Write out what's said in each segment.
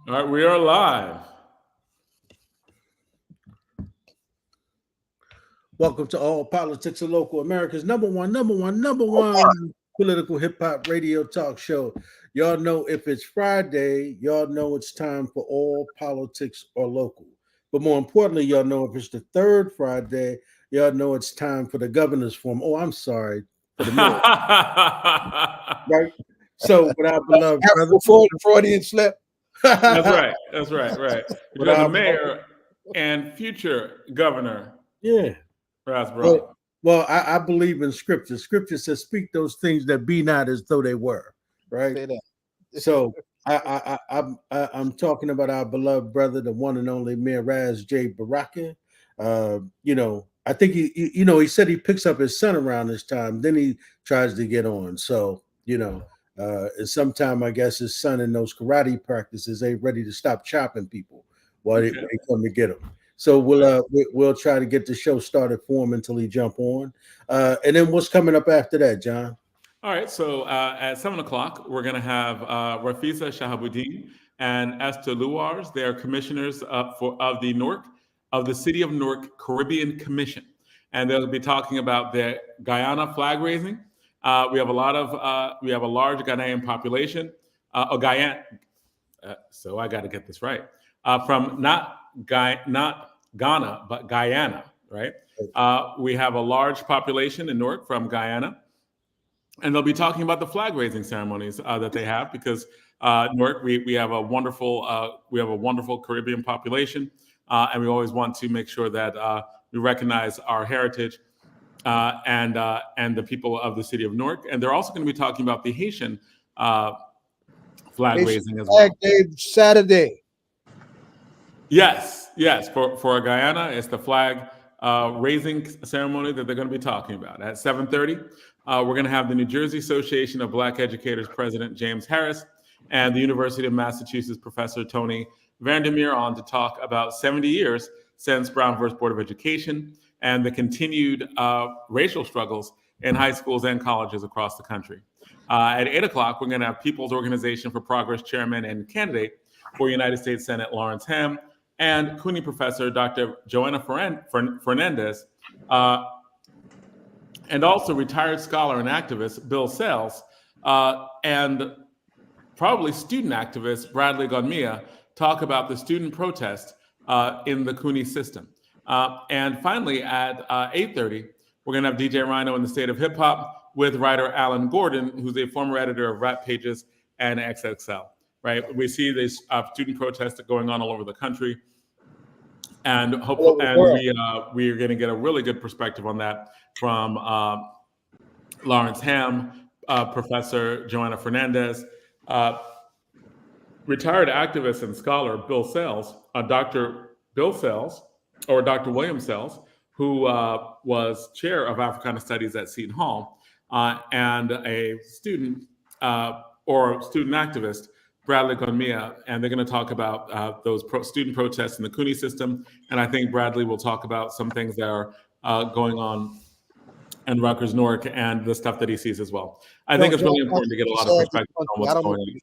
All right, we are live. Welcome to All Politics of Local America's number one political hip hop radio talk show. Y'all know if it's Friday, y'all know it's time for All Politics or Local. But more importantly, y'all know if it's the third Friday, y'all know it's time for the governor's forum. Oh, I'm sorry. For the mayor. Right? So, with our beloved brother. Before the Freudian slip. That's right. We got the mayor and future governor. Yeah. That's right. Well, I believe in scripture. Scripture says, "Speak those things that be not as though they were." Right. So I'm talking about our beloved brother, the one and only Meer Baraka. I think he said he picks up his son around this time. Then he tries to get on. So and sometime I guess his son in those karate practices ain't ready to stop chopping people while they come to get him. So we'll try to get the show started for him until he jump on. And then what's coming up after that, John? All right. So at 7:00, we're going to have Rafeeza, Shahabudeen, and Ester Lewars. They are commissioners of the City of Newark Caribbean Commission, and they'll be talking about their Guyana flag raising. We have a large Ghanaian population. Guyana. So I got to get this right. From not Ghana, but Guyana, right? We have a large population in Newark from Guyana, and they'll be talking about the flag raising ceremonies that they have because Newark, we have a wonderful Caribbean population, and we always want to make sure that we recognize our heritage and the people of the city of Newark. And they're also going to be talking about the Haitian flag raising as well. Flag Day Saturday. Yes. For Guyana, it's the flag raising ceremony that they're going to be talking about at 7:30. We're going to have the New Jersey Association of Black Educators President James Harris and the University of Massachusetts Professor Tony Vandermeer on to talk about 70 years since Brown versus Board of Education and the continued racial struggles in high schools and colleges across the country. At 8:00, we're going to have People's Organization for Progress Chairman and candidate for United States Senate Lawrence Hamm and CUNY Professor Dr. Johanna Fernandez, and also retired scholar and activist Bill Sells, and probably student activist Bradley Gonmiah talk about the student protest in the CUNY system. And finally, at 8:30, we're going to have DJ Rhino in the State of Hip Hop with writer Alan Gordon, who's a former editor of Rap Pages and XXL. Right, we see these student protests going on all over the country, and we are going to get a really good perspective on that from Lawrence Hamm, Professor Johanna Fernandez, retired activist and scholar Bill Sells, Dr. Bill Sells, or Dr. William Sells, who was chair of Africana Studies at Seton Hall, and a student or student activist, Bradley Gonmiah, and they're going to talk about those student protests in the CUNY system. And I think Bradley will talk about some things that are going on in Rutgers, Newark, and the stuff that he sees as well. I think it's really important to get a lot of perspective on what's going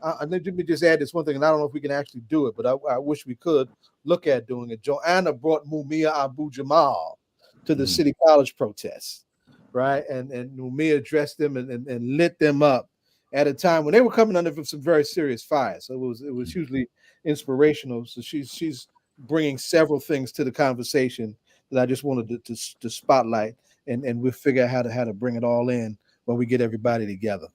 on. Let me just add this one thing, and I don't know if we can actually do it, but I wish we could look at doing it. Joanna brought Mumia Abu Jamal to the City College protests, right? And Mumia dressed them and lit them up at a time when they were coming under some very serious fire. So it was hugely inspirational. So she's bringing several things to the conversation that I just wanted to spotlight, and we'll figure out how to bring it all in when we get everybody together.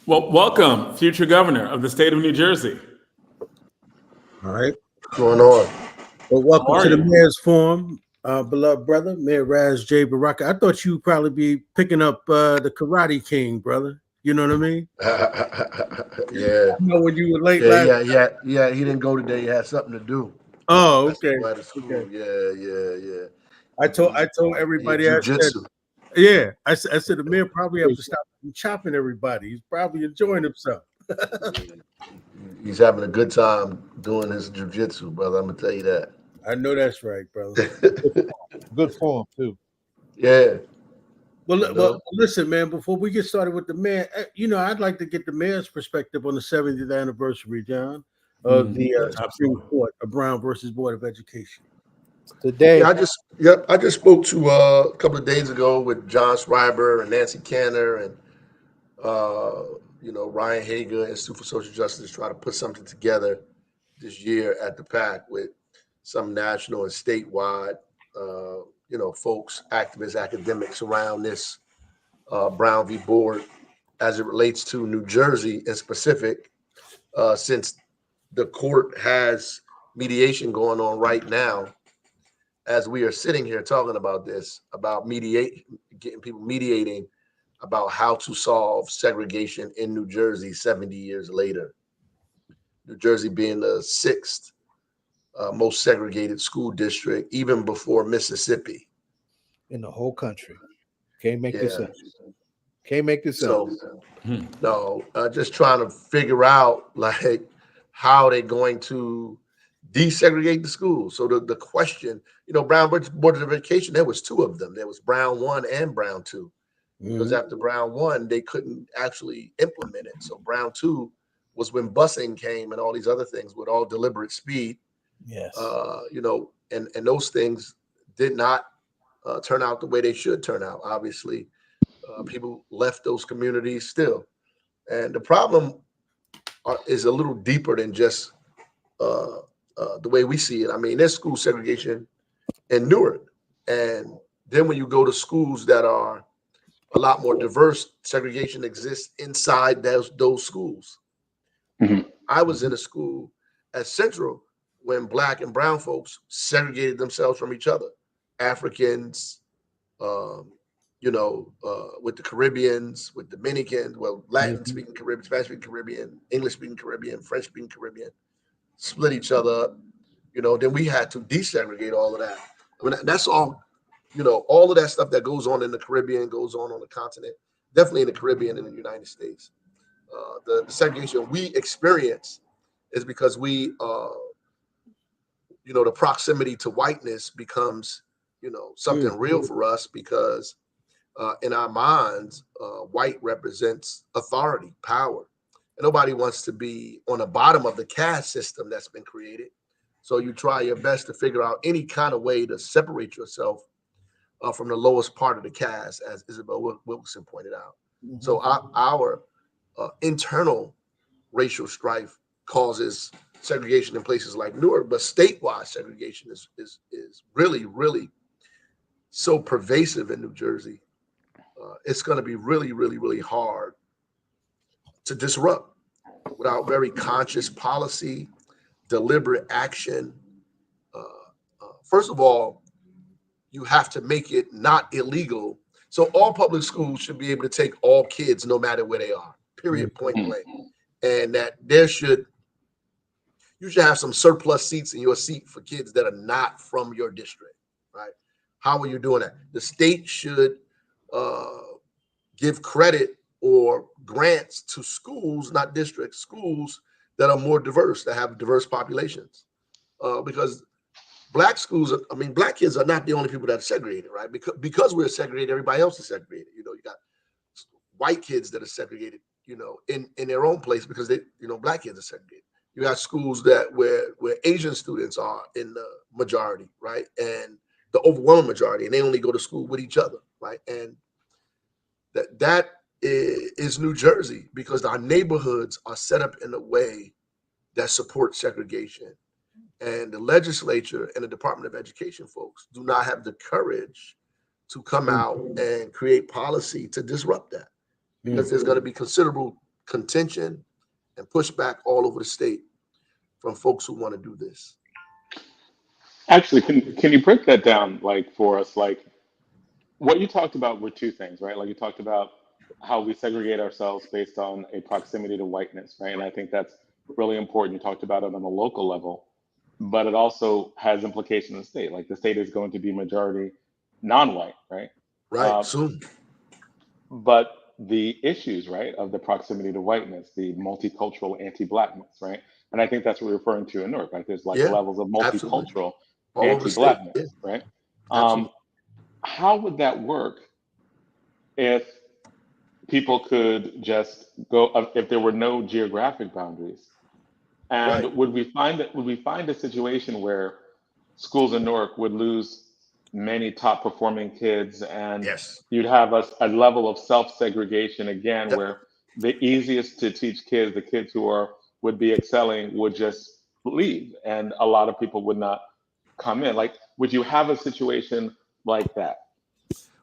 Well, welcome, future governor of the state of New Jersey. All right. What's going on? Well, welcome to the Mayor's Forum, beloved brother, Meer Baraka. I thought you'd probably be picking up the Karate King, brother. You know what I mean? Yeah. I know when you were late last Yeah. He didn't go today. He had something to do. Oh, okay. Okay. Yeah. I told everybody. I said the mayor probably have to stop chopping everybody. He's probably enjoying himself. He's having a good time doing his jiu-jitsu, brother. I'm gonna tell you that. I know that's right, brother. Good form too. Yeah. Well, listen, man. Before we get started with the mayor, I'd like to get the mayor's perspective on the 70th anniversary, John. of the Supreme Absolutely. Court of Brown versus Board of Education. Today, Yeah, I just spoke to a couple of days ago with John Schreiber and Nancy Canner and Ryan Hager, Institute for Social Justice, try to put something together this year at the PAC with some national and statewide, folks, activists, academics around this Brown v. Board as it relates to New Jersey in specific, since the court has mediation going on right now as we are sitting here talking about this, about getting people mediating about how to solve segregation in New Jersey 70 years later. New Jersey being the sixth most segregated school district, even before Mississippi. in the whole country. Can't make this Yeah. up. Can't make this up. So, no, just trying to figure out like how they're going to desegregate the schools. So the question, Brown Board of Education, there was two of them. There was Brown 1 and Brown 2. Because after Brown 1, they couldn't actually implement it. So Brown 2 was when busing came and all these other things with all deliberate speed. Yes. And those things did not turn out the way they should turn out. Obviously, people left those communities still. And the problem is a little deeper than just the way we see it. I mean, there's school segregation in Newark. And then when you go to schools that are a lot more diverse, segregation exists inside those schools. I was in a school at Central when Black and Brown folks segregated themselves from each other. Africans, with the Caribbeans, with Dominicans, Latin-speaking Caribbean, Spanish-speaking Caribbean, English-speaking Caribbean, French-speaking Caribbean, split each other up. Then we had to desegregate all of that. I mean, that's all. All of that stuff that goes on in the Caribbean goes on the continent, definitely in the Caribbean and in the United States. The segregation we experience is because we, the proximity to whiteness becomes, something real for us because in our minds, white represents authority, power. And nobody wants to be on the bottom of the caste system that's been created. So you try your best to figure out any kind of way to separate yourself from the lowest part of the caste, as Isabel Wilkerson pointed out. So our internal racial strife causes segregation in places like Newark, but statewide segregation is really, really so pervasive in New Jersey. It's going to be really, really, really hard to disrupt without very conscious policy, deliberate action. First of all, you have to make it not illegal. So all public schools should be able to take all kids, no matter where they are, period, point blank. And that you should have some surplus seats in your seat for kids that are not from your district, right? How are you doing that? The state should give credit or grants to schools, not districts, schools that are more diverse, that have diverse populations. Because Black kids are not the only people that are segregated, right? Because we're segregated, everybody else is segregated. You got white kids that are segregated, in their own place because Black kids are segregated. You got schools where Asian students are in the majority, right? And the overwhelming majority, and they only go to school with each other, right? And that is New Jersey because our neighborhoods are set up in a way that supports segregation. And the legislature and the Department of Education folks do not have the courage to come out and create policy to disrupt that because there's going to be considerable contention and pushback all over the state from folks who want to do this. Actually, can you break that down for us? What you talked about were two things, right? You talked about how we segregate ourselves based on a proximity to whiteness, right? And I think that's really important. You talked about it on a local level, but it also has implications in the state. The state is going to be majority non-white, right? Right, soon. But the issues, right, of the proximity to whiteness, the multicultural anti-blackness, right? And I think that's what we're referring to in Newark, right? There's levels of multicultural anti-blackness, right? How would that work if people could just go, if there were no geographic boundaries, And Right. would we find a situation where schools in Newark would lose many top performing kids, and Yes. you'd have a level of self segregation again, Yep. where the easiest to teach kids, the kids who would be excelling, would just leave, and a lot of people would not come in. Like, would you have a situation like that?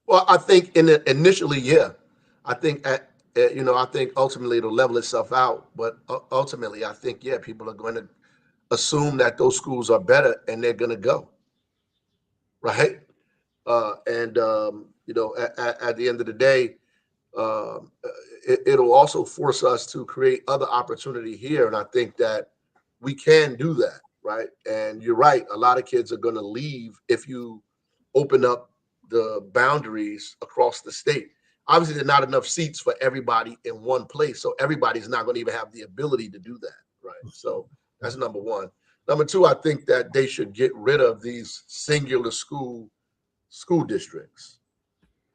Well, I think initially, yeah. I think I think ultimately it'll level itself out. But ultimately, I think yeah, people are going to assume that those schools are better, and they're going to go right. And at the end of the day, it'll also force us to create other opportunity here. And I think that we can do that, right? And you're right. A lot of kids are going to leave if you open up the boundaries across the state. Obviously, there are not enough seats for everybody in one place. So everybody's not going to even have the ability to do that, right? So that's number one. Number two, I think that they should get rid of these singular school districts.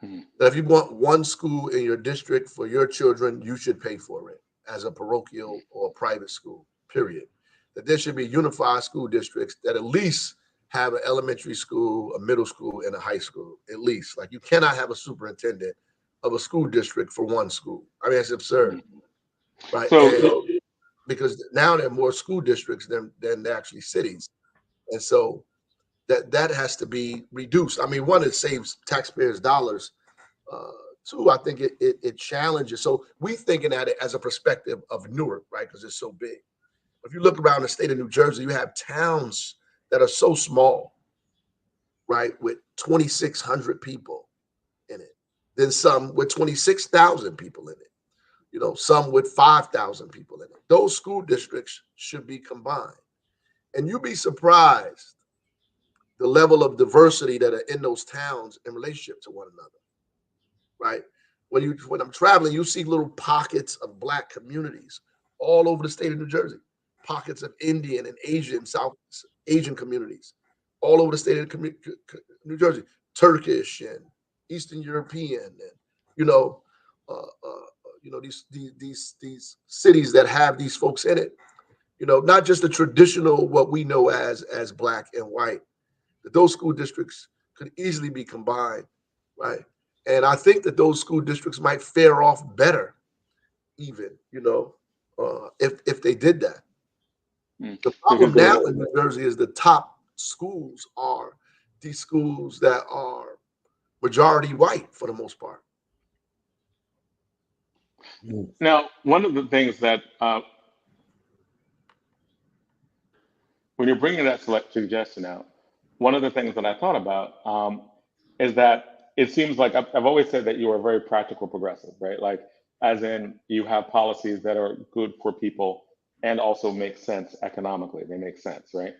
Mhm. That if you want one school in your district for your children, you should pay for it as a parochial or private school, period. That there should be unified school districts that at least have an elementary school, a middle school, and a high school, at least. Like you cannot have a superintendent of a school district for one school. I mean, it's absurd, right? So, And because now there are more school districts than actually cities. And so that has to be reduced. I mean, one, it saves taxpayers dollars. Uh, Two, I think it challenges. So we thinking at it as a perspective of Newark, right? Because it's so big. If you look around the state of New Jersey, you have towns that are so small, right, with 2,600 people in it. Then some with 26,000 people in it. Some with 5,000 people in it. Those school districts should be combined, and you'd be surprised the level of diversity that are in those towns in relationship to one another, right? When I'm traveling, you see little pockets of Black communities all over the state of New Jersey, pockets of Indian and Asian, South Asian communities all over the state of New Jersey, Turkish and Eastern European, and you know, these cities that have these folks in it. Not just the traditional what we know as Black and white. That those school districts could easily be combined, right? And I think that those school districts might fare off better, even if they did that. The because problem now in New Jersey is the top schools are these schools that are majority white for the most part. now, one of the things that when you're bringing that select suggestion out, one of the things that I thought about is that it seems like I've always said that you are very practical progressive, right? Like, as in, you have policies that are good for people and also make sense economically. They make sense, right?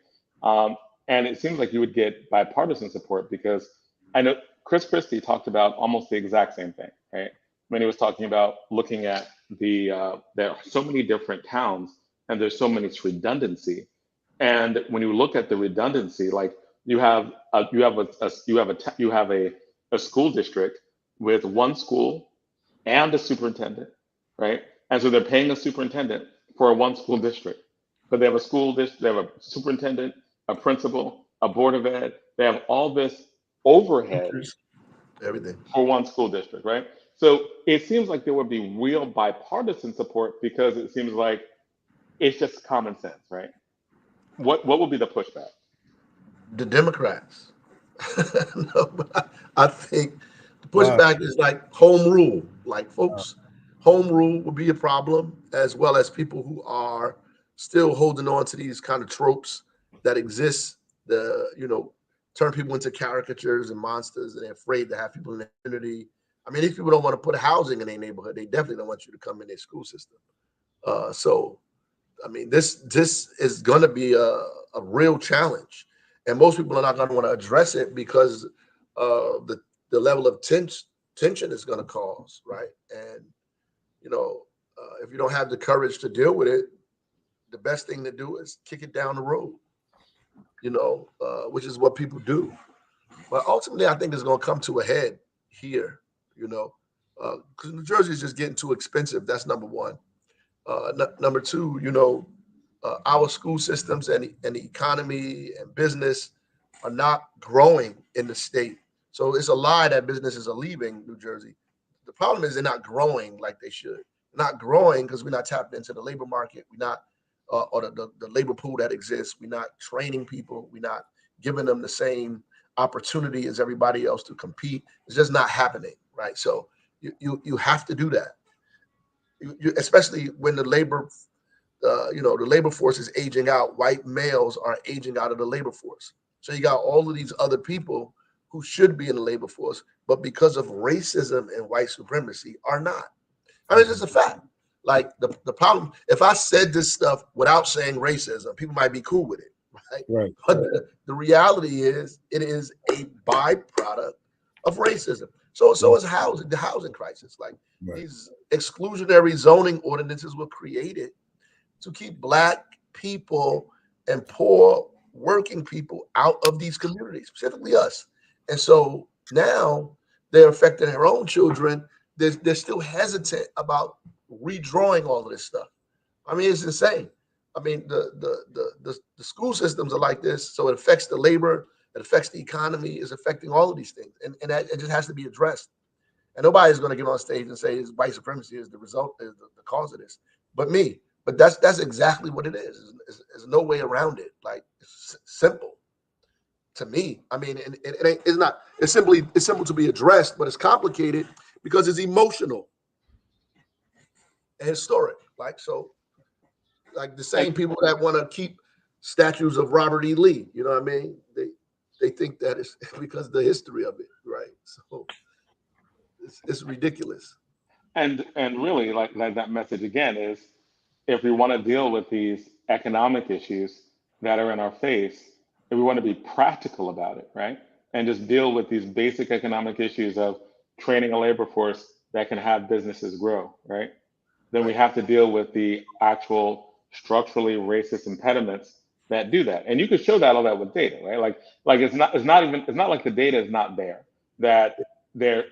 And it seems like you would get bipartisan support, because I know Chris Christie talked about almost the exact same thing, right? When he was talking about looking at there are so many different towns and there's so much redundancy. And when you look at the redundancy, like, you have a school district with one school and a superintendent, right? And so they're paying a superintendent for a one school district, but they have a they have a superintendent, a principal, a board of ed. They have all this overhead Everything. for one school district, right? So it seems like there would be real bipartisan support, because it seems like it's just common sense, right? What would be the pushback? The Democrats. No, but I think the Wow. pushback is like home rule. Like, folks, home rule would be a problem, as well as people who are still holding on to these kind of tropes that exist. Turn people into caricatures and monsters, and they're afraid to have people in the community. I mean, these people don't want to put housing in their neighborhood. They definitely don't want you to come in their school system. So I mean, this is going to be a real challenge, and most people are not going to want to address it because of the level of tension it's going to cause, right? And if you don't have the courage to deal with it, the best thing to do is kick it down the road, which is what people do. But ultimately, I think it's going to come to a head here, because New Jersey is just getting too expensive. That's number one. Number two, our school systems and the economy and business are not growing in the state. So it's a lie that businesses are leaving New Jersey. The problem is they're not growing like they should. They're not growing because we're not tapped into the labor market. We're not, or the labor pool that exists. We're not training people. We're not giving them the same opportunity as everybody else to compete. It's just not happening, right? So you have to do that. Especially when the labor, the labor force is aging out. White males are aging out of the labor force. So you got all of these other people who should be in the labor force, but because of racism and white supremacy are not. I mean, it's just a fact. Like the problem, if I said this stuff without saying racism, people might be cool with it, right? Right. But the reality is, it is a byproduct of racism. So is housing, the housing crisis. Like these exclusionary zoning ordinances were created to keep Black people and poor working people out of these communities, specifically us. And so now they're affecting their own children. They're still hesitant about redrawing all of this stuff. I mean, it's insane. I mean, the school systems are like this, so it affects the labor, it affects the economy, it's affecting all of these things, and that it just has to be addressed. And nobody's going to get on stage and say white supremacy is the result, is the cause of this, but me. But that's exactly what it is. There's no way around it. Like, it's simple to me. I mean, it's not. It's simple to be addressed, but it's complicated because it's emotional and historic. Like, so, like the same people that want to keep statues of Robert E. Lee, you know what I mean? They think that it's because of the history of it, right? So it's ridiculous. And really, like that message again is, if we want to deal with these economic issues that are in our face, if we want to be practical about it, right? And just deal with these basic economic issues of training a labor force that can have businesses grow, right? Then we have to deal with the actual structurally racist impediments that do that. And you can show that all that with data, right? Like it's not like the data is not there. That there.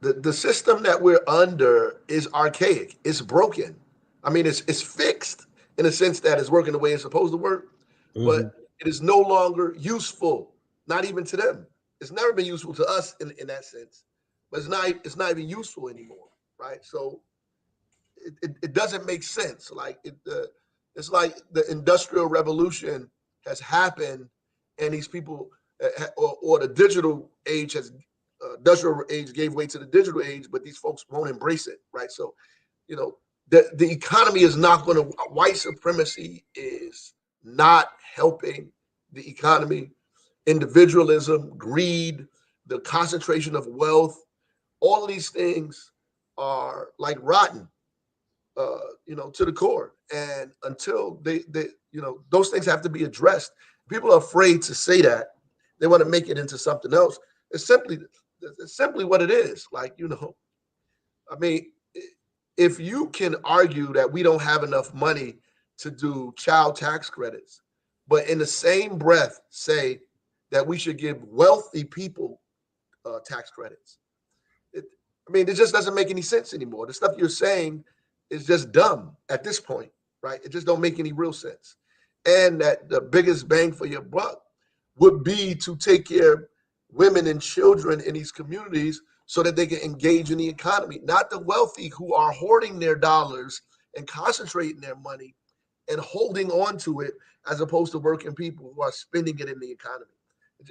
The system that we're under is archaic. It's broken. I mean, it's fixed in a sense that it's working the way it's supposed to work, but it is no longer useful, not even to them. It's never been useful to us in that sense, but it's not even useful anymore, right? So it doesn't make sense. Like it's like the Industrial Revolution has happened, and these people, or the digital age has, industrial age gave way to the digital age, but these folks won't embrace it, right? So, the economy is not going to, white supremacy is not helping the economy. Individualism, greed, the concentration of wealth, all of these things are like rotten, to the core. And until they those things have to be addressed. People are afraid to say that. They want to make it into something else. It's simply what it is. Like, I mean, if you can argue that we don't have enough money to do child tax credits, but in the same breath say that we should give wealthy people tax credits, it just doesn't make any sense anymore. The stuff you're saying is just dumb at this point, right? It just don't make any real sense. And that the biggest bang for your buck would be to take care of women and children in these communities so that they can engage in the economy, not the wealthy who are hoarding their dollars and concentrating their money and holding on to it, as opposed to working people who are spending it in the economy.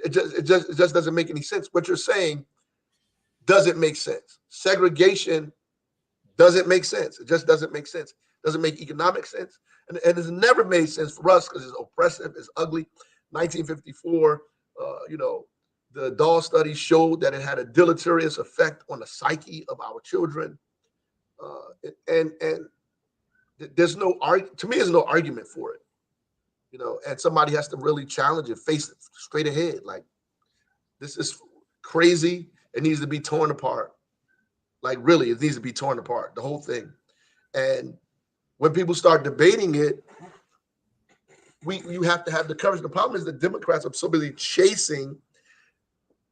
It just doesn't make any sense. What you're saying doesn't make sense. Segregation doesn't make sense. It just doesn't make sense. It doesn't make economic sense. And it's never made sense for us because it's oppressive, it's ugly. 1954, the Dahl study showed that it had a deleterious effect on the psyche of our children. And there's to me, there's no argument for it, and somebody has to really challenge it, face it straight ahead. Like, this is crazy. It needs to be torn apart. Like, really, it needs to be torn apart, the whole thing. And when people start debating it, you have to have the courage. The problem is the Democrats are so busy chasing.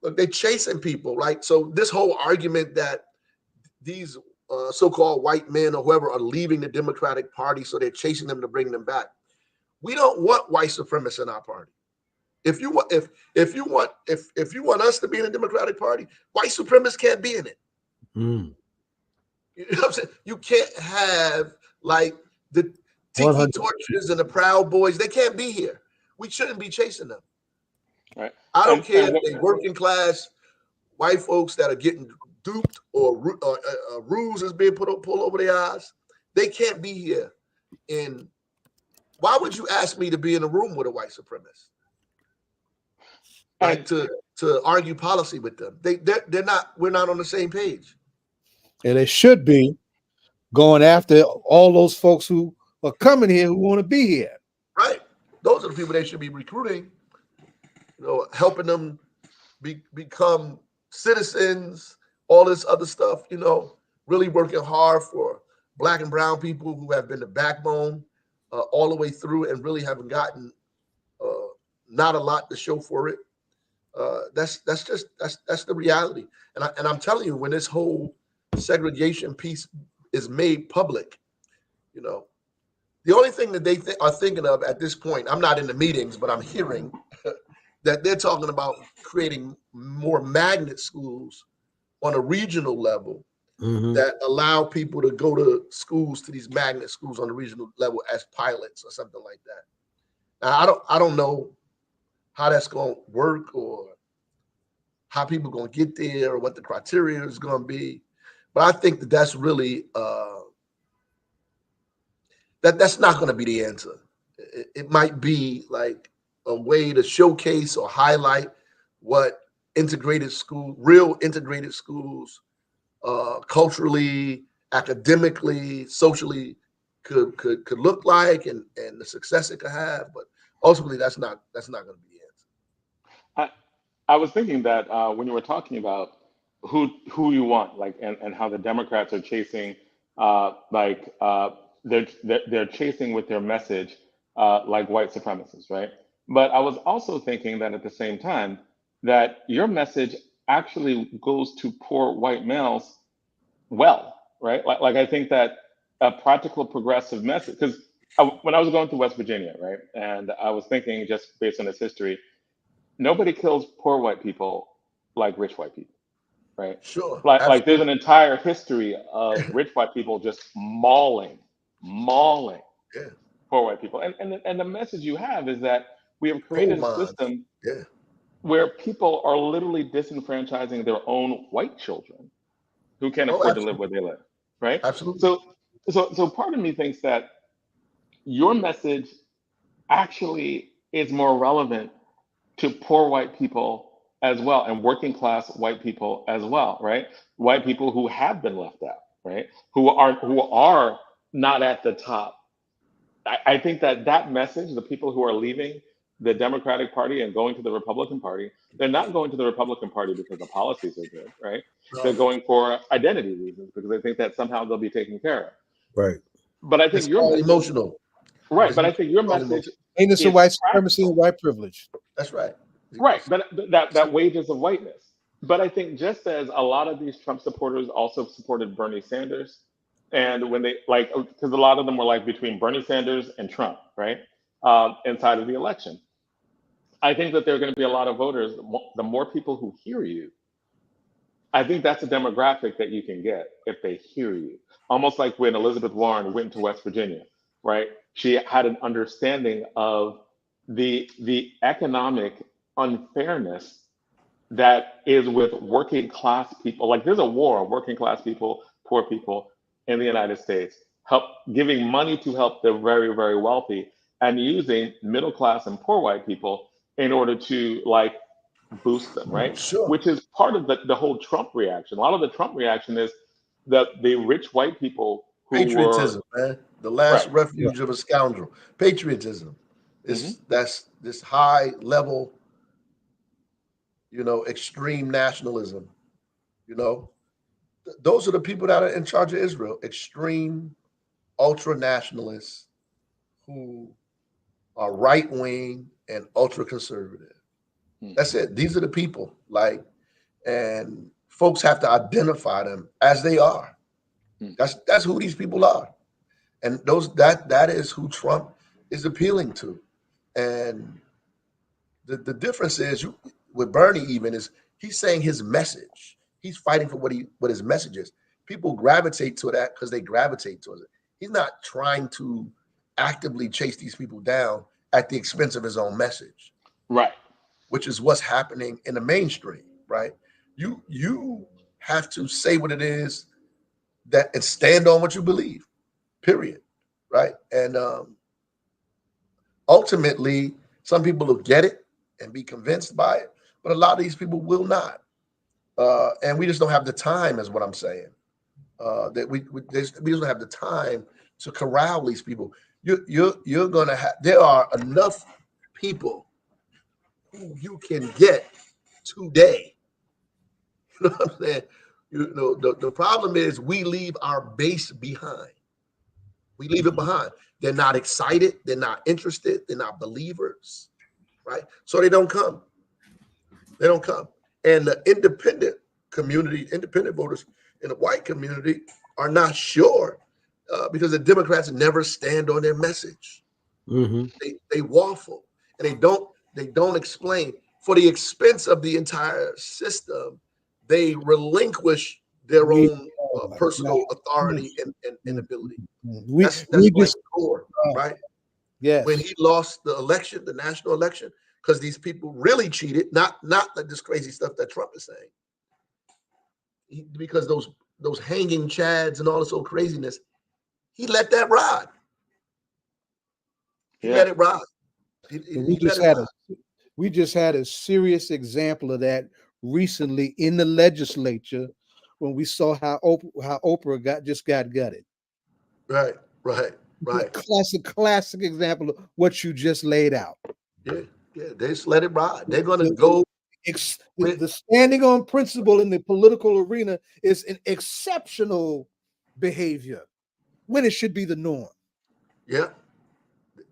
Look, they're chasing people, right? So this whole argument that these so-called white men or whoever are leaving the Democratic Party, so they're chasing them to bring them back. We don't want white supremacists in our party. If you want us to be in the Democratic Party, white supremacists can't be in it. Mm. You know what I'm saying? You can't have like the Tiki 100. Torches and the Proud Boys. They can't be here. We shouldn't be chasing them. Right. I don't care if they're working class white folks that are getting duped or rules is being pulled over their eyes. They can't be here. And why would you ask me to be in a room with a white supremacist? Like to argue policy with them. They're not. We're not on the same page. And they should be going after all those folks who are coming here who want to be here. Right. Those are the people they should be recruiting. You know, helping them become citizens. All this other stuff. You know, really working hard for Black and brown people who have been the backbone all the way through and really haven't gotten not a lot to show for it. That's the reality. And I'm telling you, when this whole segregation piece is made public, you know, the only thing that they are thinking of at this point, I'm not in the meetings, but I'm hearing that they're talking about creating more magnet schools on a regional level that allow people to go to schools, to these magnet schools on the regional level as pilots or something like that. Now, I don't know how that's going to work or how people are going to get there or what the criteria is going to be. But I think that that's really, that's not going to be the answer. It might be like a way to showcase or highlight what real integrated schools, culturally, academically, socially could look like and the success it could have. But ultimately, that's not going to be the answer. I was thinking that when you were talking about who you want, like, and how the Democrats are chasing, they're chasing with their message, like white supremacists, right? But I was also thinking that at the same time that your message actually goes to poor white males well, right? Like I think that a practical progressive message, because when I was going through West Virginia, right, and I was thinking just based on its history, nobody kills poor white people like rich white people, right? Sure. Like there's an entire history of rich white people just mauling poor white people. And the message you have is that we have created a system where people are literally disenfranchising their own white children who can't afford to live where they live, right? Absolutely. So part of me thinks that your message actually is more relevant to poor white people as well, and working class white people as well, right? White people who have been left out, right? Who are not at the top. I think that message, the people who are leaving the Democratic Party and going to the Republican Party, they're not going to the Republican Party because the policies are good, right? No. They're going for identity reasons because they think that somehow they'll be taken care of. Right. But I think it's all emotional. Right. But I think your message ain't this a white supremacy and white privilege. That's right. Right. But that wages of whiteness. But I think just as a lot of these Trump supporters also supported Bernie Sanders, and when they because a lot of them were like between Bernie Sanders and Trump, right? Inside of the election. I think that there are going to be a lot of voters, the more people who hear you, I think that's a demographic that you can get if they hear you. Almost like when Elizabeth Warren went to West Virginia, right? She had an understanding of the economic unfairness that is with working class people. Like there's a war on working class people, poor people in the United States, giving money to help the very, very wealthy and using middle class and poor white people in order to boost them, right? Sure. Which is part of the whole Trump reaction. A lot of the Trump reaction is that the rich white people who patriotism, man, the last refuge of a scoundrel. Patriotism is that's this high level, extreme nationalism. Those are the people that are in charge of Israel. Extreme, ultra nationalists who are right wing and ultra conservative. That's it. These are the people. And folks have to identify them as they are. That's who these people are. And that is who Trump is appealing to. And the difference is with Bernie even is he's saying his message. He's fighting for what his message is. People gravitate to that because they gravitate towards it. He's not trying to actively chase these people down at the expense of his own message. Right. Which is what's happening in the mainstream, right? You have to say what it is and stand on what you believe, period, right? And ultimately, some people will get it and be convinced by it, but a lot of these people will not. And we just don't have the time, is what I'm saying. That we just don't have the time to corral these people. You're gonna have. There are enough people who you can get today. You know what I'm saying? The problem is we leave our base behind. We leave it behind. They're not excited. They're not interested. They're not believers, right? So they don't come. They don't come. And the independent community, independent voters in the white community are not sure because the Democrats never stand on their message. Mm-hmm. They waffle and they don't explain. For the expense of the entire system, they relinquish their own personal authority and ability. That's just core, right? Yes. When he lost the election, the national election, because these people really cheated, not like this crazy stuff that Trump is saying. Because those hanging chads and all this old craziness, he let that ride. He let it ride. We just had a serious example of that recently in the legislature when we saw how Oprah got gutted. Right. Classic example of what you just laid out. Yeah, they just let it ride. They're gonna go. The standing on principle in the political arena is an exceptional behavior when it should be the norm. Yeah,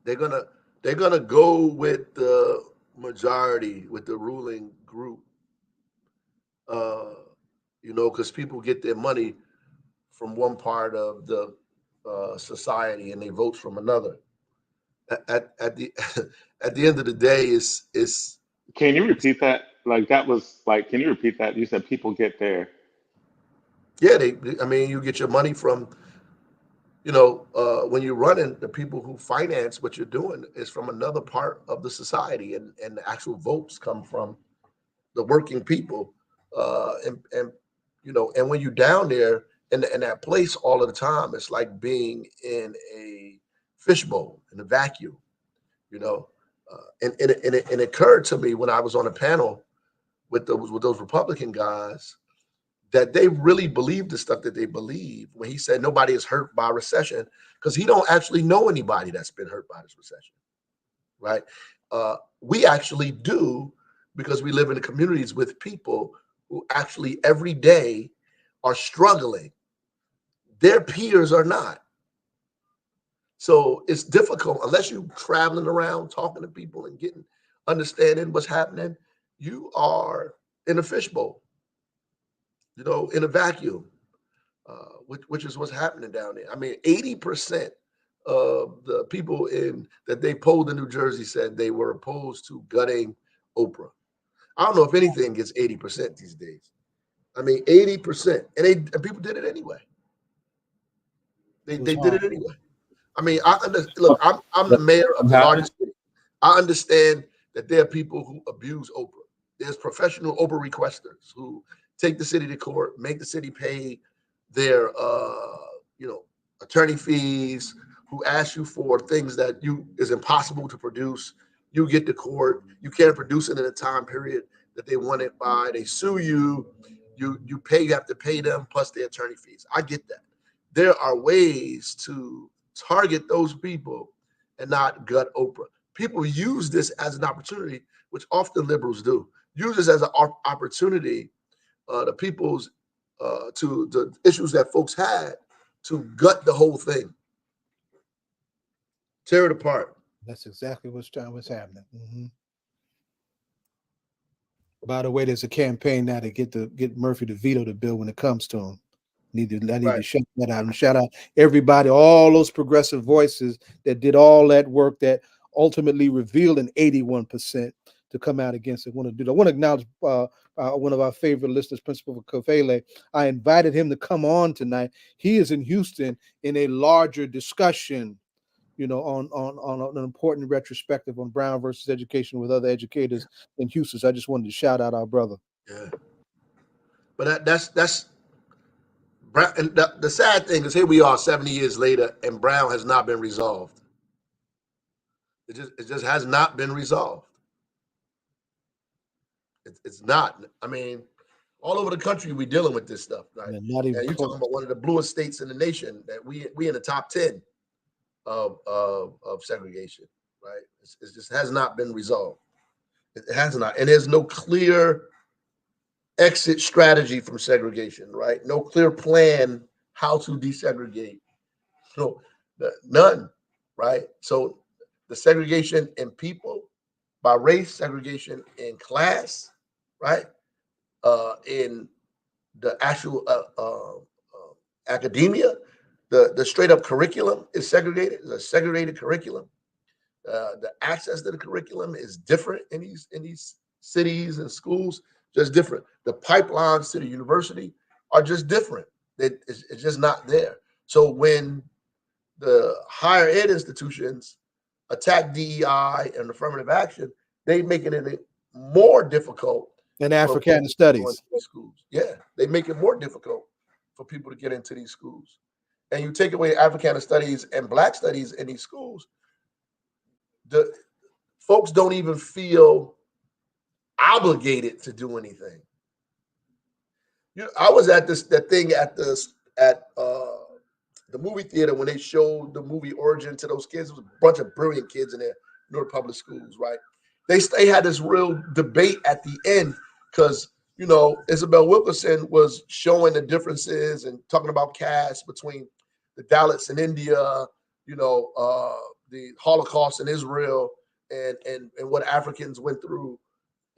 they're gonna go with the majority, with the ruling group. Because people get their money from one part of the society and they vote from another. At the at the end of the day, is. Can you repeat that? Like that was like. Can you repeat that? You said people get there. Yeah, you get your money from. When you're running, the people who finance what you're doing is from another part of the society, and the actual votes come from the working people. And when you're down there in that place all of the time, it's like being in a fishbowl in a vacuum. And it occurred to me when I was on a panel with those Republican guys that they really believe the stuff that they believe when he said nobody is hurt by recession, because he don't actually know anybody that's been hurt by this recession, right? We actually do, because we live in the communities with people who actually every day are struggling. Their peers are not. So it's difficult unless you're traveling around talking to people and understanding what's happening. You are in a fishbowl, in a vacuum, which is what's happening down there. 80% of the people that they polled in New Jersey said they were opposed to gutting Oprah. I don't know if anything gets 80% these days. 80%, and people did it anyway. They did it anyway. Look, I'm the mayor of the largest city. I understand that there are people who abuse Oprah. There's professional Oprah requesters who take the city to court, make the city pay their attorney fees, who ask you for things that is impossible to produce. You get to court, you can't produce it in a time period that they want it by. They sue you. You have to pay them plus their attorney fees. I get that. There are ways to target those people and not gut Oprah. People use this as an opportunity, which often liberals do. Use this as an opportunity to the issues that folks had to gut the whole thing, tear it apart. That's exactly what's happening. Mm-hmm. By the way, there's a campaign now to get Murphy to veto the bill when it comes to him. I need to shout that out and shout out everybody, all those progressive voices that did all that work that ultimately revealed an 81% to come out against it. I want to acknowledge one of our favorite listeners, Principal Kofele. I invited him to come on tonight. He is in Houston in a larger discussion, on an important retrospective on Brown versus education with other educators in Houston. So I just wanted to shout out our brother. Yeah, but that's Brown. And the sad thing is, here we are 70 years later, and Brown has not been resolved. It just has not been resolved. It's not. I mean, all over the country, we're dealing with this stuff, right? And you're talking about one of the bluest states in the nation that we in the top 10 of segregation, right? It just has not been resolved. It has not, and there's no clear exit strategy from segregation, right? No clear plan how to desegregate. No, none, right? So the segregation in people by race, segregation in class, right? In the actual academia, the straight up curriculum is segregated. It's a segregated curriculum. The access to the curriculum is different in these cities and schools, just different. The pipelines to the university are just different. It's just not there. So when the higher ed institutions attack DEI and affirmative action, they make it more difficult. And Africana studies. Schools. Yeah, they make it more difficult for people to get into these schools. And you take away Africana studies and Black studies in these schools, the folks don't even feel obligated to do anything. I was at that thing at the movie theater when they showed the movie Origin to those kids. It was a bunch of brilliant kids in there, Newark public schools, right? They had this real debate at the end because, Isabel Wilkerson was showing the differences and talking about caste between the Dalits in India, the Holocaust in Israel, and what Africans went through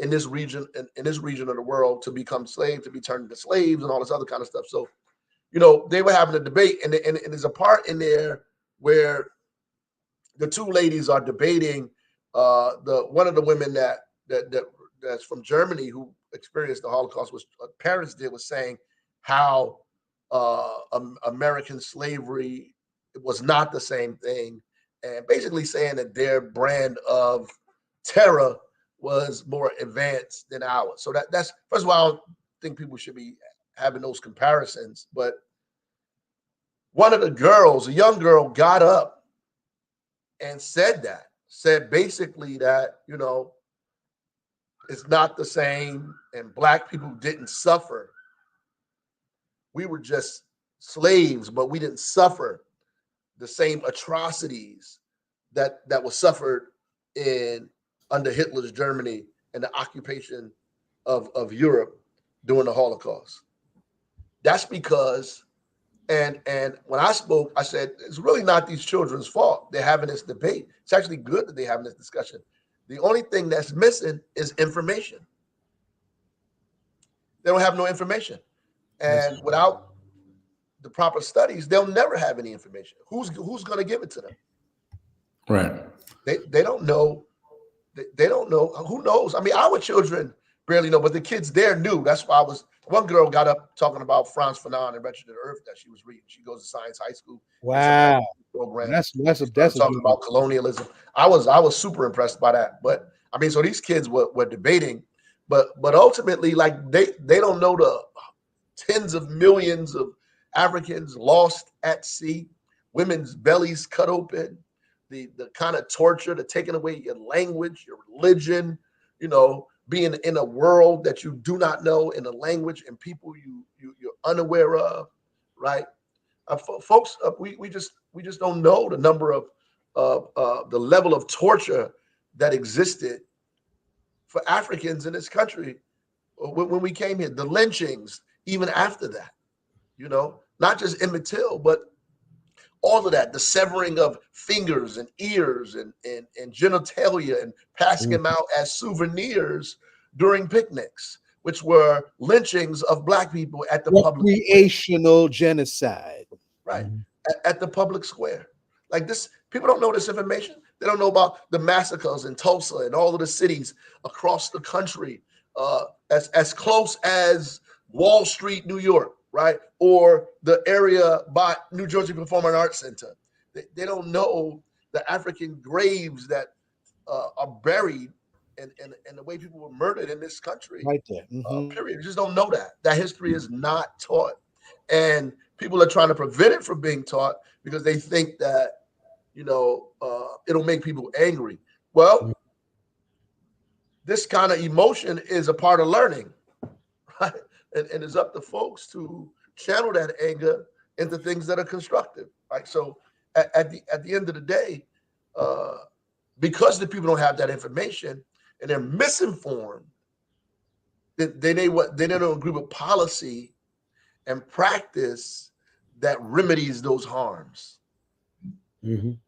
in this region of the world to become slaves, to be turned into slaves, and all this other kind of stuff. So, they were having a debate, and there's a part in there where the two ladies are debating. One of the women that's from Germany who experienced the Holocaust, was parents was saying how American slavery was not the same thing, and basically saying that their brand of terror was more advanced than ours. So that's first of all, I don't think people should be having those comparisons. But one of the girls, a young girl, got up and said basically that, it's not the same, and Black people didn't suffer. We were just slaves, but we didn't suffer the same atrocities that was suffered under Hitler's Germany and the occupation of Europe during the Holocaust. That's because, and when I spoke, I said, it's really not these children's fault. They're having this debate. It's actually good that they're having this discussion. The only thing that's missing is information. They don't have no information. And without the proper studies, they'll never have any information. Who's going to give it to them? Right. They don't know. They don't know. Who knows? I mean, our children barely know, but the kids there knew. That's why one girl got up talking about Franz Fanon and Wretched of the Earth that she was reading. She goes to Science High School. Wow. Program. That's talking about colonialism. I was super impressed by that. But I mean, so these kids were debating, but ultimately, like they don't know the tens of millions of Africans lost at sea, women's bellies cut open, the kind of torture, the taking away your language, your religion, being in a world that you do not know, in a language and people you're unaware of, right? Folks, we just don't know the number of the level of torture that existed for Africans in this country when we came here. The lynchings, even after that, not just Emmett Till, but all of that, the severing of fingers and ears and genitalia and passing them out as souvenirs during picnics. which were lynchings of Black people at the public recreational genocide, right? At the public square. Like this, people don't know this information. They don't know about the massacres in Tulsa and all of the cities across the country, as close as Wall Street, New York, right? Or the area by New Jersey Performing Arts Center. They don't know the African graves that are buried and the way people were murdered in this country. Right there. Period. You just don't know that. That history is not taught. And people are trying to prevent it from being taught because they think that, it'll make people angry. Well, this kind of emotion is a part of learning, right? And it's up to folks to channel that anger into things that are constructive, right? So at the end of the day, because the people don't have that information and they're misinformed, they don't agree with policy and practice that remedies those harms. And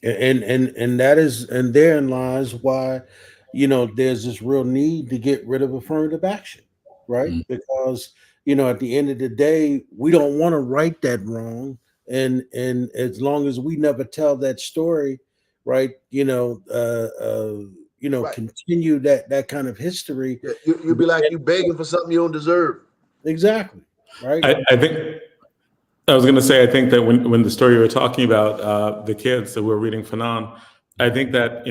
that is, and therein lies why, there's this real need to get rid of affirmative action, right? Because at the end of the day, we don't want to right that wrong, and as long as we never tell that story, right? Right. Continue that kind of history. Yeah, you'll be like you begging for something you don't deserve. Exactly. Right. I think I was going to say, I think that when the story you were talking about, the kids that were reading Fanon, I think that,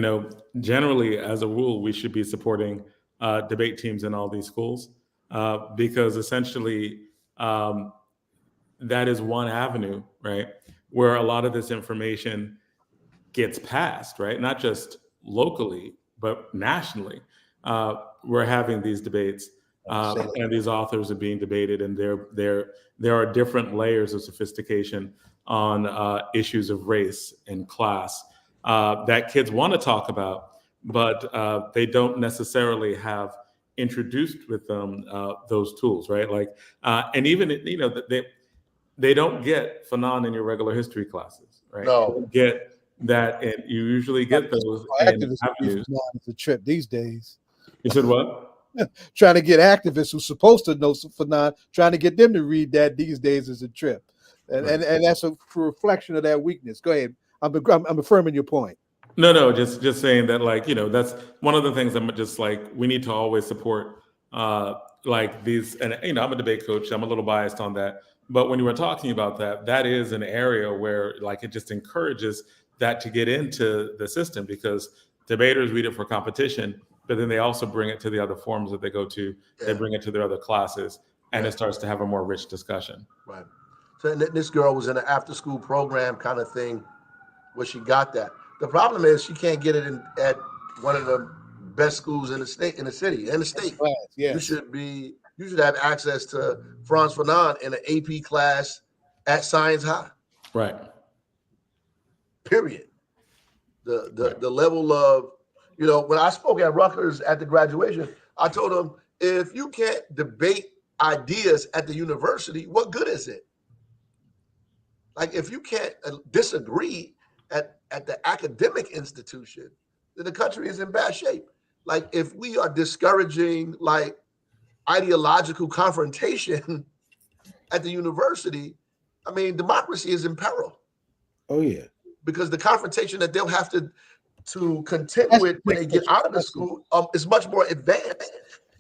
generally as a rule, we should be supporting debate teams in all these schools because essentially that is one avenue, right, where a lot of this information gets passed, right? Not just locally, but nationally. We're having these debates and these authors are being debated, and there are different layers of sophistication on issues of race and class that kids want to talk about, but they don't necessarily have introduced with them those tools, right? Like, and even they don't get Fanon in your regular history classes, right? No. You don't get that, and you usually get those in avenues. It's a trip these days. You said what? Trying to get activists who's supposed to know Fanon, trying to get them to read that these days is a trip, and that's a reflection of that weakness. Go ahead. I'm affirming your point. No, just saying that, like, that's one of the things I'm just like, we need to always support like these, and I'm a debate coach, I'm a little biased on that, but when you were talking about that is an area where, like, it just encourages that to get into the system, because debaters read it for competition, but then they also bring it to the other forums that they go to. They bring it to their other classes, and it starts to have a more rich discussion. Right. So this girl was in an after-school program kind of thing where she got that. The problem is she can't get it at one of the best schools in the state. Yes. You should have access to Franz Fanon in an AP class at Science High. Right. Period. The level of, when I spoke at Rutgers at the graduation, I told them, if you can't debate ideas at the university, what good is it? Like, if you can't disagree at the academic institution, then the country is in bad shape. Like, if we are discouraging, like, ideological confrontation at the university, I mean, democracy is in peril. Oh, yeah. Because the confrontation that they'll have to contend with when they get out of the school is much more advanced.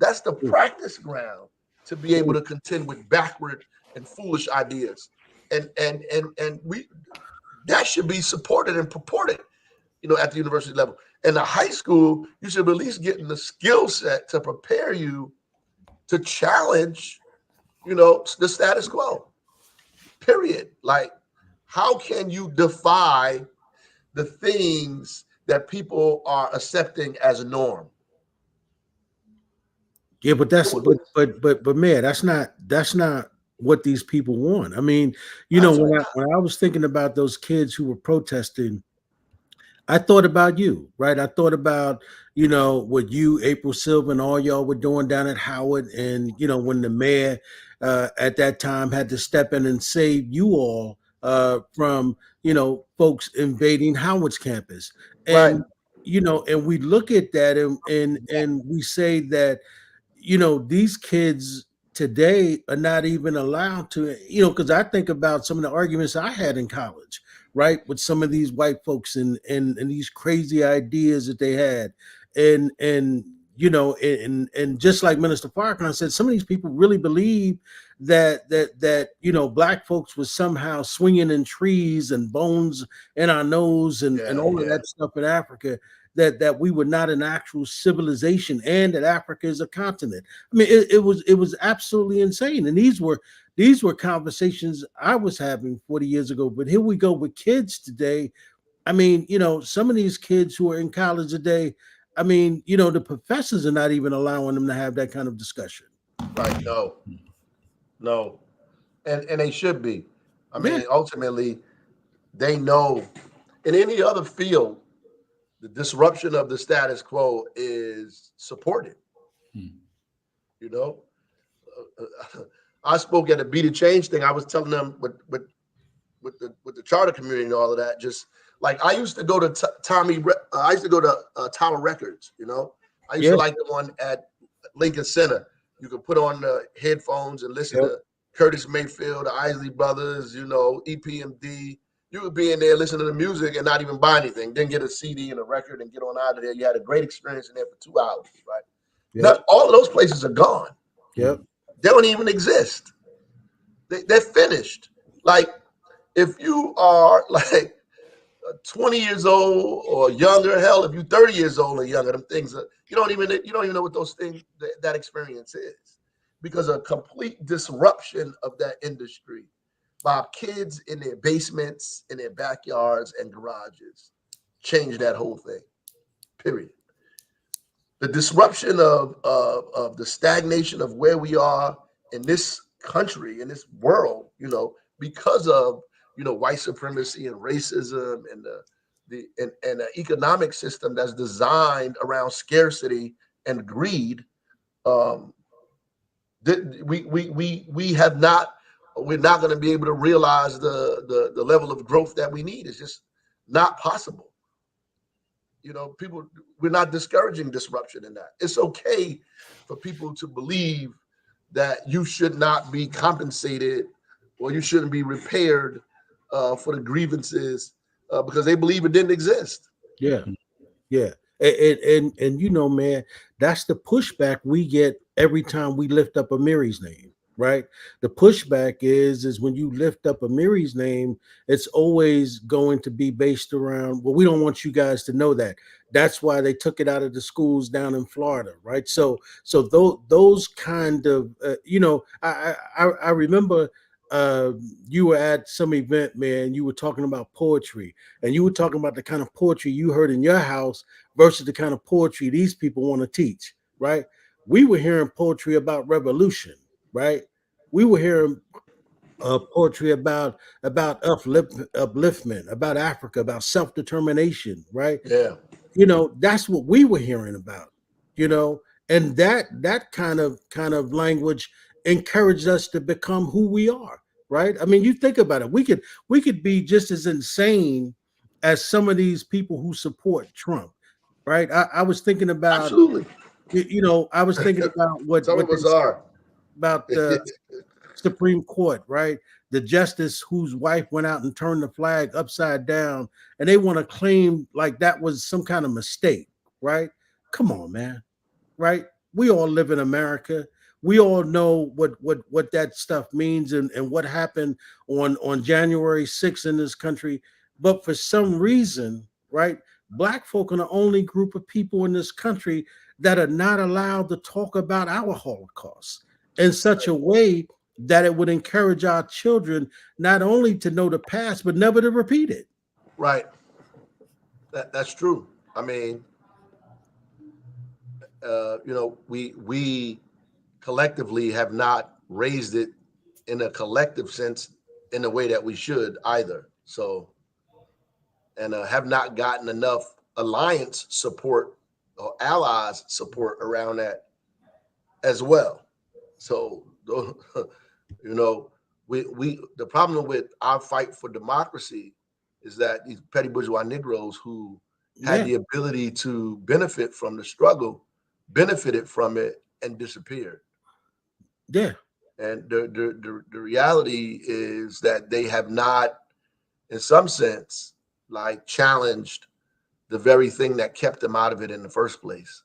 That's the practice ground to be able to contend with backward and foolish ideas. And we that should be supported and purported, at the university level. In the high school, you should at least get the skill set to prepare you to challenge, the status quo. Period. Like, how can you defy the things that people are accepting as a norm? Yeah, but man, that's not what these people want. I mean, when I was thinking about those kids who were protesting, I thought about you, right? I thought about, what you, April Silva, and all y'all were doing down at Howard, and when the mayor at that time had to step in and save you all from folks invading Howard's campus, and right. And we look at that and we say that these kids today are not even allowed to, because I think about some of the arguments I had in college, right, with some of these white folks and these crazy ideas that they had, and just like Minister Farrakhan said, some of these people really believe that black folks was somehow swinging in trees and bones in our nose and all of that stuff in Africa, that we were not an actual civilization, and that Africa is a continent. I mean, it was absolutely insane. And these were conversations I was having 40 years ago. But here we go with kids today. I mean, some of these kids who are in college today, I mean, the professors are not even allowing them to have that kind of discussion. Right. No. And they should be. I mean, ultimately, they know in any other field, the disruption of the status quo is supported. I spoke at a Be the Change thing. I was telling them with the charter community and all of that. Just like I used to go to Tower Records. I used to like the one at Lincoln Center. You could put on the headphones and listen to Curtis Mayfield, the Isley Brothers, EPMD. You would be in there listening to the music and not even buy anything. Then get a CD and a record and get on out of there. You had a great experience in there for 2 hours, right? Not all of those places are gone. Yep. They don't even exist. They're finished. Like, if you are like 20 years old or younger, hell, if you're 30 years old or younger, them things are, you don't even know what those things, that experience is, because of complete disruption of that industry by kids in their basements, in their backyards and garages. Change that whole thing. Period. The disruption of the stagnation of where we are in this country, in this world, because of white supremacy and racism and the economic system that's designed around scarcity and greed. We're not going to be able to realize the level of growth that we need. It's just not possible. We're not discouraging disruption in that. It's okay for people to believe that you should not be compensated or you shouldn't be repaired for the grievances because they believe it didn't exist. Yeah. And man, that's the pushback we get every time we lift up Amiri's name, right? The pushback is when you lift up Amiri's name, it's always going to be based around, well, we don't want you guys to know that. That's why they took it out of the schools down in Florida, right? So those kind of, I remember you were at some event, man. You were talking about poetry, and you were talking about the kind of poetry you heard in your house versus the kind of poetry these people want to teach, right? We were hearing poetry about revolution, right? We were hearing poetry about upliftment, about Africa, about self-determination, right? Yeah. That's what we were hearing about, and that kind of language encouraged us to become who we are, right? I mean, you think about it. We could be just as insane as some of these people who support Trump, right? I was thinking about, absolutely. I was thinking about what some of us are about the Supreme Court, right? The justice whose wife went out and turned the flag upside down, and they want to claim like that was some kind of mistake, right? Come on, man, right? We all live in America. We all know what that stuff means and what happened on January 6th in this country. But for some reason, right, Black folk are the only group of people in this country that are not allowed to talk about our Holocaust in such a way that it would encourage our children not only to know the past, but never to repeat it. Right. That's true. I mean, we collectively have not raised it in a collective sense in the way that we should either. So, and have not gotten enough alliance support or allies support around that as well. So, we the problem with our fight for democracy is that these petty bourgeois Negroes who had the ability to benefit from the struggle benefited from it and disappeared. Yeah. And the reality is that they have not, in some sense, like challenged the very thing that kept them out of it in the first place.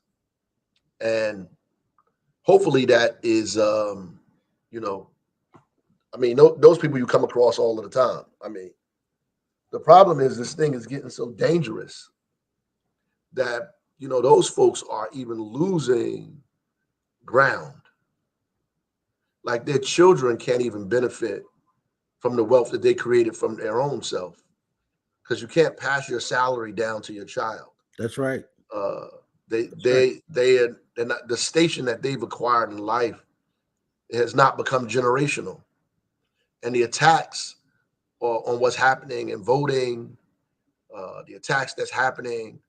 And hopefully that is, you know, I mean, those people you come across all of the time. I mean, the problem is this thing is getting so dangerous that, you know, those folks are even losing ground. Like their children can't even benefit from the wealth that they created from their own self, because you can't pass your salary down to your child. That's right. They're not, the station that they've acquired in life has not become generational, and the attacks on what's happening in voting, the attacks that's happening,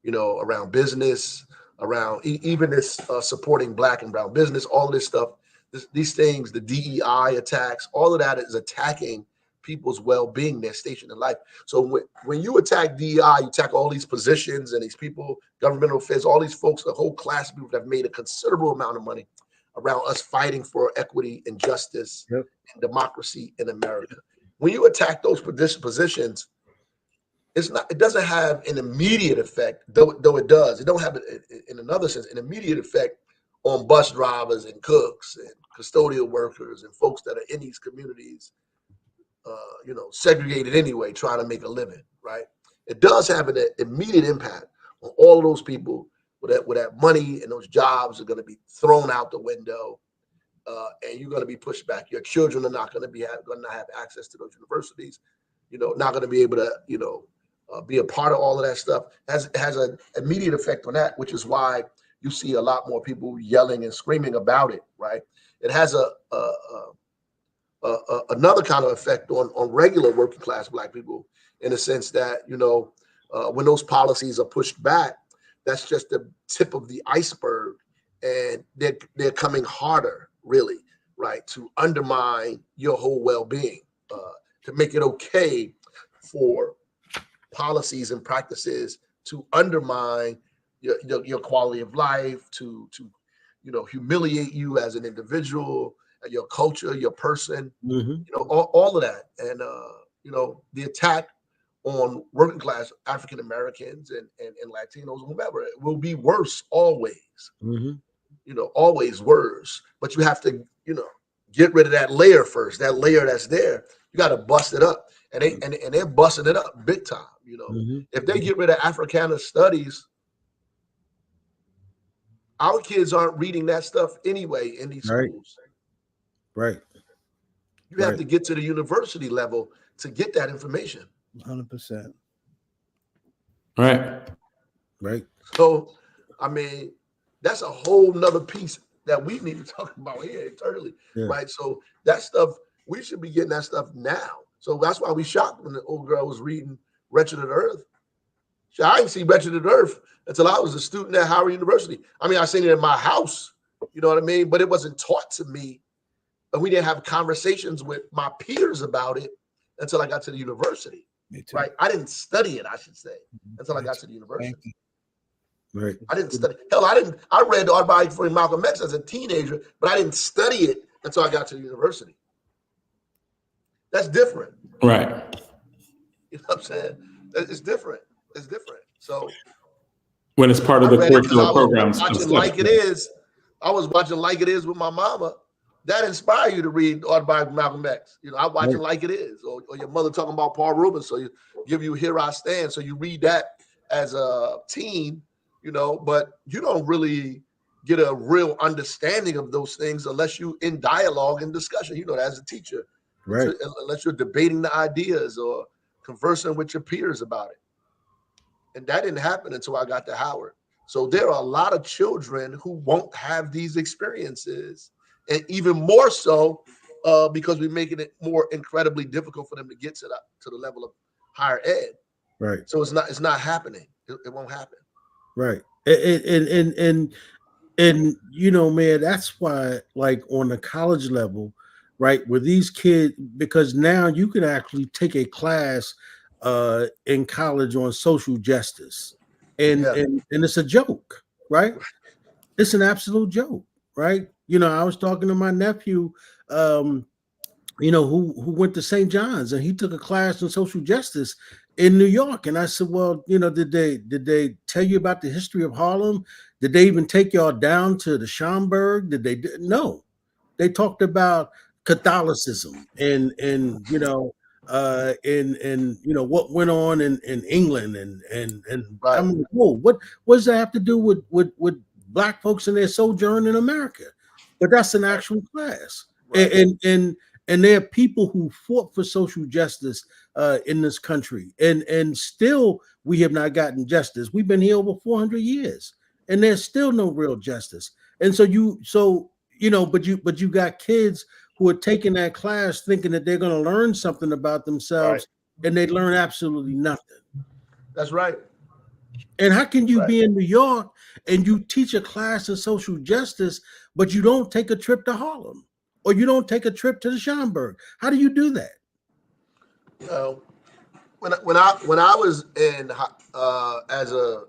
you know, around business, around even this supporting Black and brown business, all of this stuff, these things, the DEI attacks, all of that is attacking people's well-being, their station in life. So when you attack DEI, you attack all these positions and these people, governmental affairs, all these folks, the whole class of people that have made a considerable amount of money around us fighting for equity and justice and democracy in America. When you attack those positions, it doesn't have an immediate effect, though it does. It don't have, in another sense, an immediate effect on bus drivers and cooks and custodial workers and folks that are in these communities, you know, segregated anyway, trying to make a living, right? It does have an immediate impact on all of those people where that money and those jobs are going to be thrown out the window, and you're going to be pushed back. Your children are not going to have access to those universities, you know, not going to be able to, you know, be a part of all of that stuff. It has an immediate effect on that, which is why you see a lot more people yelling and screaming about it, right? It has another kind of effect on regular working class Black people, in a sense that, you know, when those policies are pushed back, that's just the tip of the iceberg, and they're coming harder, really, right, to undermine your whole well-being, to make it okay for policies and practices to undermine your quality of life, to you know, humiliate you as an individual, your culture, your person, you know, all of that. And you know, the attack on working class African Americans and Latinos, whomever, it will be worse always. You know, always worse. But you have to, you know, get rid of that layer first. That layer that's there, you got to bust it up, and they're busting it up big time. You know, if they get rid of Africana studies, our kids aren't reading that stuff anyway in these schools. Right. You have to get to the university level to get that information. 100%. Right. So, I mean, that's a whole nother piece that we need to talk about here internally, right? So that stuff, we should be getting that stuff now. So that's why we shocked when the old girl was reading Wretched of the Earth. I didn't see Wretched of the Earth until I was a student at Howard University. I mean, I seen it in my house, you know what I mean? But it wasn't taught to me. And we didn't have conversations with my peers about it until I got to the university, right? I didn't study it, I should say, until I got to the university. Right. I didn't study. Hell, I read the autobiography of Malcolm X as a teenager, but I didn't study it until I got to the university. That's different. Right. You know what I'm saying? It's different. It's different. So when it's part of the curricular programs. I was watching Like It Is with my mama. That inspired you to read the autobiography of Malcolm X. You know, I'm watching Like It Is, or your mother talking about Paul Rubens, so you give you Here I Stand. So you read that as a teen, you know, but you don't really get a real understanding of those things unless you in dialogue and discussion, you know, as a teacher, right? Unless you're debating the ideas or conversing with your peers about it. And that didn't happen until I got to Howard. So there are a lot of children who won't have these experiences, and even more so because we're making it more incredibly difficult for them to get to the level of higher ed. Right. So it's not happening. It won't happen. Right. And you know, man, that's why, like on the college level, right, with these kids, because now you can actually take a class in college on social justice, and it's a joke, right? It's an absolute joke. right? You know, I was talking to my nephew, you know, who went to St. John's, and he took a class in social justice in New York. And I said, well, you know, did they tell you about the history of Harlem? Did they even take y'all down to the Schomburg? No. They talked about Catholicism and you know, and you know what went on in England and Right. I'm like, whoa, what does that have to do with black folks and their sojourn in America? But that's an actual class. Right. And there are people who fought for social justice in this country, and still we have not gotten justice. We've been here over 400 years, and there's still no real justice. And so you know, but you got kids who are taking that class thinking that they're going to learn something about themselves, and they learn absolutely nothing. That's right. And how can you be in New York and you teach a class in social justice, but you don't take a trip to Harlem, or you don't take a trip to the Schomburg? How do you do that? You know, when I was in as a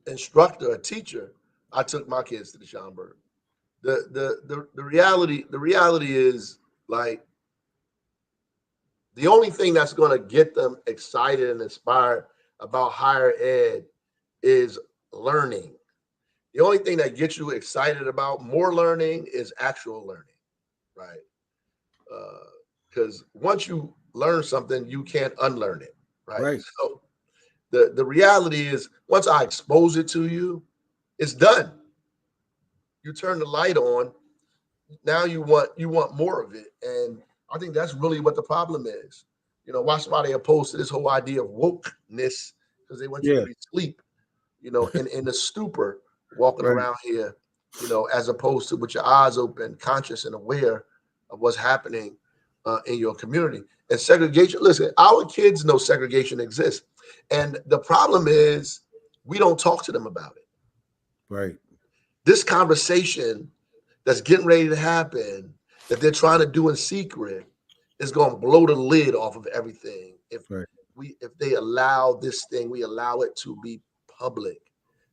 instructor, a teacher, I took my kids to the Schomburg. The reality is, like, the only thing that's going to get them excited and inspired about higher ed is learning. The only thing that gets you excited about more learning is actual learning, right? Because once you learn something, you can't unlearn it, right? So the reality is, once I expose it to you, it's done. You turn the light on. Now you want more of it, and I think that's really what the problem is. You know, why somebody opposed to this whole idea of wokeness, because they want you to be asleep, you know, in the stupor, walking around here, you know, as opposed to with your eyes open, conscious and aware of what's happening in your community. And segregation, listen, our kids know segregation exists, and the problem is we don't talk to them about it. Right. This conversation that's getting ready to happen, that they're trying to do in secret, is going to blow the lid off of everything. If they allow this thing, we allow it to be public,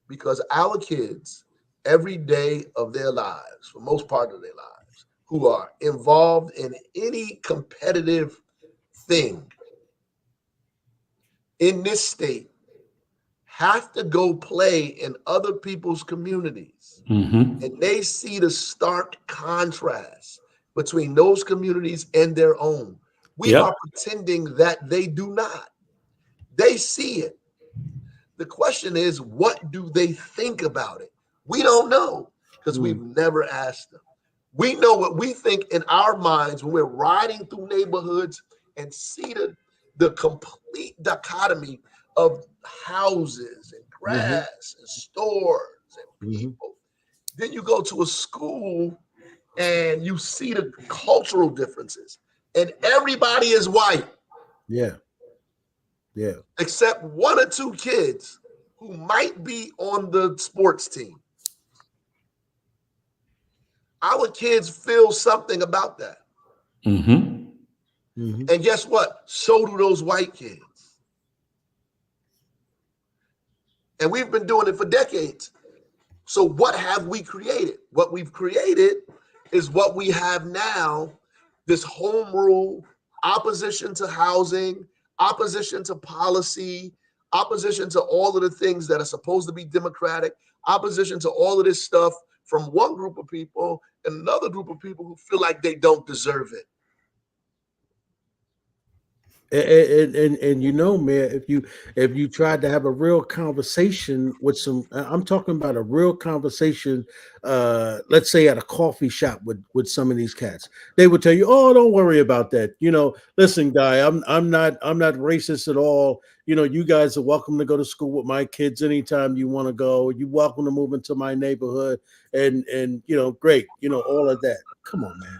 because our kids, every day of their lives, for most part of their lives, who are involved in any competitive thing in this state, have to go play in other people's communities. Mm-hmm. And they see the stark contrast between those communities and their own. We are pretending that they do not. They see it. The question is, what do they think about it? We don't know, because we've never asked them. We know what we think in our minds when we're riding through neighborhoods and see the complete dichotomy of houses and grass and stores and people. Then you go to a school and you see the cultural differences, and everybody is white. Yeah. Except one or two kids who might be on the sports team. Our kids feel something about that. Mm-hmm. And guess what? So do those white kids. And we've been doing it for decades. So what have we created? What we've created is what we have now, this home rule, opposition to housing, opposition to policy, opposition to all of the things that are supposed to be democratic, opposition to all of this stuff from one group of people and another group of people who feel like they don't deserve it. And you know, Meer, if you tried to have a real conversation with some, I'm talking about a real conversation, let's say at a coffee shop with some of these cats, they would tell you, oh, don't worry about that. You know, listen, guy, I'm not racist at all. You know, you guys are welcome to go to school with my kids anytime you want to go. You're welcome to move into my neighborhood, and you know, great, you know, all of that. Come on, man.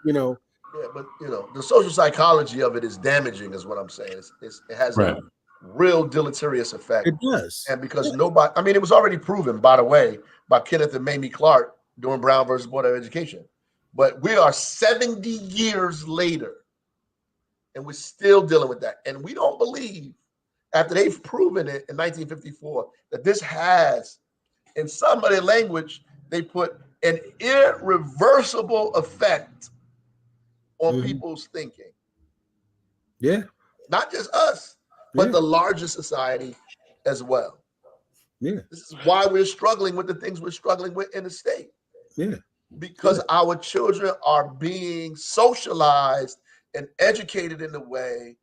You know. Yeah, but you know, the social psychology of it is damaging, is what I'm saying. It has a real deleterious effect. It does. And because nobody, I mean, it was already proven, by the way, by Kenneth and Mamie Clark during Brown versus Board of Education. But we are 70 years later, and we're still dealing with that. And we don't believe, after they've proven it in 1954, that this has, in some of their language, they put an irreversible effect on people's thinking. Yeah. Not just us, but the larger society as well. Yeah. This is why we're struggling with the things we're struggling with in the state. Yeah. Because our children are being socialized and educated in a way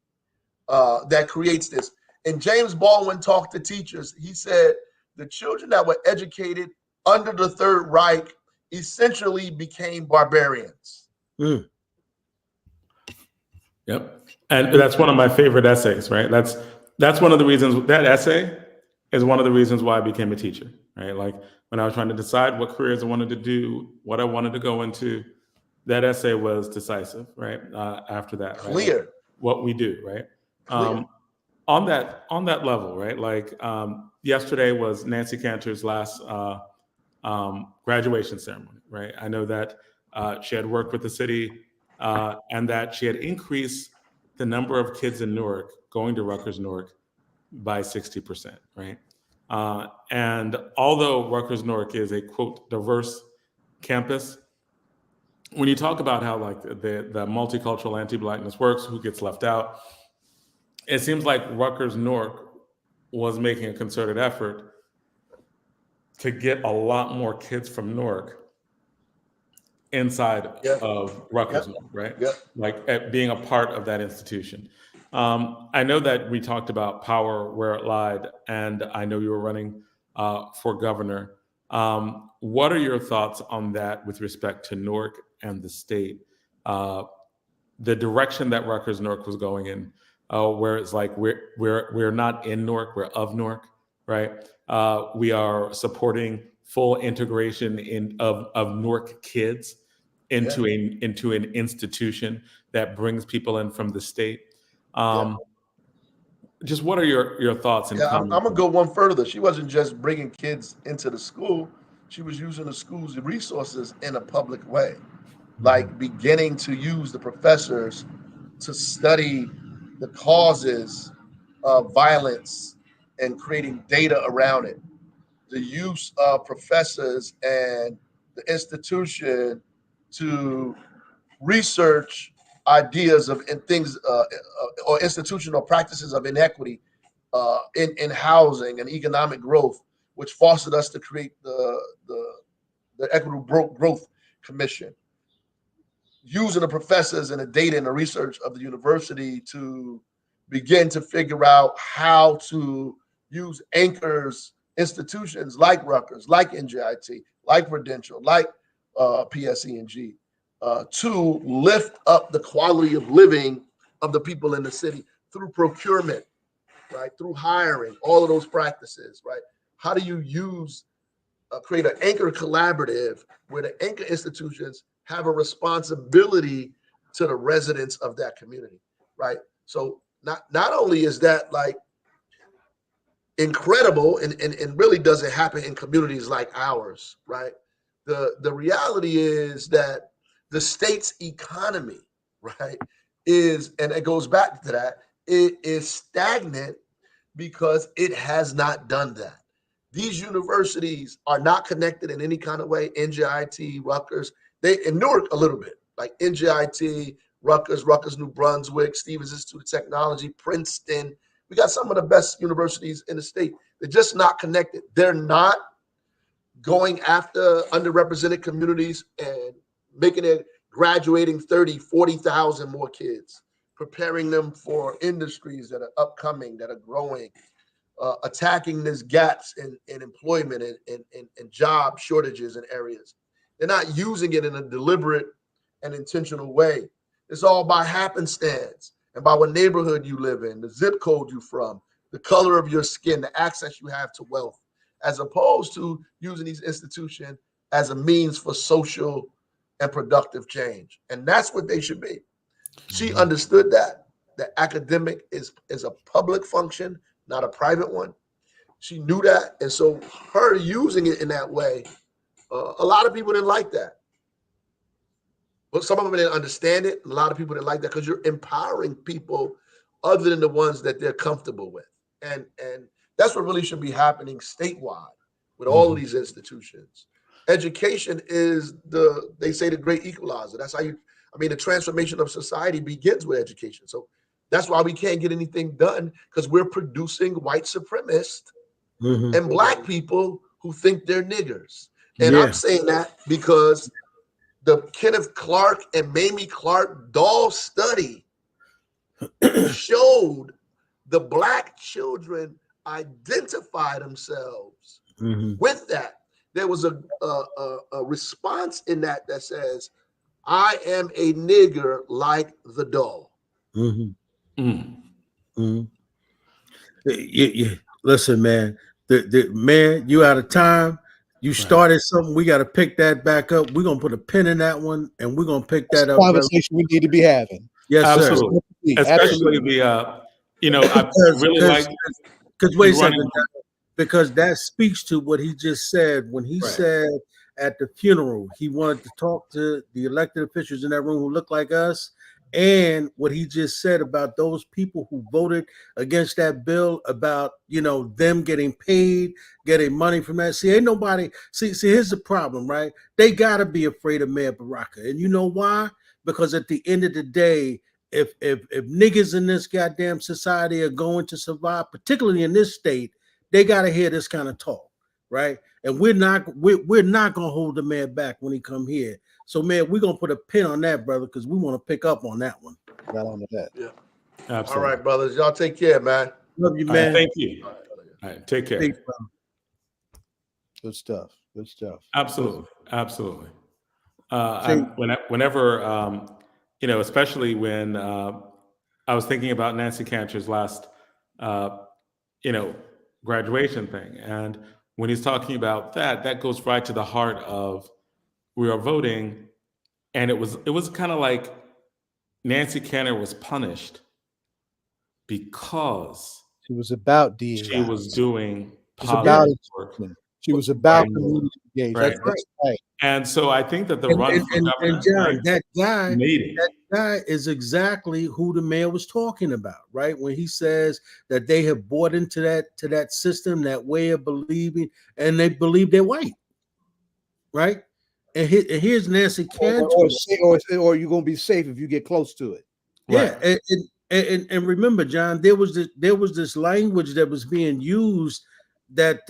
that creates this. And James Baldwin talked to teachers. He said the children that were educated under the Third Reich essentially became barbarians. Yep. And that's one of my favorite essays, right? That's one of the reasons, that essay is one of the reasons why I became a teacher, right? Like when I was trying to decide what careers I wanted to do, what I wanted to go into, that essay was decisive, right? After that, Clear. Right? Like what we do, right? On that level, right? Like yesterday was Nancy Cantor's last graduation ceremony, right? I know that she had worked with the city and that she had increased the number of kids in Newark going to Rutgers Newark by 60%, right? And although Rutgers Newark is a quote diverse campus, when you talk about how like the multicultural anti-Blackness works, who gets left out, it seems like Rutgers Newark was making a concerted effort to get a lot more kids from Newark inside of Rutgers, right? Like being a part of that institution. I know that we talked about power where it lied, and I know you were running for governor. What are your thoughts on that with respect to Newark and the state? The direction that Rutgers Newark was going in, where it's like we're not in Newark, we're of Newark, right? We are supporting full integration of Newark kids into an institution that brings people in from the state. Just what are your thoughts and comments? I'm gonna go one further. She wasn't just bringing kids into the school; she was using the school's resources in a public way, like beginning to use the professors to study the causes of violence and creating data around it. The use of professors and the institution to research ideas of and things or institutional practices of inequity in housing and economic growth, which fostered us to create the Equitable Growth Commission. Using the professors and the data and the research of the university to begin to figure out how to use anchors institutions like Rutgers, like NJIT, like Prudential, like PSE&G, to lift up the quality of living of the people in the city through procurement, right? Through hiring, all of those practices, right? How do you use, create an anchor collaborative where the anchor institutions have a responsibility to the residents of that community, right? So not only is that like incredible and really doesn't happen in communities like ours, right? The reality is that the state's economy, right, is, and it goes back to that, it is stagnant because it has not done that. These universities are not connected in any kind of way. NJIT, Rutgers, they in Newark a little bit, like NJIT, Rutgers, New Brunswick, Stevens Institute of Technology, Princeton. We got some of the best universities in the state. They're just not connected. They're not going after underrepresented communities and making it graduating 30, 40,000 more kids, preparing them for industries that are upcoming, that are growing, attacking these gaps in employment and job shortages in areas. They're not using it in a deliberate and intentional way. It's all by happenstance and by what neighborhood you live in, the zip code you're from, the color of your skin, the access you have to wealth, as opposed to using these institutions as a means for social and productive change. And that's what they should be. She understood that academic is a public function, not a private one. She knew that. And so her using it in that way, a lot of people didn't like that. But some of them didn't understand it. A lot of people didn't like that because you're empowering people other than the ones that they're comfortable with. And that's what really should be happening statewide with all of these institutions. education is they say the great equalizer. That's how the transformation of society begins with education. So that's why we can't get anything done, because we're producing white supremacists and black people who think they're niggers. And I'm saying that because the Kenneth Clark and Mamie Clark doll study showed the black children identify themselves with that. There was a response in that says, I am a nigger like the doll. Listen, man, man, you out of time. You started something. We got to pick that back up. We're gonna put a pin in that one, and we're gonna pick that up. Conversation we need to be having. Yes, absolutely. sir. Especially the I really like, because wait a second, because that speaks to what he just said when he said at the funeral he wanted to talk to the elected officials in that room who look like us. And what he just said about those people who voted against that bill, about them getting paid, getting money from that. See, ain't nobody. See, here's the problem, right? They gotta be afraid of Mayor Baraka, and you know why? Because at the end of the day, if niggas in this goddamn society are going to survive, particularly in this state, they gotta hear this kind of talk, right? And we're not gonna hold the man back when he come here. So, man, we're gonna put a pin on that, brother, because we want to pick up on that one. Got on to that. Yeah. Absolutely. All right, brothers. Y'all take care, man. Love you, man. Thank you. All right, take care. Thanks, Good stuff. Good stuff. Absolutely. Whenever especially when I was thinking about Nancy Cantor's last graduation thing, and when he's talking about that goes right to the heart of, we are voting, and it was kind of like Nancy Cantor was punished because she was about DEI. She was doing positive work. She was about community engagement. That's right. And so I think that the run for governor, and John, that guy is exactly who the mayor was talking about, right? When he says that they have bought into that system, that way of believing, and they believe they're white, right? And here's Nancy Cantor. Or you're gonna be safe if you get close to it. Yeah, right. And remember, John, there was this language that was being used that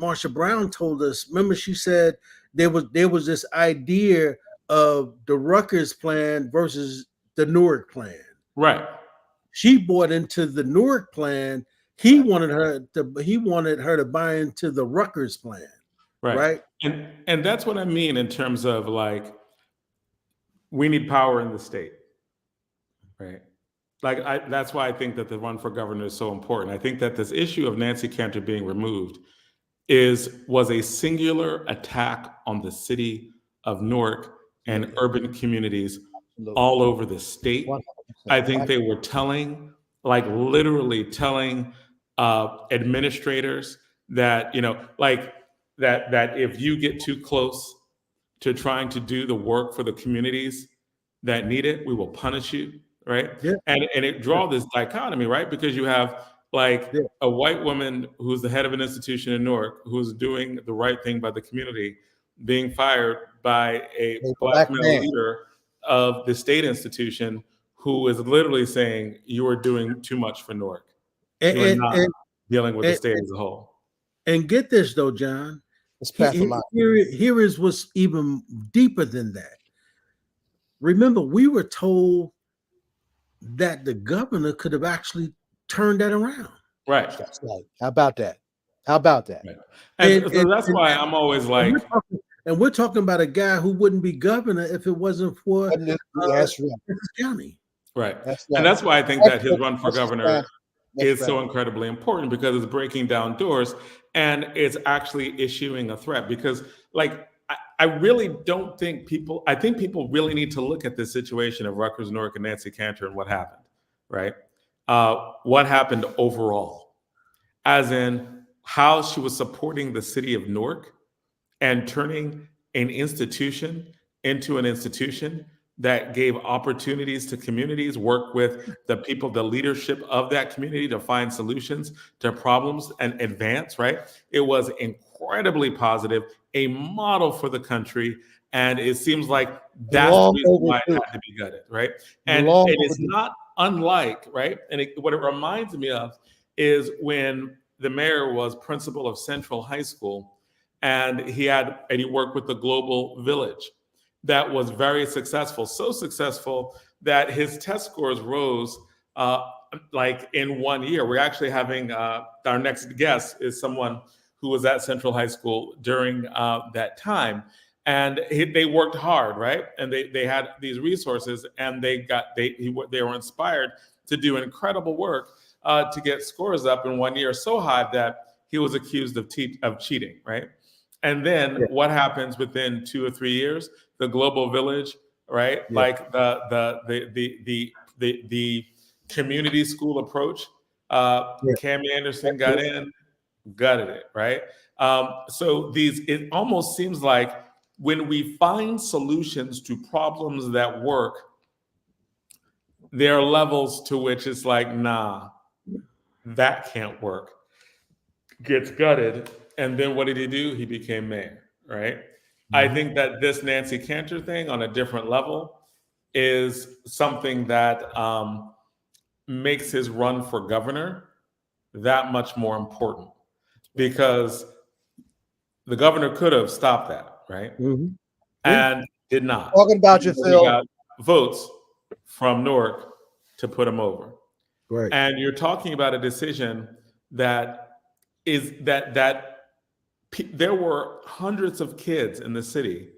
Marsha Brown told us. Remember, she said there was this idea of the Rutgers plan versus the Newark plan. Right. She bought into the Newark plan. He wanted her to buy into the Rutgers plan. Right. And that's what I mean in terms of, like, we need power in the state. Right. Like, that's why I think that the run for governor is so important. I think that this issue of Nancy Cantor being removed was a singular attack on the city of Newark and urban communities all over the state. 100%. I think they were literally telling administrators that, that if you get too close to trying to do the work for the communities that need it, we will punish you, right? Yeah. And it draws this dichotomy, right? Because you have a white woman who's the head of an institution in Newark, who's doing the right thing by the community, being fired by a black male leader of the state institution who is literally saying, you are doing too much for Newark. You are not dealing with the state as a whole. And get this though, John. Here is what's even deeper than that. Remember, we were told that the governor could have actually turned that around. Right. That's right. How about that? Right. And that's why I'm always like, and we're talking about a guy who wouldn't be governor if it wasn't for county. Right. And that's why I think that his run for governor is so incredibly important, because it's breaking down doors and it's actually issuing a threat. Because I really don't think I think people really need to look at this situation of Rutgers, Newark, and Nancy Cantor and what happened, right? What happened overall, as in how she was supporting the city of Newark and turning an institution into an institution that gave opportunities to communities, work with the people, the leadership of that community to find solutions to problems and advance, right? It was incredible incredibly positive, a model for the country. And it seems like that's the reason why it had to be gutted, right? And it is not unlike, right? And what it reminds me of is when the mayor was principal of Central High School, and he worked with the Global Village that was very successful, so successful that his test scores rose like in 1 year. We're actually having our next guest is someone who was at Central High School during that time. And they worked hard, right? And they had these resources, and they were inspired to do incredible work to get scores up in 1 year so high that he was accused of cheating, right? And then what happens within 2 or 3 years? The Global Village, right? Yeah. Like the community school approach. Cammie Anderson got in, gutted it, right? So it almost seems like when we find solutions to problems that work, there are levels to which it's like, nah, that can't work. Gets gutted. And then what did he do? He became mayor, right? Mm-hmm. I think that this Nancy Cantor thing on a different level is something that makes his run for governor that much more important, because the governor could have stopped that, right? Mm-hmm. And did not. Talking about yourself. Got votes from Newark to put him over. Right. And you're talking about a decision that there were hundreds of kids in the city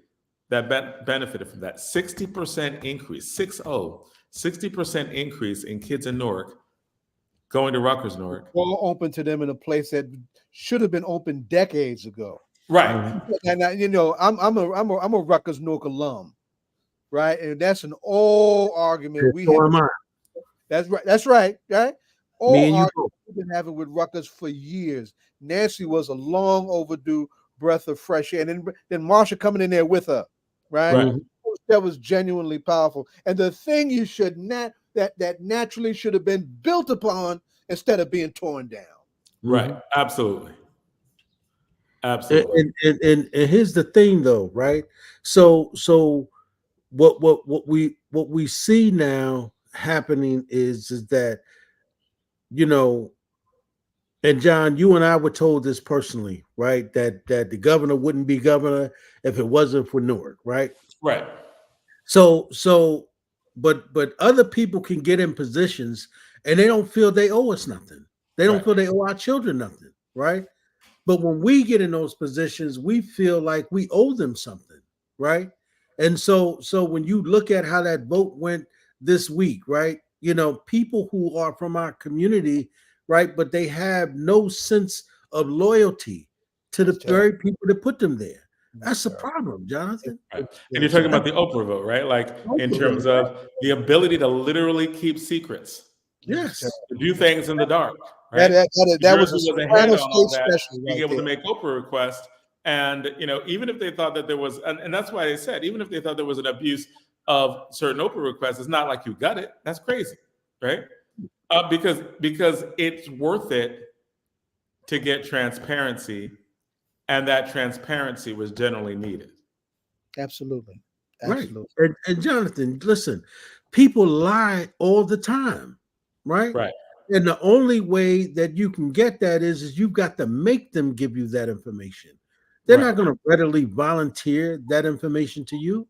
that benefited from that. 60% increase, 60% increase in kids in Newark going to Rutgers Newark. All open to them in a place that should have been open decades ago. Right. And I'm a Rutgers Newark alum, right? And that's an old argument we have. That's right. Old argument we've been having with Rutgers for years. Nancy was a long overdue breath of fresh air, and then Marsha coming in there with her, right? That was genuinely powerful. And the thing you should not that naturally should have been built upon instead of being torn down. Right. Absolutely. Absolutely. And here's the thing, though, right? So what we see now happening is that, and John, you and I were told this personally, right? That the governor wouldn't be governor if it wasn't for Newark, right? Right. But other people can get in positions and they don't feel they owe us nothing. They don't feel they owe our children nothing, right? But when we get in those positions, we feel like we owe them something, right? And so when you look at how that vote went this week, right? People who are from our community, right? But they have no sense of loyalty to the very people that put them there. That's a problem, Jonathan. Right. And you're talking about the Oprah vote, right? Like in terms of the ability to literally keep secrets. Yes. To do things in the dark. Right? That was a Soprano State special. Being able to make Oprah requests. And, even if they thought that there was, and that's why they said, even if they thought there was an abuse of certain Oprah requests, it's not like you got it. That's crazy, right? Because it's worth it to get transparency, and that transparency was generally needed. Absolutely. Right. And Jonathan, listen, people lie all the time, right? Right. And the only way that you can get that is you've got to make them give you that information. They're not going to readily volunteer that information to you,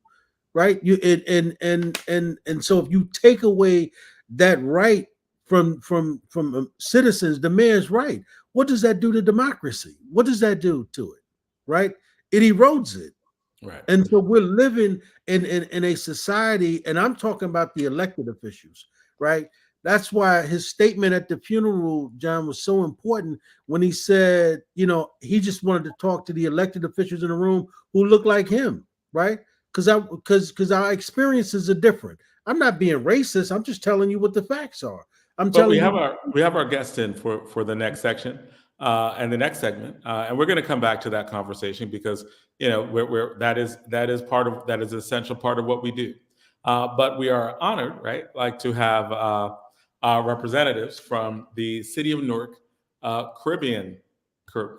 right? And so if you take away that right from citizens, the mayor's right, what does that do to democracy? What does that do to it? Right? It erodes it. Right. And so we're living in a society, and I'm talking about the elected officials, right? That's why his statement at the funeral, John, was so important when he said, he just wanted to talk to the elected officials in the room who look like him, right? Because our experiences are different. I'm not being racist. I'm just telling you what the facts are. We have our guest in for the next section and the next segment, and we're going to come back to that conversation because that is an essential part of what we do. But we are honored, right? Like to have representatives from the City of Newark Caribbean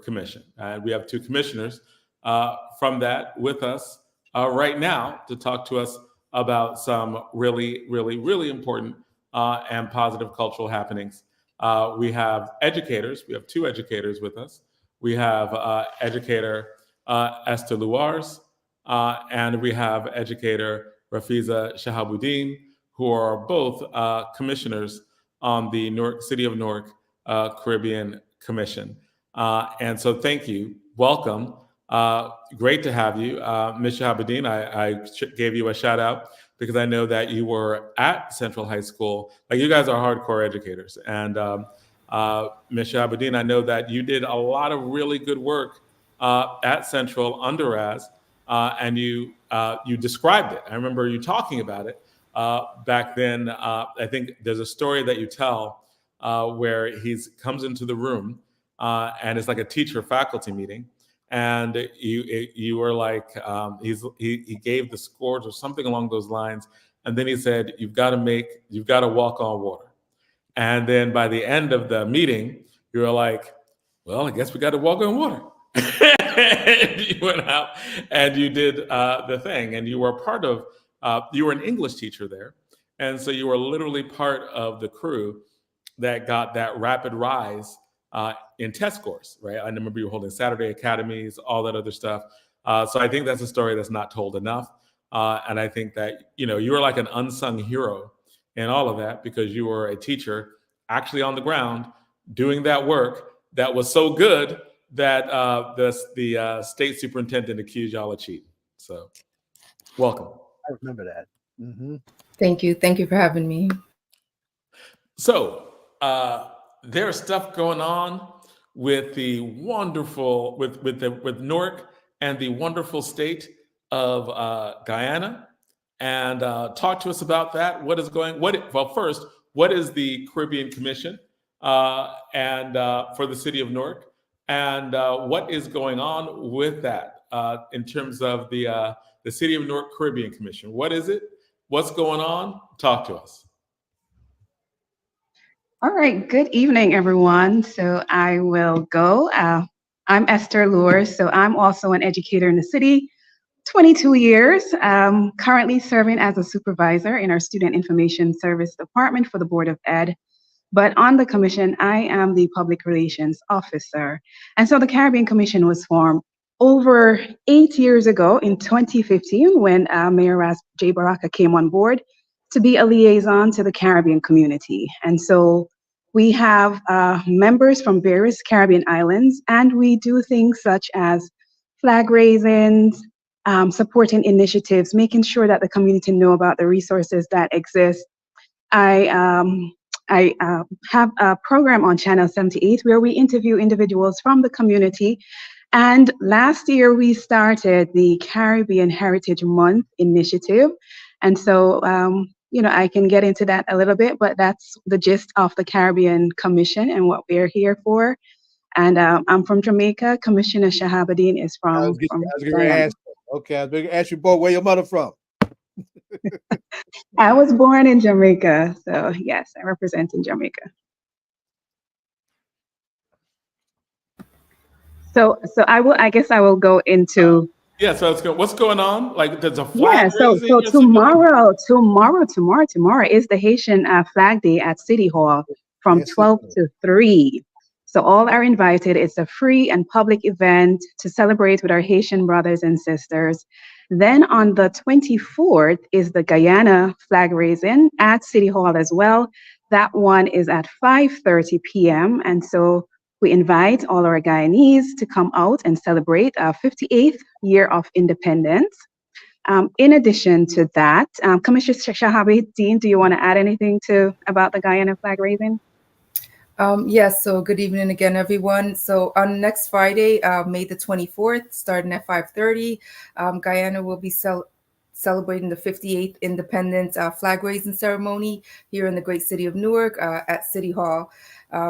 Commission. And we have two commissioners from that with us right now to talk to us about some really, really, really important and positive cultural happenings. We have educators. We have two educators with us. We have educator Ester Lewars, and we have educator Rafeeza Shahabudeen, who are both commissioners on the City of Newark Caribbean Commission. And so thank you. Welcome. Great to have you. Ms. Shahabudeen, I gave you a shout out because I know that you were at Central High School. Like, you guys are hardcore educators. And Ms. Shahabudeen, I know that you did a lot of really good work at Central under Raz, and you described it. I remember you talking about it back then. I think there's a story that you tell where he comes into the room and it's like a teacher-faculty meeting. And you were like, he gave the scores or something along those lines. And then he said, you've got to walk on water. And then by the end of the meeting, you were like, well, I guess we got to walk on water. And you went out and you did the thing. And you were part of, you were an English teacher there. And so you were literally part of the crew that got that rapid rise in test scores, right? I remember you were holding Saturday academies, all that other stuff. So I think that's a story that's not told enough. And I think that, you were like an unsung hero in all of that because you were a teacher actually on the ground doing that work that was so good that the state superintendent accused y'all of cheating. So welcome. I remember that. Mm-hmm. Thank you. Thank you for having me. So there's stuff going on with the wonderful, with Newark and the wonderful state of Guyana. And talk to us about that. First, what is the Caribbean Commission and for the city of Newark? And what is going on with that in terms of the City of Newark Caribbean Commission? What is it? What's going on? Talk to us. All right, good evening, everyone. So I will go. I'm Ester Lewars, so I'm also an educator in the city, 22 years, currently serving as a supervisor in our Student Information Service Department for the Board of Ed. But on the commission, I am the public relations officer. And so the Caribbean Commission was formed over 8 years ago in 2015 when Mayor J. Baraka came on board to be a liaison to the Caribbean community. And so we have members from various Caribbean islands, and we do things such as flag raisins, supporting initiatives, making sure that the community know about the resources that exist. I have a program on Channel 78 where we interview individuals from the community. And last year we started the Caribbean Heritage Month initiative. And so, I can get into that a little bit, but that's the gist of the Caribbean Commission and what we're here for. And I'm from Jamaica. Commissioner Shahabudeen is from. I was going to ask. Okay, I was going to ask you, boy, where your mother from? I was born in Jamaica, so yes, I represent in Jamaica. So I guess I will go into. Yeah, so what's going on? Like, there's a flag. Yeah, so tomorrow is the Haitian Flag Day at City Hall from 12 to 3. So all are invited. It's a free and public event to celebrate with our Haitian brothers and sisters. Then on the 24th is the Guyana flag raising at City Hall as well. That one is at 5:30 p.m. And so we invite all our Guyanese to come out and celebrate our 58th year of independence. In addition to that, Commissioner Shahabudeen, do you want to add anything about the Guyana flag raising? Yes, so good evening again, everyone. So on next Friday, May the 24th, starting at 5:30, Guyana will be celebrating the 58th Independence flag raising ceremony here in the great city of Newark at City Hall.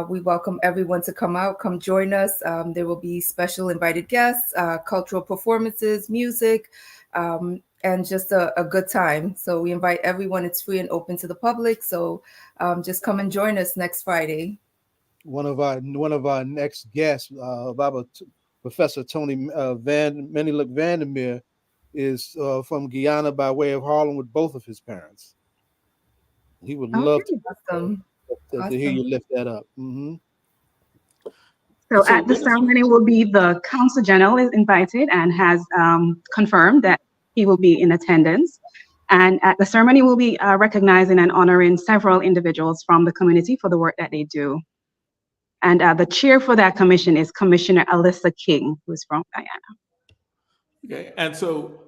We welcome everyone to come out, come join us. There will be special invited guests, cultural performances, music, and just a good time. So we invite everyone. It's free and open to the public. So just come and join us next Friday. one of our next guests, Professor Tony Meniluk Vandermeer, is from Guyana by way of Harlem with both of his parents. He would love to hear you lift that up. Mm-hmm. So at the ceremony will be the Consul General is invited and has confirmed that he will be in attendance. And at the ceremony, we'll be recognizing and honoring several individuals from the community for the work that they do. And the chair for that commission is Commissioner Alyssa King, who's from Guyana. Okay, and so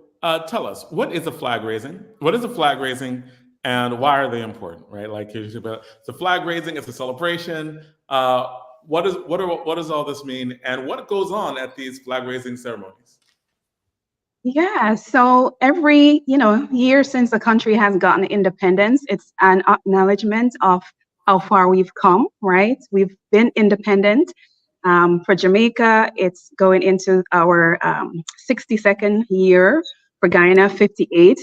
tell us, what is a flag raising? What is a flag raising, and why are they important? Right, like it's a flag raising, it's a celebration. What does all this mean, and what goes on at these flag raising ceremonies? Yeah, so every year since the country has gotten independence, it's an acknowledgement of how far we've come, right? We've been independent. For Jamaica, it's going into our 62nd year. For Guyana, 58.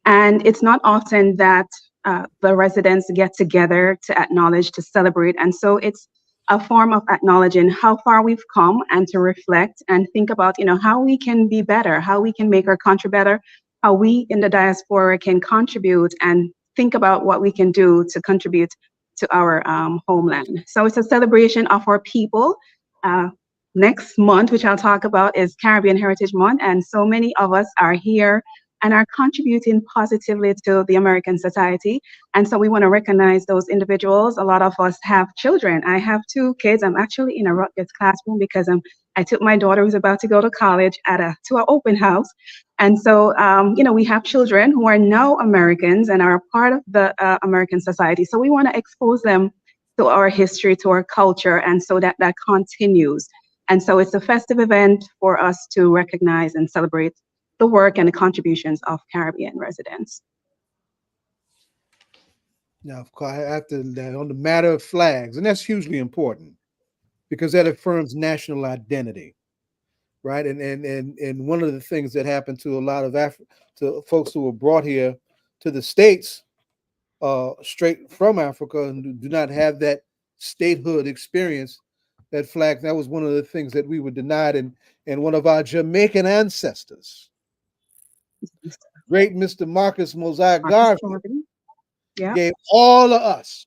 And it's not often that the residents get together to acknowledge, to celebrate. And so it's a form of acknowledging how far we've come and to reflect and think about, how we can be better, how we can make our country better, how we in the diaspora can contribute and think about what we can do to contribute to our homeland. So it's a celebration of our people. Next month, which I'll talk about, is Caribbean Heritage Month. And so many of us are here and are contributing positively to the American society. And so we want to recognize those individuals. A lot of us have children. I have 2 kids. I'm actually in a Rutgers classroom because I took my daughter who's about to go to college to an open house. And so, we have children who are now Americans and are a part of the American society. So we want to expose them to our history, to our culture, and so that continues. And so it's a festive event for us to recognize and celebrate the work and the contributions of Caribbean residents. Now, of course, after that, on the matter of flags, and that's hugely important because that affirms national identity, right? And one of the things that happened to a lot of to folks who were brought here to the States straight from Africa and do not have that statehood experience, that flag, that was one of the things that we were denied. And one of our Jamaican ancestors, great Mr. Marcus Mosiah Garvey, gave all of us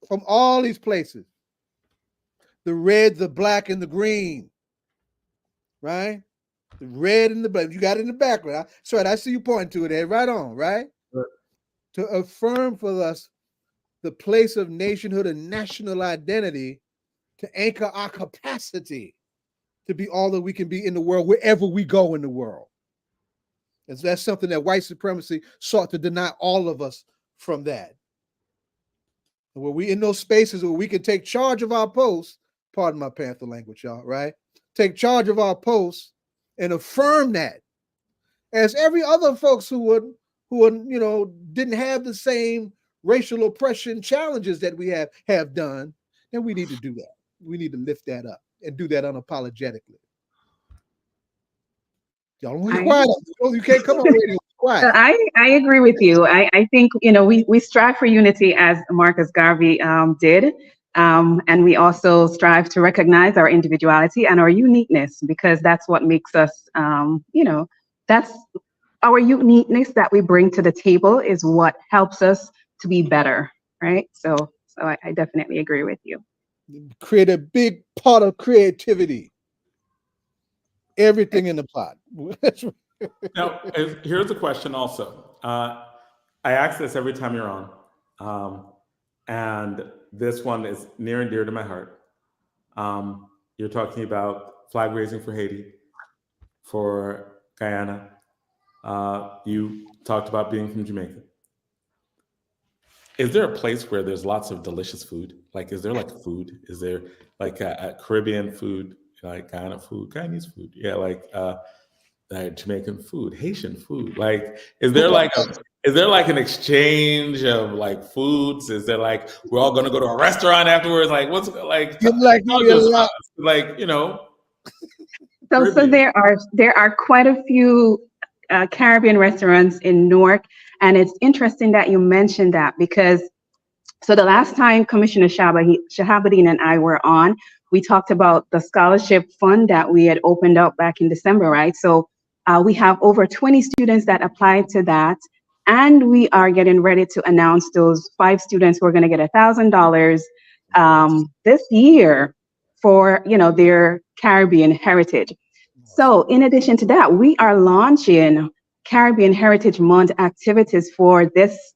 from all these places the red, the black, and the green, right? The red and the black. You got it in the background. That's right. I see you pointing to it. Right on, right? Right. To affirm for us the place of nationhood and national identity, to anchor our capacity to be all that we can be in the world, wherever we go in the world. And so that's something that white supremacy sought to deny all of us from that. And where we in those spaces where we can take charge of our posts, pardon my Panther language, y'all, right? Take charge of our posts and affirm that. As every other folks who didn't have the same racial oppression challenges that we have done, then we need to do that. We need to lift that up and do that unapologetically. Y'all don't be quiet. You can't come on radio quiet. I agree with you. I think, we strive for unity as Marcus Garvey did. And we also strive to recognize our individuality and our uniqueness, because that's what makes us, that's our uniqueness that we bring to the table is what helps us to be better, right? So I definitely agree with you. Create a big pot of creativity. Everything in the pot. Now, here's a question also. I ask this every time you're on. And this one is near and dear to my heart. You're talking about flag raising for Haiti, for Guyana. You talked about being from Jamaica. Is there a place where there's lots of delicious food? Like, is there like food? Is there like a Caribbean food, like Guyana food, Guyanese food? Yeah, like Jamaican food, Haitian food. Like, is there like an exchange of like foods? Is there like we're all gonna go to a restaurant afterwards? Like, what's like? So there are quite a few Caribbean restaurants in Newark, and it's interesting that you mentioned that, because So the last time Commissioner Shahabudeen and I were on, we talked about the scholarship fund that we had opened up back in December, right? So we have over 20 students that applied to that. And we are getting ready to announce those 5 students who are going to get $1,000 this year for, their Caribbean heritage. So in addition to that, we are launching Caribbean Heritage Month activities for this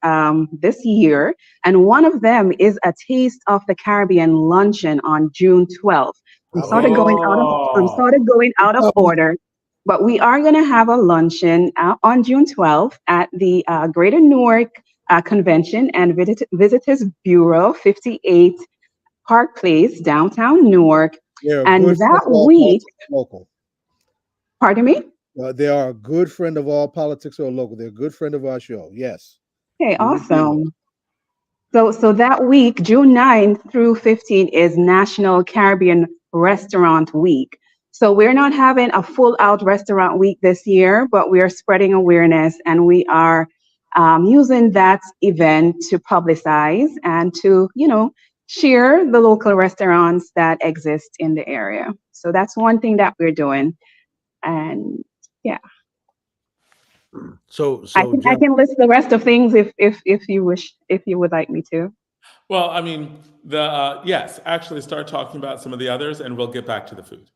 year, and one of them is a Taste of the Caribbean luncheon on June 12th. I'm sort of going out of order, but we are going to have a luncheon on June 12th at the Greater Newark Convention and Visitors Bureau, 58 Park Place, downtown Newark. And that week, local. Pardon me? They are a good friend of all politics or local. They're a good friend of our show. Yes. Okay, awesome. So that week, June 9th through 15th, is National Caribbean Restaurant Week. So we're not having a full out restaurant week this year, but we are spreading awareness, and we are using that event to publicize and to, share the local restaurants that exist in the area. So that's one thing that we're doing. And yeah. So I can list the rest of things if you wish, if you would like me to. Well, I mean, yes, actually start talking about some of the others, and we'll get back to the food.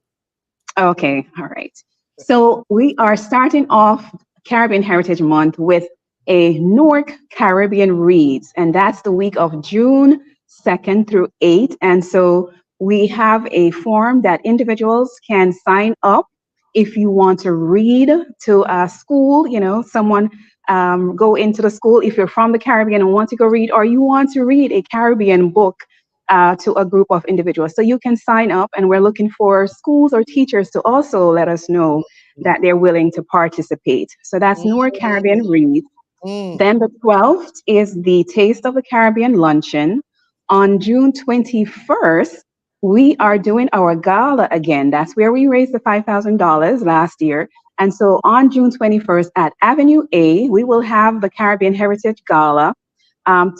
Okay, all right. So we are starting off Caribbean Heritage Month with a Newark Caribbean Reads, and that's the week of June 2nd through 8th. And so we have a form that individuals can sign up if you want to read to a school, someone go into the school if you're from the Caribbean and want to go read, or you want to read a Caribbean book to a group of individuals. So you can sign up, and we're looking for schools or teachers to also let us know that they're willing to participate. So that's Newark Caribbean Read. Then the 12th is the Taste of the Caribbean Luncheon. On June 21st, we are doing our gala again. That's where we raised the $5,000 last year. And so on June 21st at Avenue A, we will have the Caribbean Heritage Gala.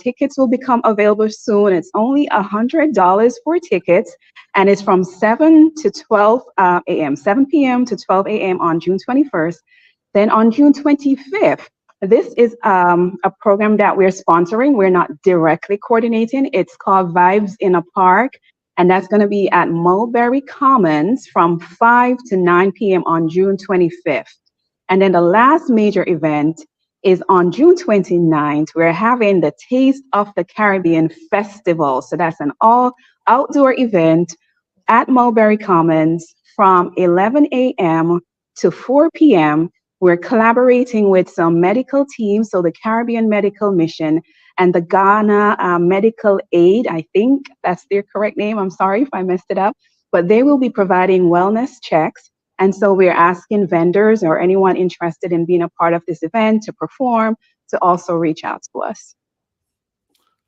Tickets will become available soon. It's only $100 for tickets, and it's from 7 to 12 a.m., 7 p.m. to 12 a.m. on June 21st. Then on June 25th, this is a program that we're sponsoring. We're not directly coordinating. It's called Vibes in a Park. And that's going to be at Mulberry Commons from 5 to 9 p.m. on June 25th. And then the last major event is on June 29th. We're having the Taste of the Caribbean Festival. So that's an all outdoor event at Mulberry Commons from 11 a.m. to 4 p.m. We're collaborating with some medical teams, so the Caribbean Medical Mission and the Ghana Medical Aid. I think that's their correct name. I'm sorry if I messed it up, but they will be providing wellness checks. And so we're asking vendors or anyone interested in being a part of this event to perform to also reach out to us.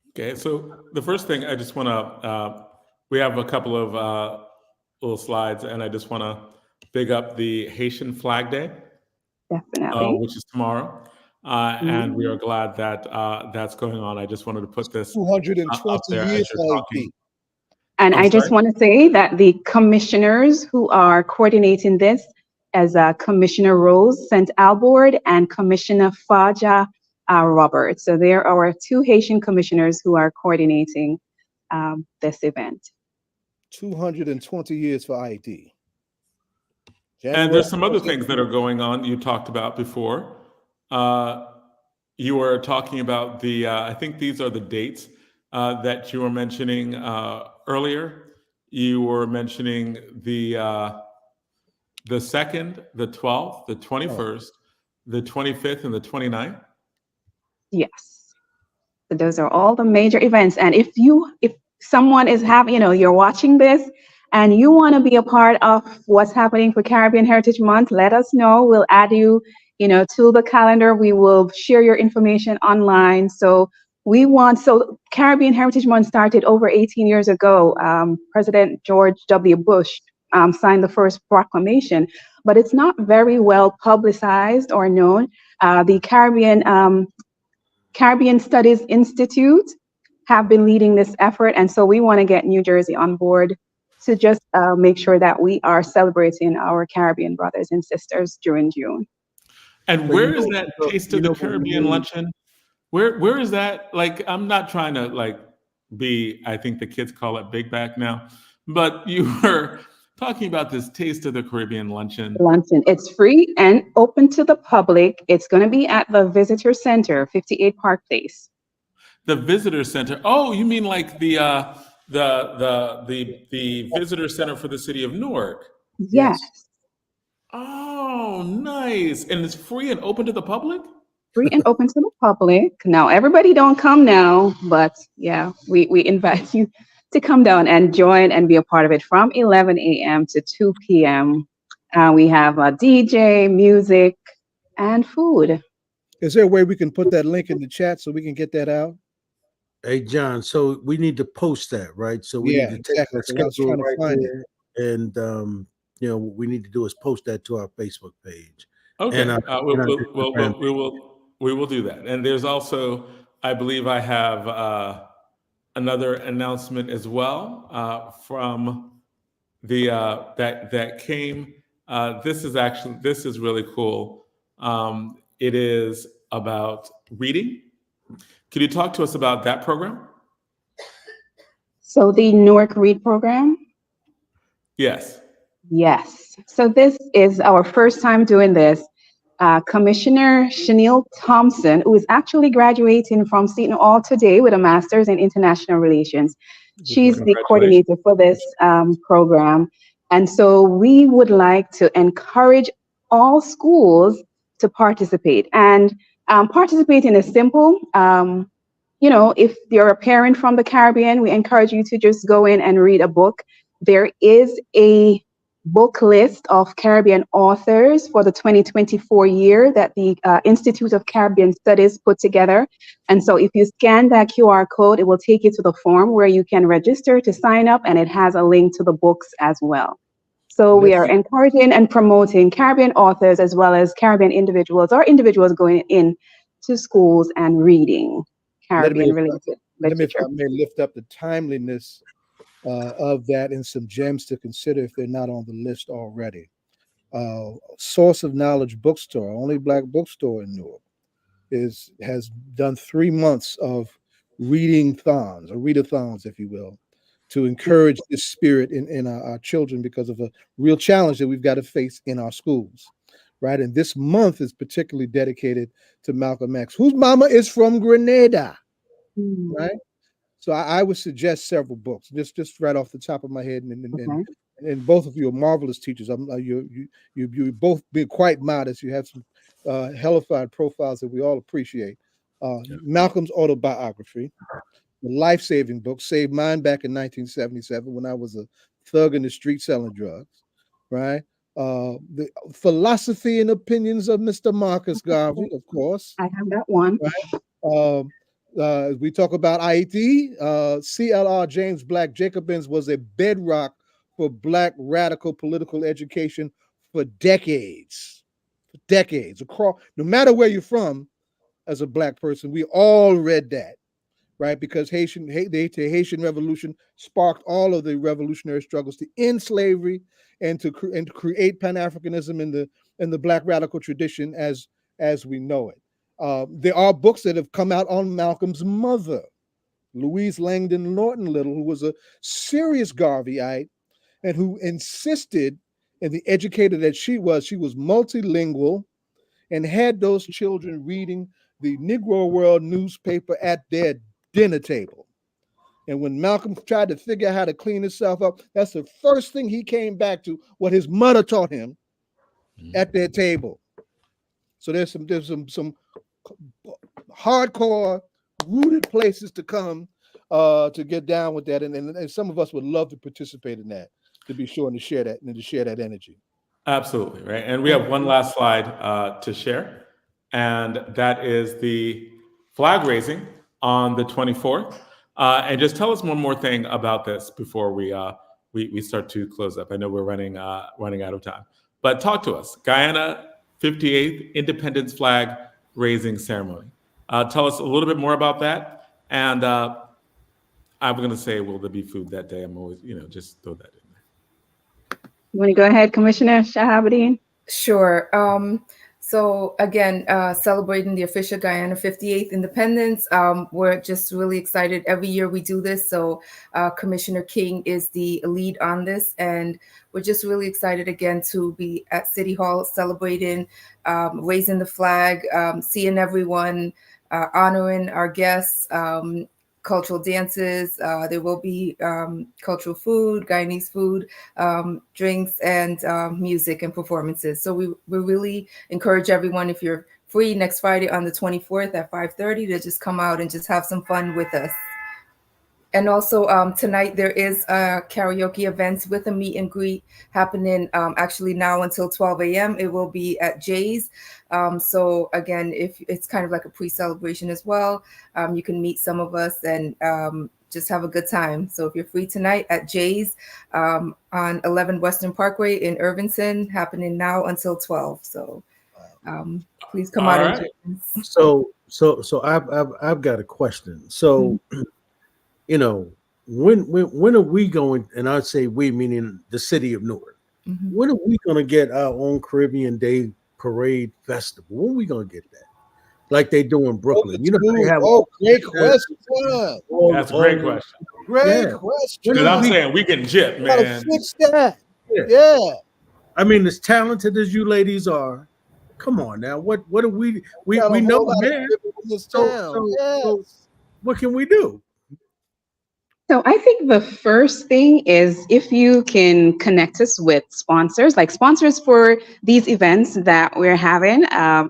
Okay, so the first thing I just want to, we have a couple of little slides, and I just want to big up the Haitian Flag Day. Definitely. Which is tomorrow. And we are glad that that's going on. I just wanted to put this 220 years talking. And I just want to say that the commissioners who are coordinating this as Commissioner Rose St. Albord and Commissioner Faja Roberts. So there are our 2 Haitian commissioners who are coordinating this event. 220 years for ID. And there's some other things that are going on you talked about before. You were talking about the, I think these are the dates that you were mentioning earlier. You were mentioning the 2nd, the 12th, the 21st, the 25th, and the 29th. Yes. So those are all the major events. And if someone is having, you're watching this and you want to be a part of what's happening for Caribbean Heritage Month, let us know. We'll add you, to the calendar. We will share your information online. So Caribbean Heritage Month started over 18 years ago. President George W. Bush signed the first proclamation, but it's not very well publicized or known. The Caribbean Studies Institute have been leading this effort. And so we want to get New Jersey on board to just make sure that we are celebrating our Caribbean brothers and sisters during June. And So where is that Taste of the what we Caribbean need- luncheon? Where is that? Like, I'm not trying to like be, I think the kids call it big back now, but you were talking about this Taste of the Caribbean luncheon. It's free and open to the public. It's going to be at the Visitor Center, 58 Park Place. The Visitor Center. Oh, you mean like the Visitor Center for the city of Newark? Yes. Oh, nice. And it's free and open to the public? Free and open to the public. Now, everybody don't come now, but yeah, we invite you to come down and join and be a part of it from 11 a.m. to 2 p.m. We have a DJ, music, and food. Is there a way we can put that link in the chat so we can get that out? Hey, John, so we need to post that, right? So we need to take that schedule right there, and you know, what we need to do is post that to our Facebook page. Okay, And we will do that. And there's also, I believe I have another announcement as well from the that came. This is really cool. It is about reading. Can you talk to us about that program? So the Newark Read program? Yes. Yes. So this is our first time doing this. Commissioner Chanel Thompson, who is actually graduating from Seton Hall today with a master's in international relations. She's the coordinator for this program. And so we would like to encourage all schools to participate. And participating is simple. You know, if you're a parent from the Caribbean, we encourage you to just go in and read a book. There is a book list of Caribbean authors for the 2024 year that the Institute of Caribbean Studies put together. And so if you scan that QR code, it will take you to the form where you can register to sign up, and it has a link to the books as well. So we are encouraging and promoting Caribbean authors as well as Caribbean individuals or individuals going in to schools and reading Caribbean related literature. Let me lift up the timeliness of that and some gems to consider if they're not on the list already. Source of Knowledge Bookstore, only Black bookstore in Newark, has done 3 months of reading-thons, or readathons, if you will, to encourage this spirit in our children because of a real challenge that we've got to face in our schools, right? And this month is particularly dedicated to Malcolm X, whose mama is from Grenada, right? So I would suggest several books, just right off the top of my head, and both of you are marvelous teachers. You both been quite modest. You have some hellified profiles that we all appreciate. Malcolm's autobiography, the life-saving book, saved mine back in 1977 when I was a thug in the street selling drugs, right? The Philosophy and Opinions of Mr. Marcus Garvey, of course. I have that one. Right? We talk about Haiti. CLR James Black Jacobins was a bedrock for Black radical political education for decades. Across, no matter where you're from, as a Black person, we all read that, right? Because the Haitian Revolution sparked all of the revolutionary struggles to end slavery and to create Pan-Africanism in the Black radical tradition as we know it. There are books that have come out on Malcolm's mother, Louise Langdon Norton Little, who was a serious Garveyite and who insisted, and the educator that she was multilingual and had those children reading the Negro World newspaper at their dinner table. And when Malcolm tried to figure out how to clean himself up, that's the first thing he came back to, what his mother taught him at their table. So there's some hardcore rooted places to come to get down with that, and some of us would love to participate in that, to be sure, and to share that energy. Absolutely, right. And we have one last slide to share, and that is the flag raising on the 24th. And just tell us one more thing about this before we start to close up. I know we're running out of time, but talk to us. Guyana 58th Independence Flag Raising Ceremony. Tell us a little bit more about that, and I'm going to say, will there be food that day? I'm always, just throw that in there. You want to go ahead, Commissioner Shahabudeen? Sure. So again, celebrating the official Guyana 58th independence. We're just really excited. Every year we do this. So Commissioner King is the lead on this. And we're just really excited again to be at City Hall celebrating, raising the flag, seeing everyone, honoring our guests, cultural dances. There will be cultural food, Guyanese food, drinks, and music and performances. So we really encourage everyone, if you're free next Friday on the 24th at 5:30, to just come out and just have some fun with us. And also tonight there is a karaoke event with a meet and greet happening actually now until 12 a.m. It will be at Jay's. So again, if it's kind of like a pre-celebration as well, you can meet some of us and just have a good time. So if you're free tonight at Jay's on 11 Western Parkway in Irvington, happening now until 12. So please come out. Right. And So I've got a question. So. When are we going, and I'd say we, meaning the city of Newark, when are we going to get our own Caribbean Day Parade Festival? When are we going to get that? Like they do in Brooklyn. They have great question. That's a great question. Great question. Because I'm saying we can jip, man. Fix that. Yeah. I mean, as talented as you ladies are, come on now. What do we know, man? So what can we do? So I think the first thing is if you can connect us with sponsors, like sponsors for these events that we're having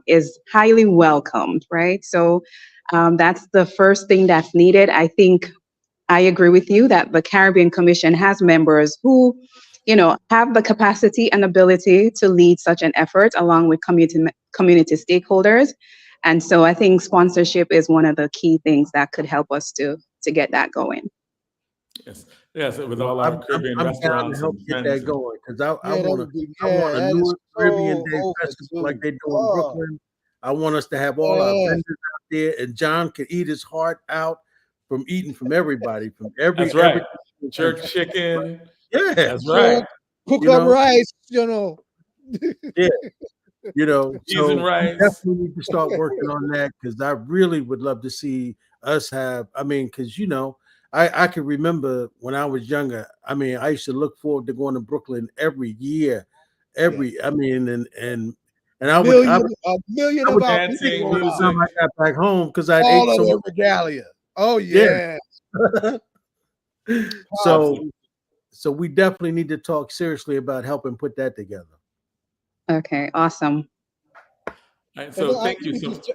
is highly welcomed, right? So that's the first thing that's needed. I think I agree with you that the Caribbean Commission has members who, have the capacity and ability to lead such an effort along with community stakeholders. And so I think sponsorship is one of the key things that could help us to get that going. Yes. With all our Caribbean restaurants, to help get that going, because I want a Newark Caribbean Day Festival like they do in Brooklyn. I want us to have all our vendors out there, and John can eat his heart out from eating from everybody, from every. That's right. Jerk chicken. Yeah, that's right. Cook up rice. Yeah. Seasoned rice. We definitely need to start working on that, because I really would love to see us have. I mean, because I can remember when I was younger. I mean, I used to look forward to going to Brooklyn every year. I mean, and I would a million of our people by the time I got back home, because I all ate of the regalia. Oh yeah. So we definitely need to talk seriously about helping put that together. Okay, awesome. All right, so thank you so much.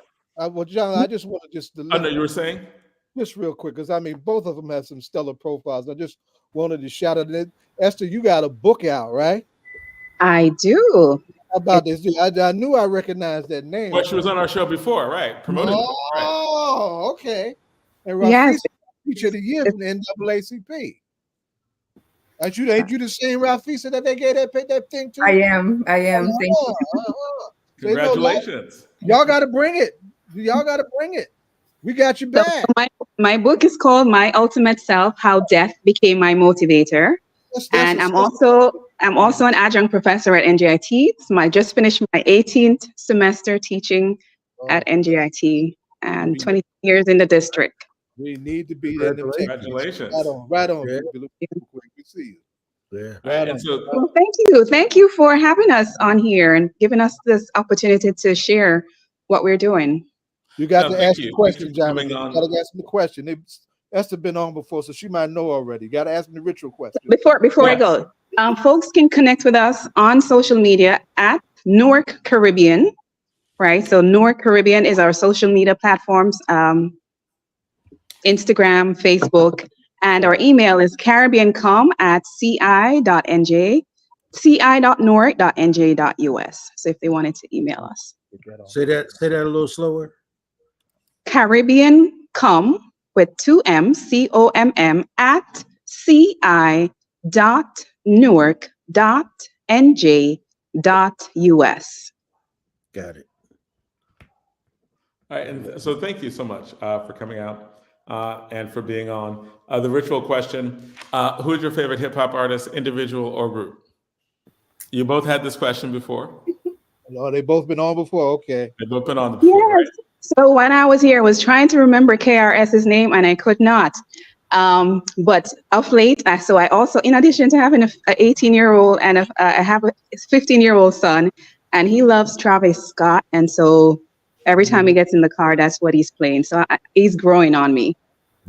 Well, John, I just want to I know you were saying. Just real quick, because I mean, both of them have some stellar profiles. I just wanted to shout out that Esther, you got a book out, right? I do. How about this? I knew I recognized that name. Well, she was on our show before, right? Promoted. Oh, okay. And Rafeeza, Teacher of the Year from the NAACP. Ain't you the same Rafeeza that they gave that thing to? I am. Thank you. Congratulations. Y'all got to bring it. We got your back. So my book is called My Ultimate Self: How Death Became My Motivator. And I'm also an adjunct professor at NJIT. So I just finished my 18th semester teaching at NJIT and 20 years in the district. We need to be there. Congratulations. Right on. Yeah. We see you. Yeah. Right. And so, well, thank you for having us on here and giving us this opportunity to share what we're doing. You got to ask the question, John. You got to ask them the question. Esther been on before, so she might know already. You got to ask them the ritual question. Before I go, folks can connect with us on social media at Newark Caribbean, right? So Newark Caribbean is our social media platforms, Instagram, Facebook, and our email is caribbeancom@ci.nj, ci.newark.nj.us. So if they wanted to email us. Say that a little slower. CaribbeanCom with 2 M's, COMM @ci.newark.nj.us. Got it. all right, and so thank you so much for coming out. and for being on. The ritual question, who is your favorite hip hop artist, individual or group? You both had this question before. Oh, they both been on before? Okay. They've both been on before, Yes. right? So when I was here, I was trying to remember KRS's name and I could not. But of late, so I also, in addition to having an 18-year-old and I have a 15-year-old son, and he loves Travis Scott. And so every time he gets in the car, that's what he's playing. So he's growing on me.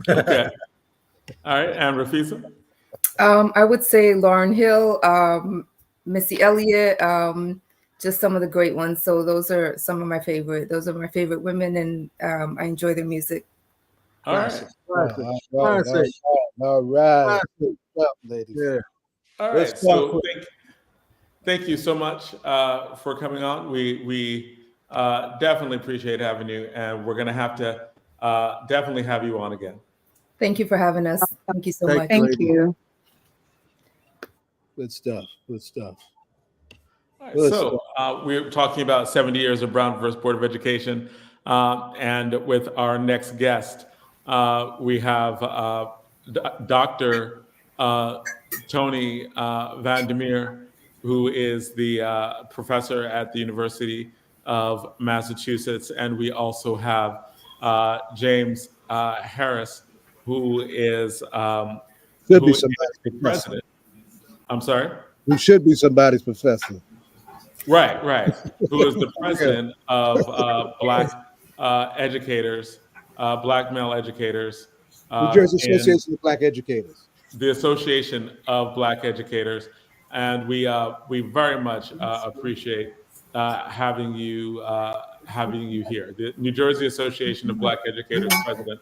Okay. All right. And Rafeeza? I would say Lauryn Hill, Missy Elliott, just some of the great ones. So those are some of my favorite. Those are my favorite women, and I enjoy their music. All right. All right. Well, ladies. Yeah. All right. So thank you so much for coming on. We definitely appreciate having you, and we're going to have to definitely have you on again. Thank you for having us. Thank you so much. Thank you. Good stuff. Good stuff. All right, so we're talking about 70 years of Brown versus Board of Education. And with our next guest, we have Dr. Tony Van der Meer, who is the professor at the University of Massachusetts. And we also have James Harris, who is the president. I'm sorry? Who should be somebody's professor. Right. Who is the president of Black educators, Black male educators. New Jersey Association of Black Educators. The Association of Black Educators. And we very much appreciate having you here. The New Jersey Association of Black Educators President,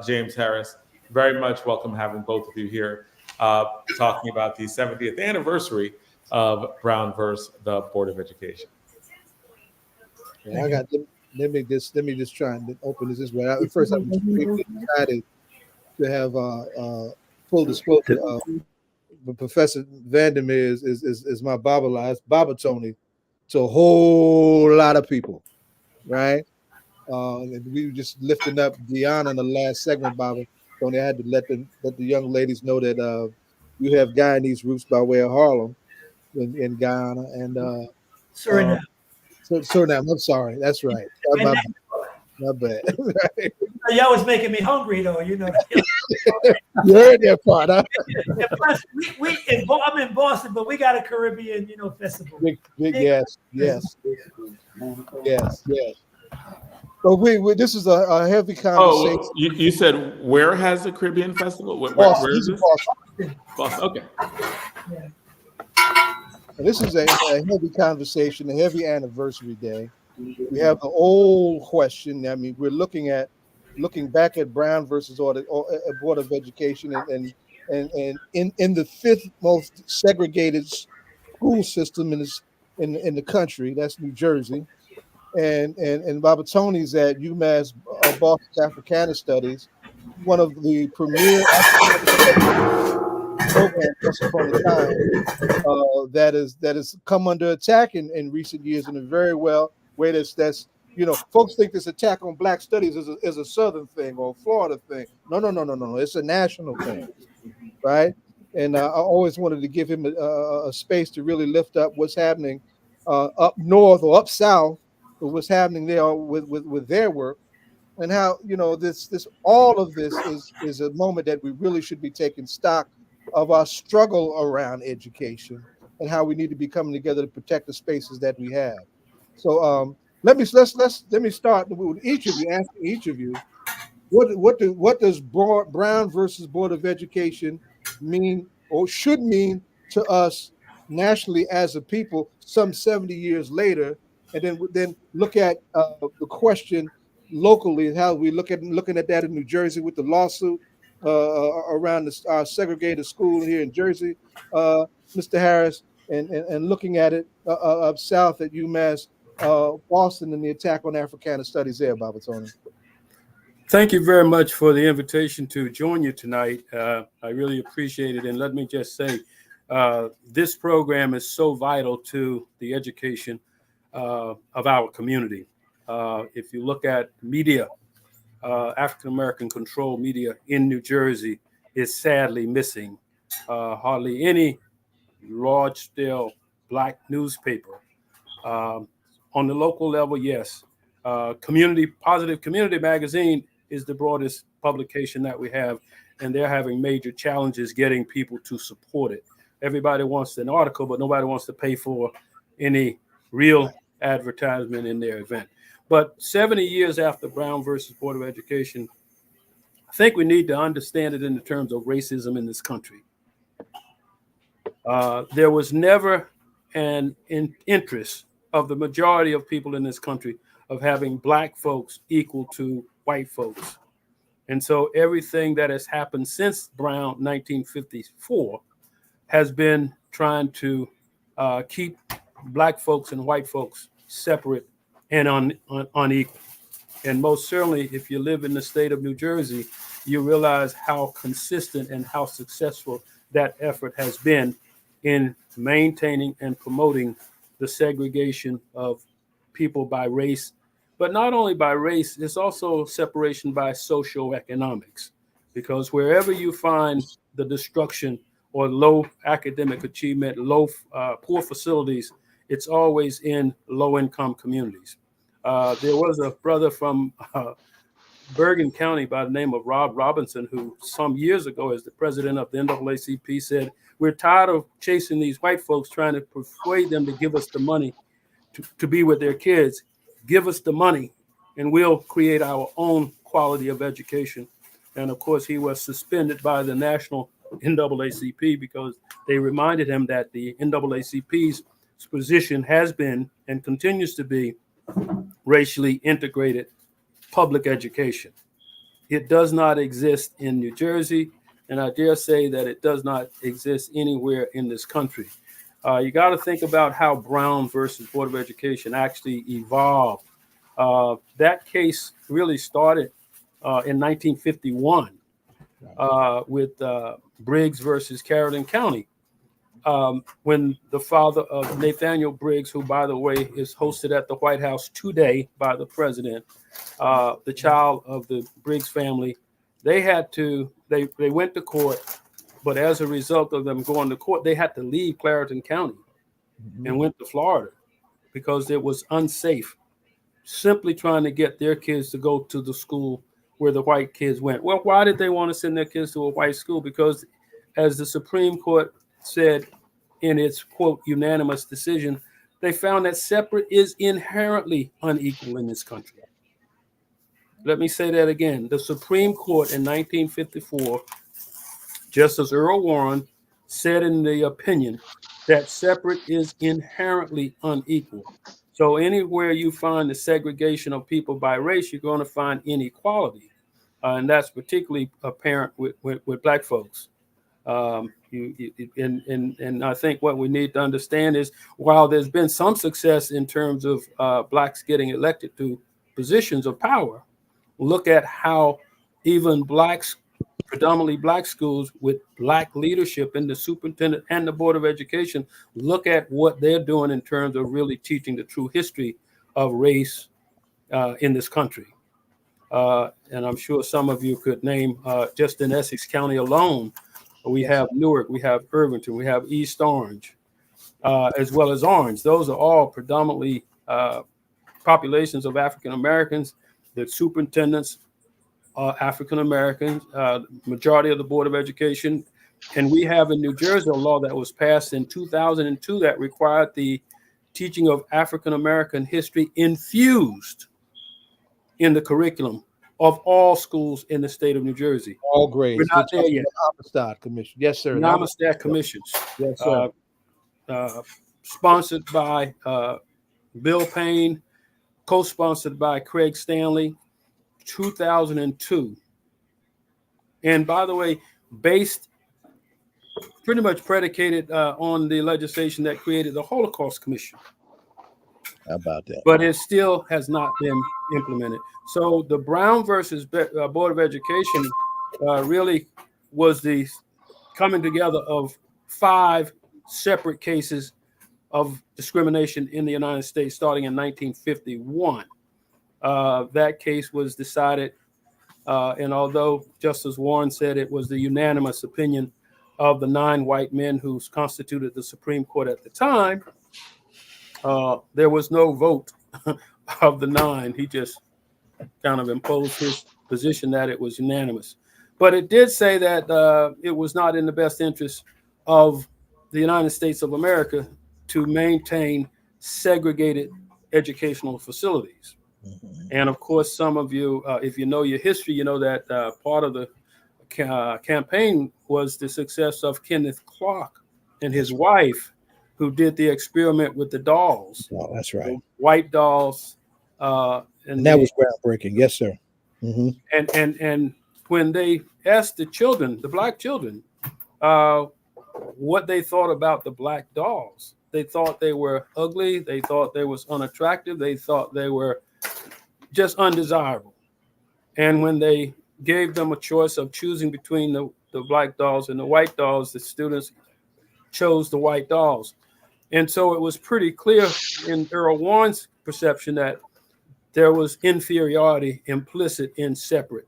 James Harris. Very much welcome having both of you here talking about the 70th anniversary of Brown versus the Board of Education. Yeah, let me just try and open this way. First, I'm really excited to have full disclosure. Professor Van der Meer is my Baba Tony to a whole lot of people, right? And we were just lifting up Guyana in the last segment, Baba Tony. I had to let the young ladies know that you have Guyanese roots by way of Harlem. In Guyana and Suriname. Suriname. I'm sorry. That's right. My bad. Y'all was making me hungry though. You know. You heard that part, huh? And plus, I'm in Boston, but we got a Caribbean, festival. Big yes. So this is a heavy conversation. Oh, you said where has the Caribbean festival? Where is this? Boston. Okay. Yeah. This is a heavy conversation, a heavy anniversary day. We have the old question. I mean, we're looking back at Brown versus Board of Education, and in the fifth most segregated school system in the country. That's New Jersey, and Baba Tony's at UMass Boston Africana Studies, one of the premier program once upon a time that has come under attack in recent years in a very well way. That's folks think this attack on Black studies is a Southern thing or a Florida thing. No. It's a national thing, right? And I always wanted to give him a space to really lift up what's happening up north or up south, or what's happening there with their work. And how all of this is a moment that we really should be taking stock of our struggle around education and how we need to be coming together to protect the spaces that we have. So let me start with each of you, asking each of you, what does Brown versus Board of Education mean or should mean to us nationally as a people some 70 years later, and then look at the question locally, how we looking at that in New Jersey with the lawsuit around our segregated school here in Jersey, Mr. Harris, and looking at it up south at UMass Boston and the attack on Africana studies there, Baba Tony. Thank you very much for the invitation to join you tonight. I really appreciate it. And let me just say, this program is so vital to the education of our community. If you look at media, African American controlled media in New Jersey is sadly missing. Hardly any large scale Black newspaper. On the local level, yes. Positive Community Magazine is the broadest publication that we have, and they're having major challenges getting people to support it. Everybody wants an article, but nobody wants to pay for any real advertisement in their event. But 70 years after Brown versus Board of Education, I think we need to understand it in the terms of racism in this country. There was never an interest of the majority of people in this country of having Black folks equal to white folks. And so everything that has happened since Brown 1954 has been trying to keep Black folks and white folks separate and unequal. And most certainly, if you live in the state of New Jersey, you realize how consistent and how successful that effort has been in maintaining and promoting the segregation of people by race. But not only by race, it's also separation by socioeconomics, because wherever you find the destruction or low academic achievement, poor facilities, it's always in low-income communities. There was a brother from Bergen County by the name of Rob Robinson, who some years ago, as the president of the NAACP, said, "We're tired of chasing these white folks, trying to persuade them to give us the money to be with their kids. Give us the money and we'll create our own quality of education." And of course, he was suspended by the national NAACP because they reminded him that the NAACP's position has been and continues to be racially integrated public education. It does not exist in New Jersey, and I dare say that it does not exist anywhere in this country. You got to think about how Brown versus Board of Education actually evolved. That case really started in 1951 with Briggs versus Carrollton County, when the father of Nathaniel Briggs, who, by the way, is hosted at the White House today by the president, the child of the Briggs family, they went to court, but as a result of them going to court, they had to leave Clarendon County and went to Florida because it was unsafe, simply trying to get their kids to go to the school where the white kids went. Well, why did they want to send their kids to a white school? Because as the Supreme Court said in its, quote, unanimous decision, they found that separate is inherently unequal in this country. Let me say that again. The Supreme Court in 1954, Justice Earl Warren said in the opinion that separate is inherently unequal. So anywhere you find the segregation of people by race, you're going to find inequality. And that's particularly apparent with Black folks. And I think what we need to understand is, while there's been some success in terms of Blacks getting elected to positions of power, look at how even Blacks, predominantly Black schools with Black leadership in the superintendent and the Board of Education, look at what they're doing in terms of really teaching the true history of race in this country. And I'm sure some of you could name, just in Essex County alone, we have Newark, we have Irvington, we have East Orange, as well as Orange. Those are all predominantly populations of African Americans. The superintendents are African Americans, majority of the Board of Education. And we have in New Jersey a law that was passed in 2002 that required the teaching of African American history infused in the curriculum of all schools in the state of New Jersey. All grades. We're not there yet. Amistad Commission. Yes, sir. Amistad commissions. Yes, sir. Sponsored by Bill Payne, co-sponsored by Craig Stanley, 2002. And by the way, pretty much predicated on the legislation that created the Holocaust Commission. How about that? But it still has not been implemented. So the Brown versus Board of Education really was the coming together of 5 separate cases of discrimination in the United States starting in 1951. That case was decided And although Justice Warren said it was the unanimous opinion of the 9 white men who constituted the Supreme Court at the time, there was no vote of the 9. He just kind of imposed his position that it was unanimous. But it did say that it was not in the best interest of the United States of America to maintain segregated educational facilities. And of course, some of you, if you know your history, you know that part of the campaign was the success of Kenneth Clark and his wife, who did the experiment with the dolls. Oh, that's right. White dolls. And that was groundbreaking. Yes, sir. Mm-hmm. And when they asked the children, the black children, what they thought about the black dolls, they thought they were ugly. They thought they was unattractive. They thought they were just undesirable. And when they gave them a choice of choosing between the black dolls and the white dolls, the students chose the white dolls. And so it was pretty clear in Earl Warren's perception that there was inferiority implicit in separate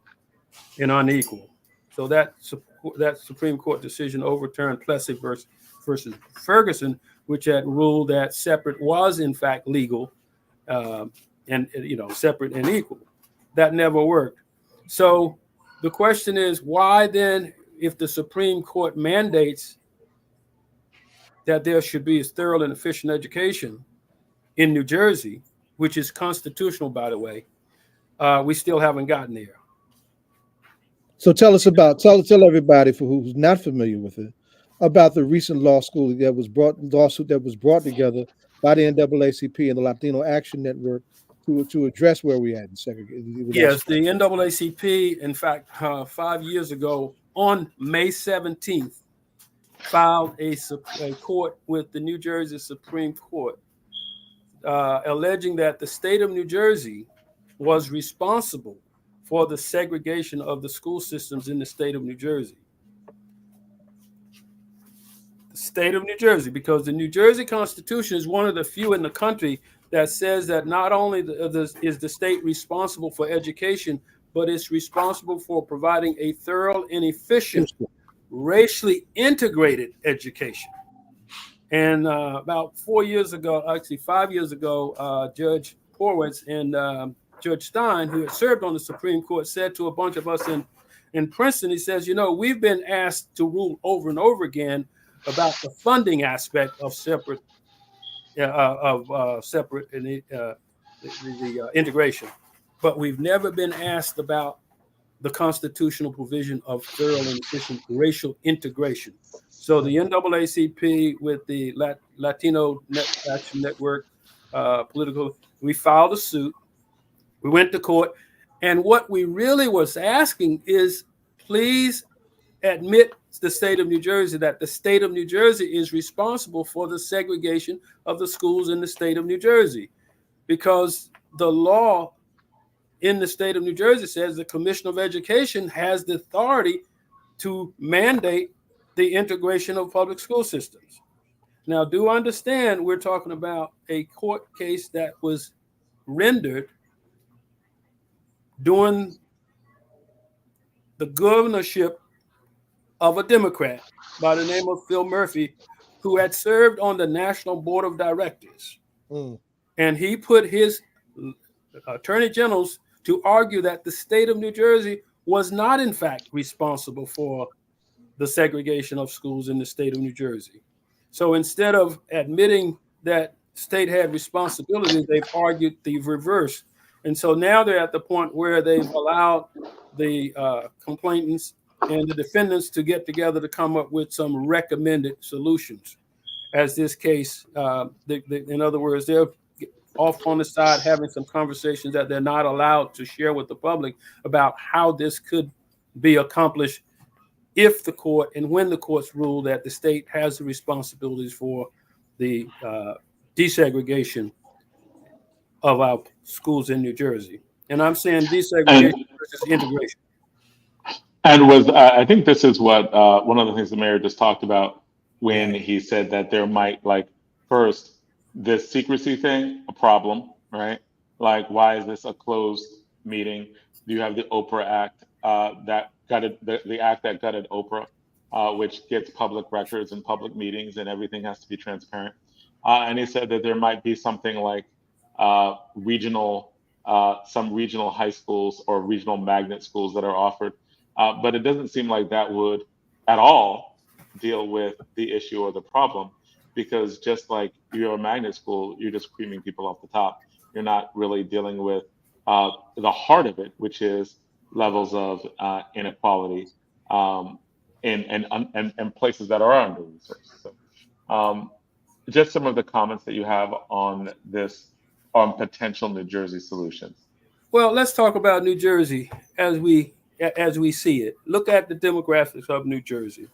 and unequal. So that Supreme Court decision overturned Plessy versus Ferguson, which had ruled that separate was in fact legal, and separate and equal. That never worked. So the question is, why then, if the Supreme Court mandates that there should be a thorough and efficient education in New Jersey, which is constitutional, by the way, we still haven't gotten there. So tell everybody who's not familiar with it about the recent lawsuit that was brought together by the NAACP and the Latino Action Network to address where we at in segregation. Yes, the NAACP, in fact, 5 years ago on May 17th, filed a court with the New Jersey Supreme Court, alleging that the state of New Jersey was responsible for the segregation of the school systems in the state of New Jersey. The state of New Jersey, because the New Jersey Constitution is one of the few in the country that says that not only is the state responsible for education, but it's responsible for providing a thorough and efficient, racially integrated education. And about 4 years ago, actually 5 years ago, Judge Horwitz and Judge Stein, who had served on the Supreme Court, said to a bunch of us in Princeton, he says, we've been asked to rule over and over again about the funding aspect of separate and the integration, but we've never been asked about the constitutional provision of thorough and efficient racial integration. So the NAACP with the Latino Action Network, we filed a suit. We went to court, and what we really was asking is, please admit the state of New Jersey that the state of New Jersey is responsible for the segregation of the schools in the state of New Jersey, because the law in the state of New Jersey says the Commissioner of Education has the authority to mandate the integration of public school systems. Now, do understand we're talking about a court case that was rendered during the governorship of a Democrat by the name of Phil Murphy, who had served on the National Board of Directors. And he put his attorney generals to argue that the state of New Jersey was not, in fact, responsible for the segregation of schools in the state of New Jersey. So instead of admitting that state had responsibility, they've argued the reverse. And so now they're at the point where they've allowed the complainants and the defendants to get together to come up with some recommended solutions. As this case, in other words, they're off on the side having some conversations that they're not allowed to share with the public about how this could be accomplished if the court and when the courts rule that the state has the responsibilities for the desegregation of our schools in New Jersey. And I'm saying desegregation versus integration. And I think this is what one of the things the mayor just talked about when he said that there might, first, this secrecy thing, a problem, right? Like, why is this a closed meeting? You have the Oprah Act that gutted the act that gutted Oprah, which gets public records and public meetings, and everything has to be transparent. And he said that there might be something like some regional high schools or regional magnet schools that are offered, but it doesn't seem like that would at all deal with the issue or the problem, because just like you're a magnet school, you're just creaming people off the top. You're not really dealing with the heart of it, which is levels of inequality in places that are under resourced. So, just some of the comments that you have on this, on potential New Jersey solutions. Well, let's talk about New Jersey as we see it. Look at the demographics of New Jersey.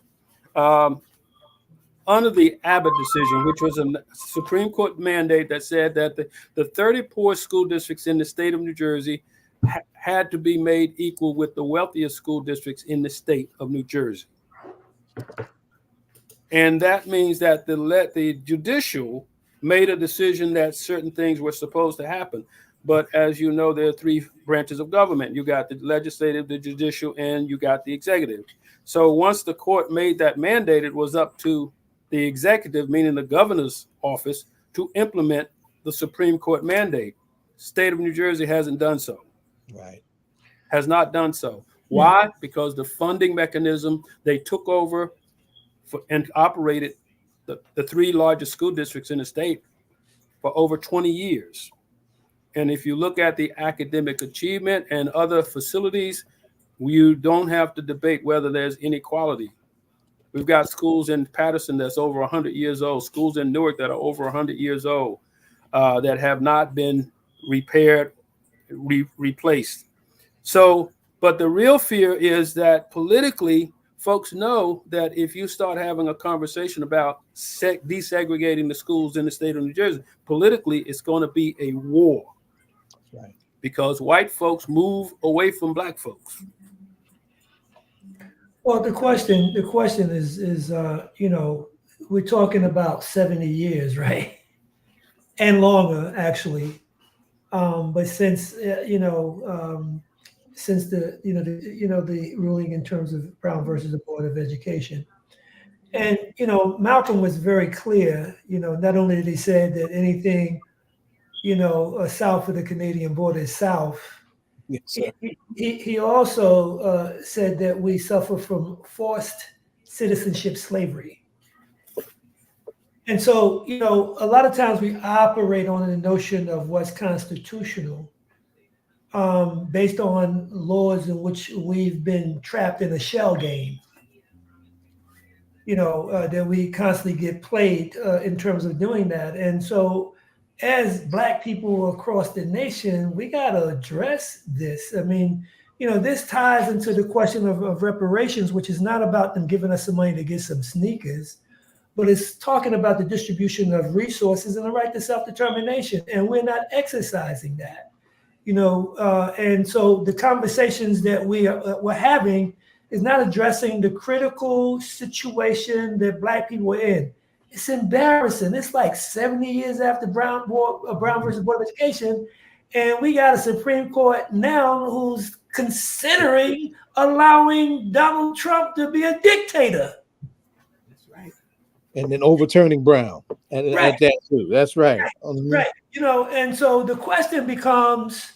Under the Abbott decision, which was a Supreme Court mandate that said that the 30 poorest school districts in the state of New Jersey had to be made equal with the wealthiest school districts in the state of New Jersey. And that means that the judicial made a decision that certain things were supposed to happen. But as you know, there are three branches of government. You got the legislative, the judicial, and you got the executive. So once the court made that mandate, it was up to the executive, meaning the governor's office, to implement the Supreme Court mandate. State of New Jersey hasn't done so. Right. Has not done so. Why? Because the funding mechanism they took over and operated the three largest school districts in the state for over 20 years. And if you look at the academic achievement and other facilities, you don't have to debate whether there's inequality. We've got schools in Patterson that's over 100 years old, schools in Newark that are over 100 years old, that have not been repaired, replaced. So, but the real fear is that politically, folks know that if you start having a conversation about desegregating the schools in the state of New Jersey, politically, it's going to be a war. Right. Because white folks move away from black folks. Well, the question is, we're talking about 70 years, right? And longer, actually. But since the ruling in terms of Brown versus the Board of Education, and Malcolm was very clear. Not only did he say that anything, south of the Canadian border is south. Yes, sir. He also said that we suffer from forced citizenship slavery. And so, a lot of times we operate on the notion of what's constitutional based on laws in which we've been trapped in a shell game, that we constantly get played in terms of doing that. And so as Black people across the nation, we got to address this. I mean, this ties into the question of reparations, which is not about them giving us some money to get some sneakers, but it's talking about the distribution of resources and the right to self-determination. And we're not exercising that, and so the conversations that we're having is not addressing the critical situation that Black people are in. It's embarrassing. It's like 70 years after Brown versus Board of Education, and we got a Supreme Court now who's considering allowing Donald Trump to be a dictator. That's right. And then overturning Brown and right. At that too. That's right. Right. And so the question becomes,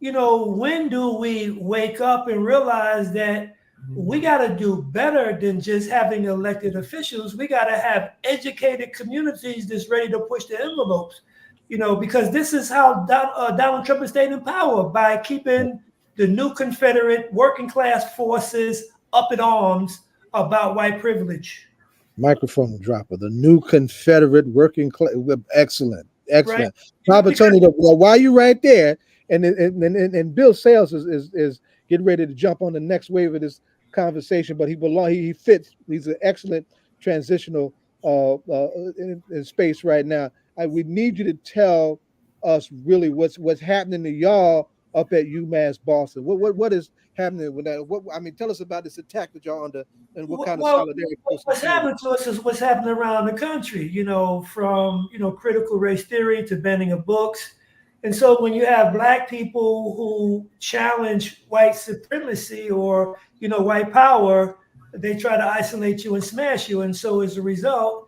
when do we wake up and realize that we got to do better than just having elected officials? We got to have educated communities that's ready to push the envelopes, because this is how Donald Trump is staying in power, by keeping the new Confederate working class forces up in arms about white privilege. Microphone dropper, the new Confederate working class. Excellent. Right. Papa Tony, while you right there, and Bill Sales is getting ready to jump on the next wave of this conversation, but he fits. He's an excellent transitional in space right now. We need you to tell us really what's happening to y'all up at UMass Boston. What is happening with that? Tell us about this attack that y'all under, and what kind of solidarity. What's happening to us is what's happening around the country. From critical race theory to banning of books, And so when you have Black people who challenge white supremacy or, white power, they try to isolate you and smash you. And so as a result,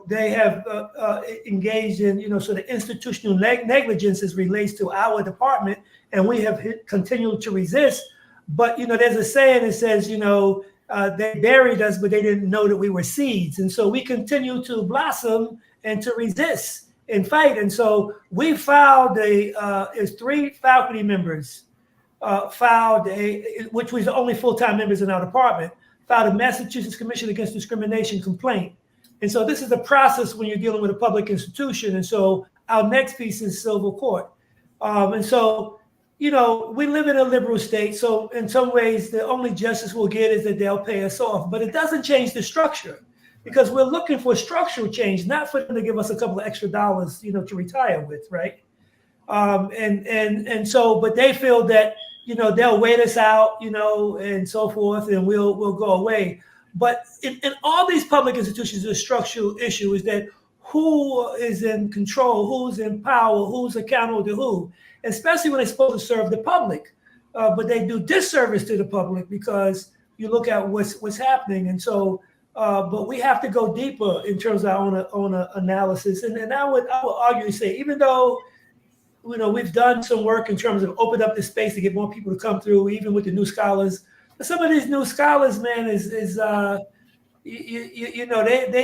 they have engaged in, sort of institutional negligence as relates to our department, and we have continued to resist. But, there's a saying that says, they buried us, but they didn't know that we were seeds. And so we continue to blossom and to resist and fight. And so we filed it's 3 faculty members filed which was the only full-time members in our department, filed a Massachusetts Commission Against Discrimination complaint. And so this is the process when you're dealing with a public institution. And so our next piece is civil court. And so, we live in a liberal state. So in some ways, the only justice we'll get is that they'll pay us off. But it doesn't change the structure, because we're looking for structural change, not for them to give us a couple of extra dollars, to retire with, right? And so, but they feel that, they'll wait us out, and so forth, and we'll go away. But in all these public institutions, the structural issue is that who is in control, who's in power, who's accountable to who, especially when they're supposed to serve the public. But they do disservice to the public because you look at what's happening. And so, but we have to go deeper in terms of our own analysis. And I would argue to say, even though, we've done some work in terms of open up the space to get more people to come through, even with the new scholars. Some of these new scholars, man, they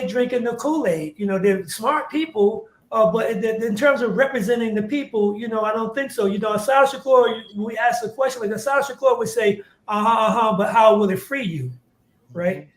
drinking the Kool-Aid. They're smart people, but in terms of representing the people, I don't think so. Asad Shakur, when we ask a question like Asad Shakur would say, but how will it free you, right?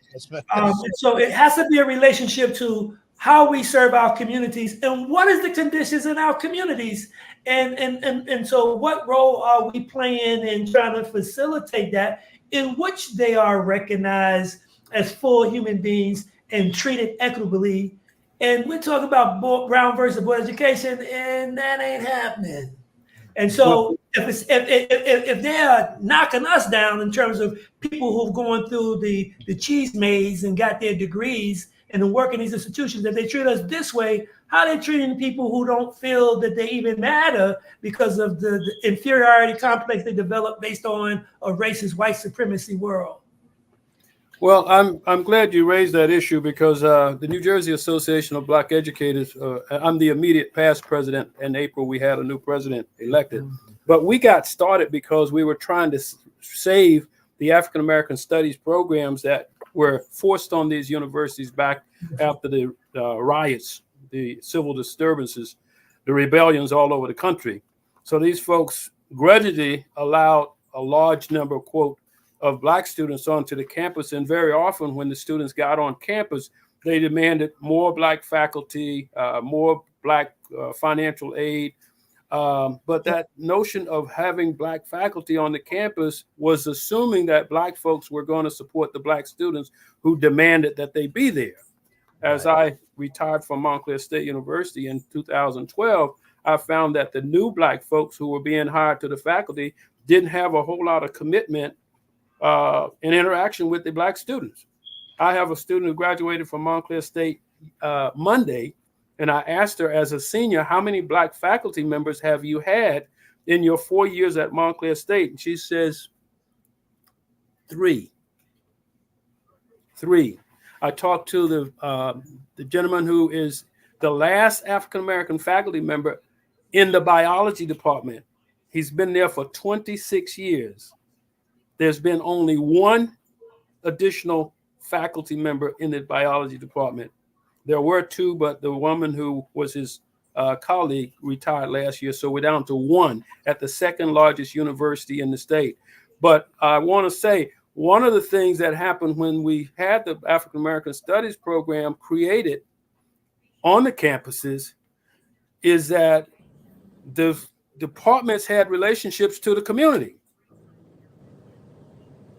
So it has to be a relationship to how we serve our communities and what is the conditions in our communities. And so what role are we playing in trying to facilitate that, in which they are recognized as full human beings and treated equitably. And we're talking about Brown versus Board education, and that ain't happening. And so if they are knocking us down in terms of people who've gone through the cheese maze and got their degrees and work in these institutions, if they treat us this way, how are they treating people who don't feel that they even matter because of the inferiority complex they develop based on a racist white supremacy world? Well, I'm glad you raised that issue because the New Jersey Association of Black Educators, I'm the immediate past president. In April, we had a new president elected. But we got started because we were trying to save the African American studies programs that were forced on these universities back after the riots, the civil disturbances, the rebellions all over the country. So these folks grudgingly allowed a large number, quote, of Black students onto the campus. And very often when the students got on campus, they demanded more Black faculty, more Black financial aid. But that notion of having Black faculty on the campus was assuming that Black folks were going to support the Black students who demanded that they be there. As I retired from Montclair State University in 2012, I found that the new Black folks who were being hired to the faculty didn't have a whole lot of commitment and interaction with the Black students. I have a student who graduated from Montclair State Monday, and I asked her as a senior, how many Black faculty members have you had in your 4 years at Montclair State? And she says, 3. I talked to the gentleman who is the last African-American faculty member in the biology department. He's been there for 26 years. There's been only 1 additional faculty member in the biology department. There were 2, but the woman who was his colleague retired last year. So we're down to 1 at the second largest university in the state. But I want to say, one of the things that happened when we had the African American Studies program created on the campuses is that the departments had relationships to the community.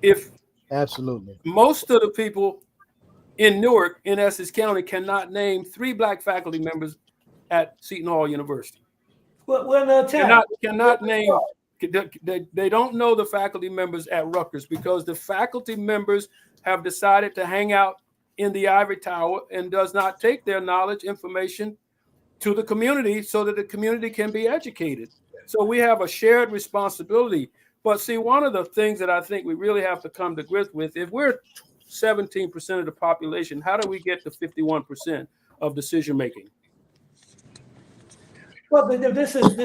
If absolutely most of the people in Newark, in Essex County, cannot name 3 Black faculty members at Seton Hall University. Cannot name. They don't know the faculty members at Rutgers because the faculty members have decided to hang out in the ivory tower and does not take their knowledge, information to the community so that the community can be educated. So we have a shared responsibility. But see, one of the things that I think we really have to come to grips with, if we're 17% of the population, how do we get to 51% of decision making? Well, this is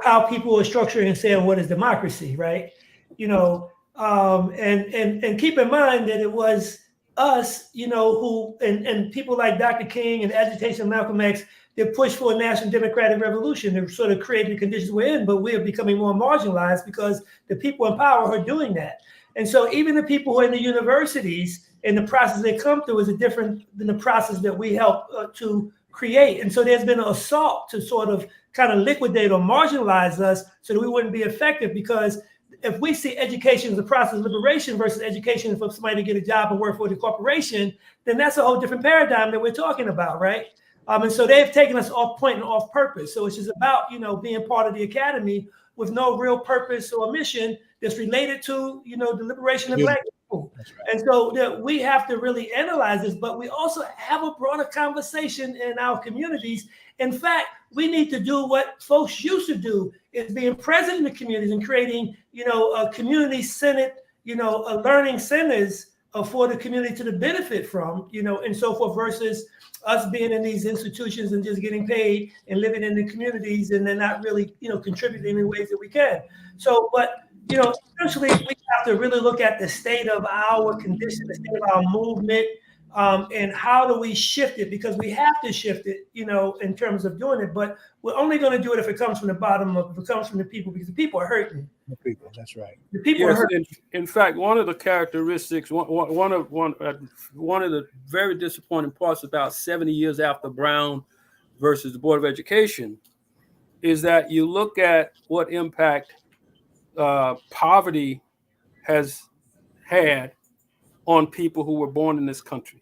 how people are structuring and saying what is democracy, right? You know, and keep in mind that it was us, you know, who and people like Dr. King and agitation Malcolm X that pushed for a national democratic revolution that sort of created the conditions we're in, but we are becoming more marginalized because the people in power are doing that. And so even the people who are in the universities and the process they come through is different than the process that we help to create. And so there's been an assault to sort of kind of liquidate or marginalize us so that we wouldn't be effective, because if we see education as a process of liberation versus education for somebody to get a job and work for the corporation, then that's a whole different paradigm that we're talking about, right? And so they've taken us off point and off purpose. So it's just about, you know, being part of the academy with no real purpose or mission that's related to, you know, the liberation of Black people. Right. And so we have to really analyze this, but we also have a broader conversation in our communities. In fact, we need to do what folks used to do, is being present in the communities and creating, you know, a community-centered, you know, learning centers for the community to benefit from, you know, and so forth, versus us being in these institutions and just getting paid and living in the communities and then not really, you know, contributing in ways that we can. So, but, you know, essentially we have to really look at the state of our condition, the state of our movement, and how do we shift it? Because we have to shift it, you know, in terms of doing it, but we're only going to do it if it comes from the bottom up, if it comes from the people, because the people are hurting. The people, that's right. The people are hurting. In fact, one of the characteristics, one of the very disappointing parts about 70 years after Brown versus the Board of Education is that you look at what impact poverty has had on people who were born in this country.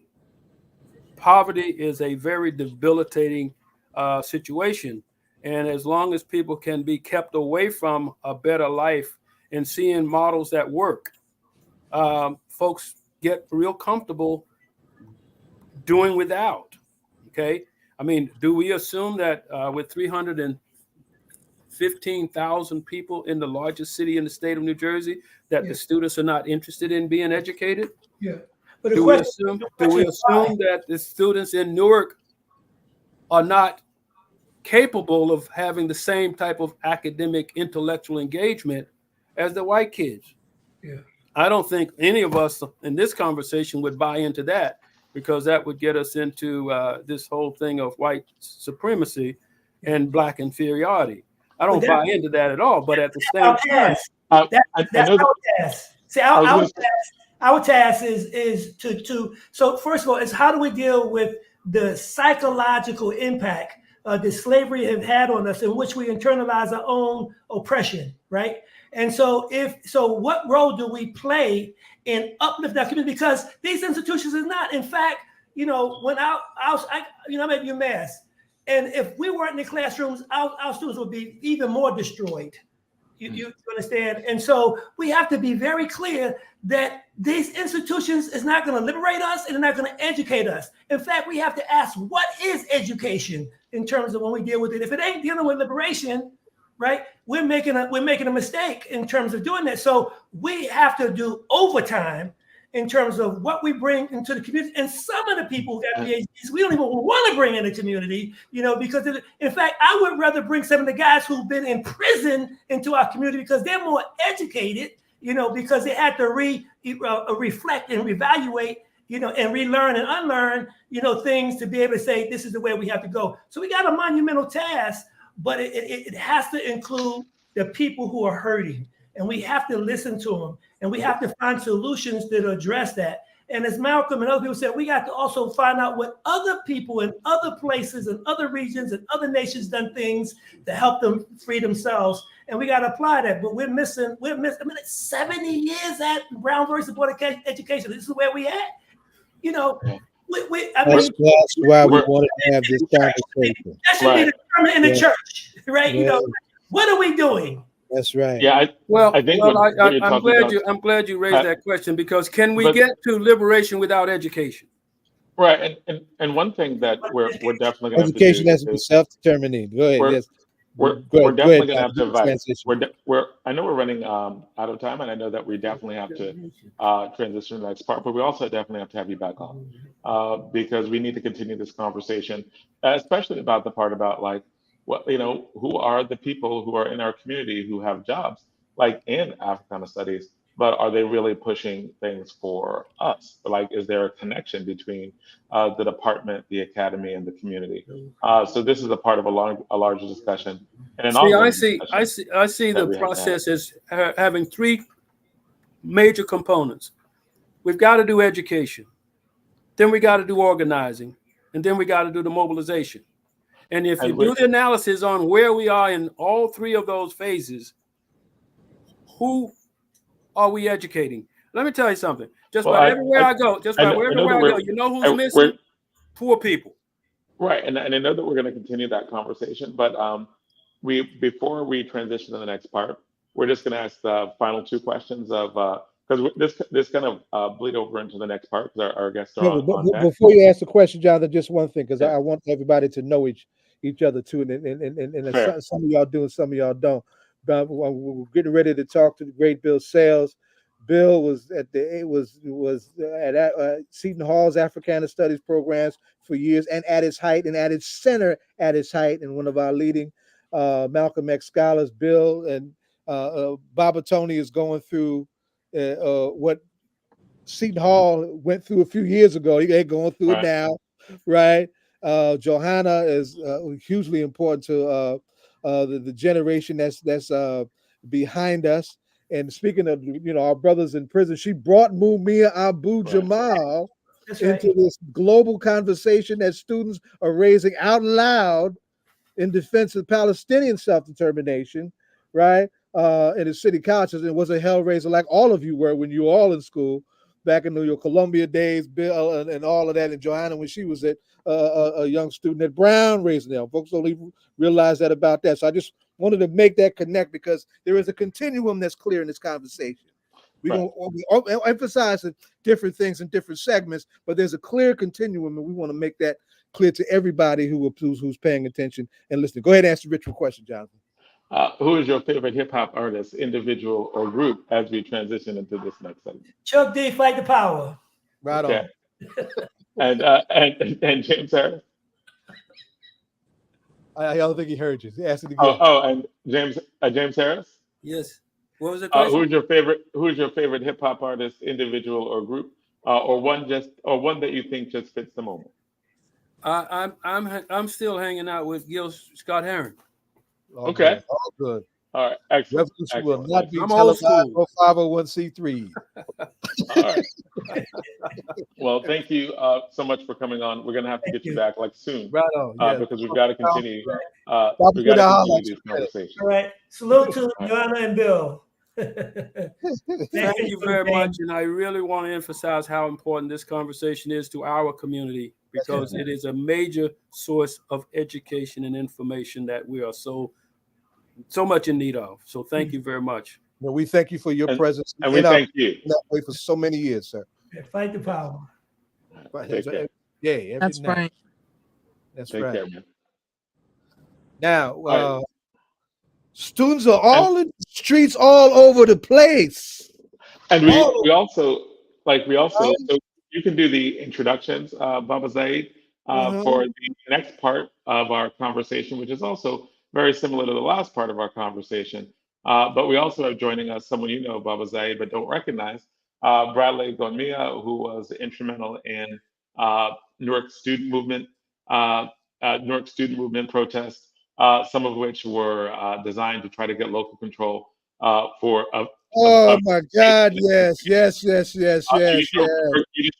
Poverty is a very debilitating situation. And as long as people can be kept away from a better life and seeing models that work, folks get real comfortable doing without, okay? I mean, do we assume that with 315,000 people in the largest city in the state of New Jersey, that the students are not interested in being educated? Yeah. But do we assume that the students in Newark are not capable of having the same type of academic intellectual engagement as the white kids? Yeah. I don't think any of us in this conversation would buy into that, because that would get us into this whole thing of white supremacy and Black inferiority. I don't buy into that at all. But at the same time, that's our task. See, our task is to so first of all, is how do we deal with the psychological impact that slavery have had on us, in which we internalize our own oppression, right? And so what role do we play in uplift that community? Because these institutions is not, in fact, you know, when I'm at UMass, and if we weren't in the classrooms, our students would be even more destroyed. You understand? And so we have to be very clear that these institutions is not going to liberate us and they're not going to educate us. In fact, we have to ask, what is education in terms of when we deal with it? If it ain't dealing with liberation, right, we're making a mistake in terms of doing that. So we have to do overtime in terms of what we bring into the community. And some of the people who got PhDs, we don't even want to bring in the community, you know, because in fact, I would rather bring some of the guys who've been in prison into our community, because they're more educated, you know, because they had to reflect and reevaluate, you know, and relearn and unlearn, you know, things to be able to say, this is the way we have to go. So we got a monumental task, but it has to include the people who are hurting, and we have to listen to them, and we have to find solutions that address that. And as Malcolm and other people said, we got to also find out what other people in other places and other regions and other nations done things to help them free themselves. And we got to apply that. But we're missing. I mean, it's 70 years at Brown versus Board of Education. This is where we at. You know, that's why we wanted to have this conversation. That should be determined in the church, right? You know, what are we doing? That's right. Yeah. I'm glad you raised that question, because can we get to liberation without education? Right, and one thing that we're definitely going to have to Education do has to be is self-determining. Go ahead. we're Yes. we're Go ahead, definitely going to have to Dr. invite. Transition. We're I know we're running out of time, and I know that we definitely have to transition to the next part, but we also definitely have to have you back on because we need to continue this conversation, especially about the part about like what who are the people who are in our community who have jobs like in Africana studies, but are they really pushing things for us? Like, is there a connection between the department, the academy, and the community? So this is a part of a larger discussion and an See, ongoing discussion I see that the we have to have. process as having three major components. We've got to do education, then we got to do organizing, and then we got to do the mobilization. And if you do the analysis on where we are in all three of those phases, who are we educating? Let me tell you something. Just about everywhere I go, you know who's missing? Poor people. Right, and I know that we're going to continue that conversation, but before we transition to the next part, we're just going to ask the final two questions of because this kind of bleed over into the next part because our guests are on deck. Before you ask the question, Jonathan, just one thing, because Yeah. I want everybody to know each other too, and some of y'all do and some of y'all don't. But we're getting ready to talk to the great Bill Sales. Bill was at Seton Hall's Africana Studies programs for years, and at its height, and at its center, at its height, and one of our leading Malcolm X scholars. Bill and Baba Tony is going through what Seton Hall went through a few years ago. They're going through it now, right? Johanna is hugely important to the generation that's behind us. And speaking of our brothers in prison, she brought Mumia Abu Jamal into this global conversation that students are raising out loud in defense of Palestinian self-determination, right? In the city colleges. It was a hellraiser like all of you were when you were all in school back in your Columbia days, Bill, and all of that, and Johanna when she was a young student at Brown raising them. Folks don't even realize that about that. So I just wanted to make that connect because there is a continuum that's clear in this conversation. We're going to emphasize different things in different segments, but there's a clear continuum, and we want to make that clear to everybody who's paying attention and listening. Go ahead and ask the ritual question, Jonathan. Who is your favorite hip hop artist, individual or group, as we transition into this next segment? Chuck D, Fight the Power. Right on. And James Harris. I don't think he heard you. Ask it again. And James Harris. Yes. What was the question? Who's your favorite hip hop artist, individual or group, or one that you think just fits the moment? I'm still hanging out with Gil Scott Heron. Okay. All good. All right. Excellent. Revolution will not be I'm televised old or 501c3. All right. Well, thank you so much for coming on. We're gonna have to get you back like soon, right on, because we've got to continue. These conversations. All right. Salute to Johanna and Bill. Thank you very much, and I really want to emphasize how important this conversation is to our community because it is a major source of education and information that we are so much in need of. So thank you very much. Well, we thank you for your presence. And we thank you. That way for so many years, sir. Fight the power. Yeah, that's right. That's Take right. care, man. Now, students are all in the streets all over the place. And we also so you can do the introductions, Baba Zaid, for the next part of our conversation, which is also very similar to the last part of our conversation. But we also have joining us someone you know, Baba Zaid, but don't recognize, Bradley Gonmiah, who was instrumental in Newark student movement protests, some of which were designed to try to get local control for. My God! Yes. You just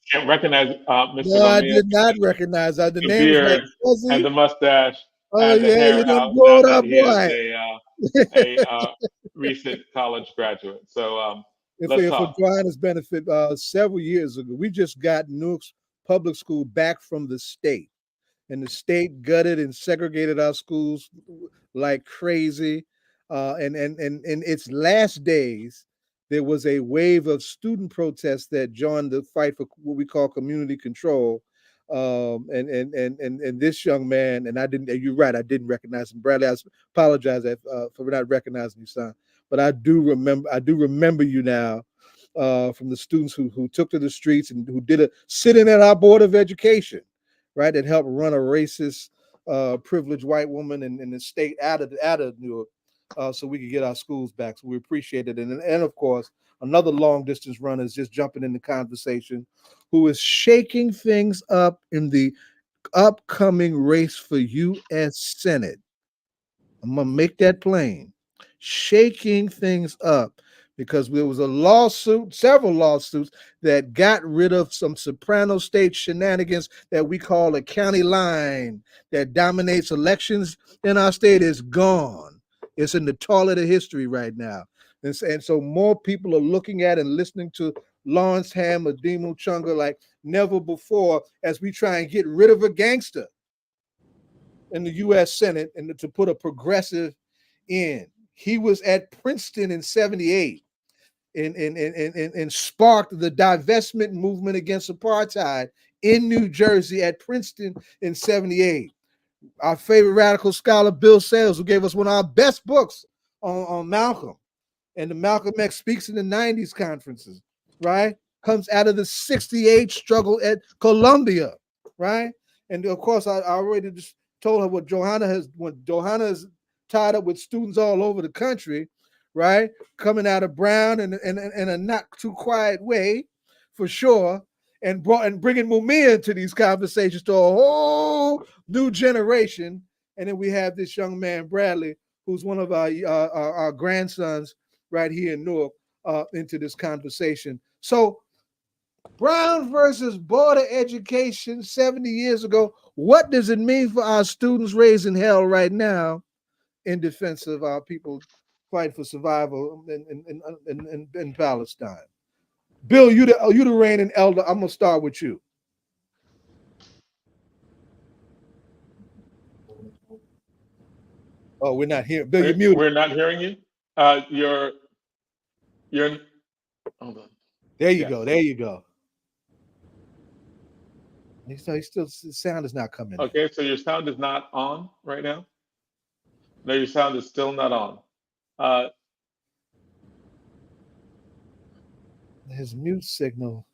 can't recognize Mr. No, I Gonmiah. did not recognize the name. Beard and the mustache. Oh and the yeah, hair you done out, grown now up, that he boy. is a recent college graduate. So let's For talk. Johanna's benefit, several years ago, we just got Newark's public school back from the state, and the state gutted and segregated our schools like crazy. And in its last days, there was a wave of student protests that joined the fight for what we call community control. And this young man, and I didn't. You're right, I didn't recognize him. Bradley, I apologize for not recognizing you, son. But I do remember you now, from the students who took to the streets and who did a sit-in at our Board of Education, right? That helped run a racist, privileged white woman in the state out of Newark, so we could get our schools back. So we appreciate it. And of course, another long distance runner is just jumping in the conversation, who is shaking things up in the upcoming race for U.S. Senate. I'm gonna make that plain. Shaking things up because there was several lawsuits that got rid of some Soprano State shenanigans that we call a county line that dominates elections in our state. Is gone. It's in the toilet of history right now. And so more people are looking at and listening to Lawrence Hamm or Demu Chunga like never before, as we try and get rid of a gangster in the U.S. Senate and to put a progressive in. He was at Princeton in 78 and sparked the divestment movement against apartheid in New Jersey at Princeton in 78. Our favorite radical scholar, Bill Sales, who gave us one of our best books on Malcolm, and the Malcolm X Speaks in the 90s conferences, right? Comes out of the 68 struggle at Columbia, right? And of course, I already just told her what Johanna is tied up with students all over the country, right? Coming out of Brown in a not too quiet way, for sure, and bringing Mumia into these conversations to a whole new generation. And then we have this young man, Bradley, who's one of our grandsons right here in Newark, into this conversation. So Brown versus border education 70 years ago. What does it mean for our students raising hell right now in defense of our people fight for survival in Palestine? Bill, you the reigning elder. I'm gonna start with you. Oh, we're not hearing. Bill, you're muted. We're not hearing you. You're. Hold on. There you go. There you go. He's still, the sound is not coming. Okay, so your sound is not on right now. No, your sound is still not on. His mute signal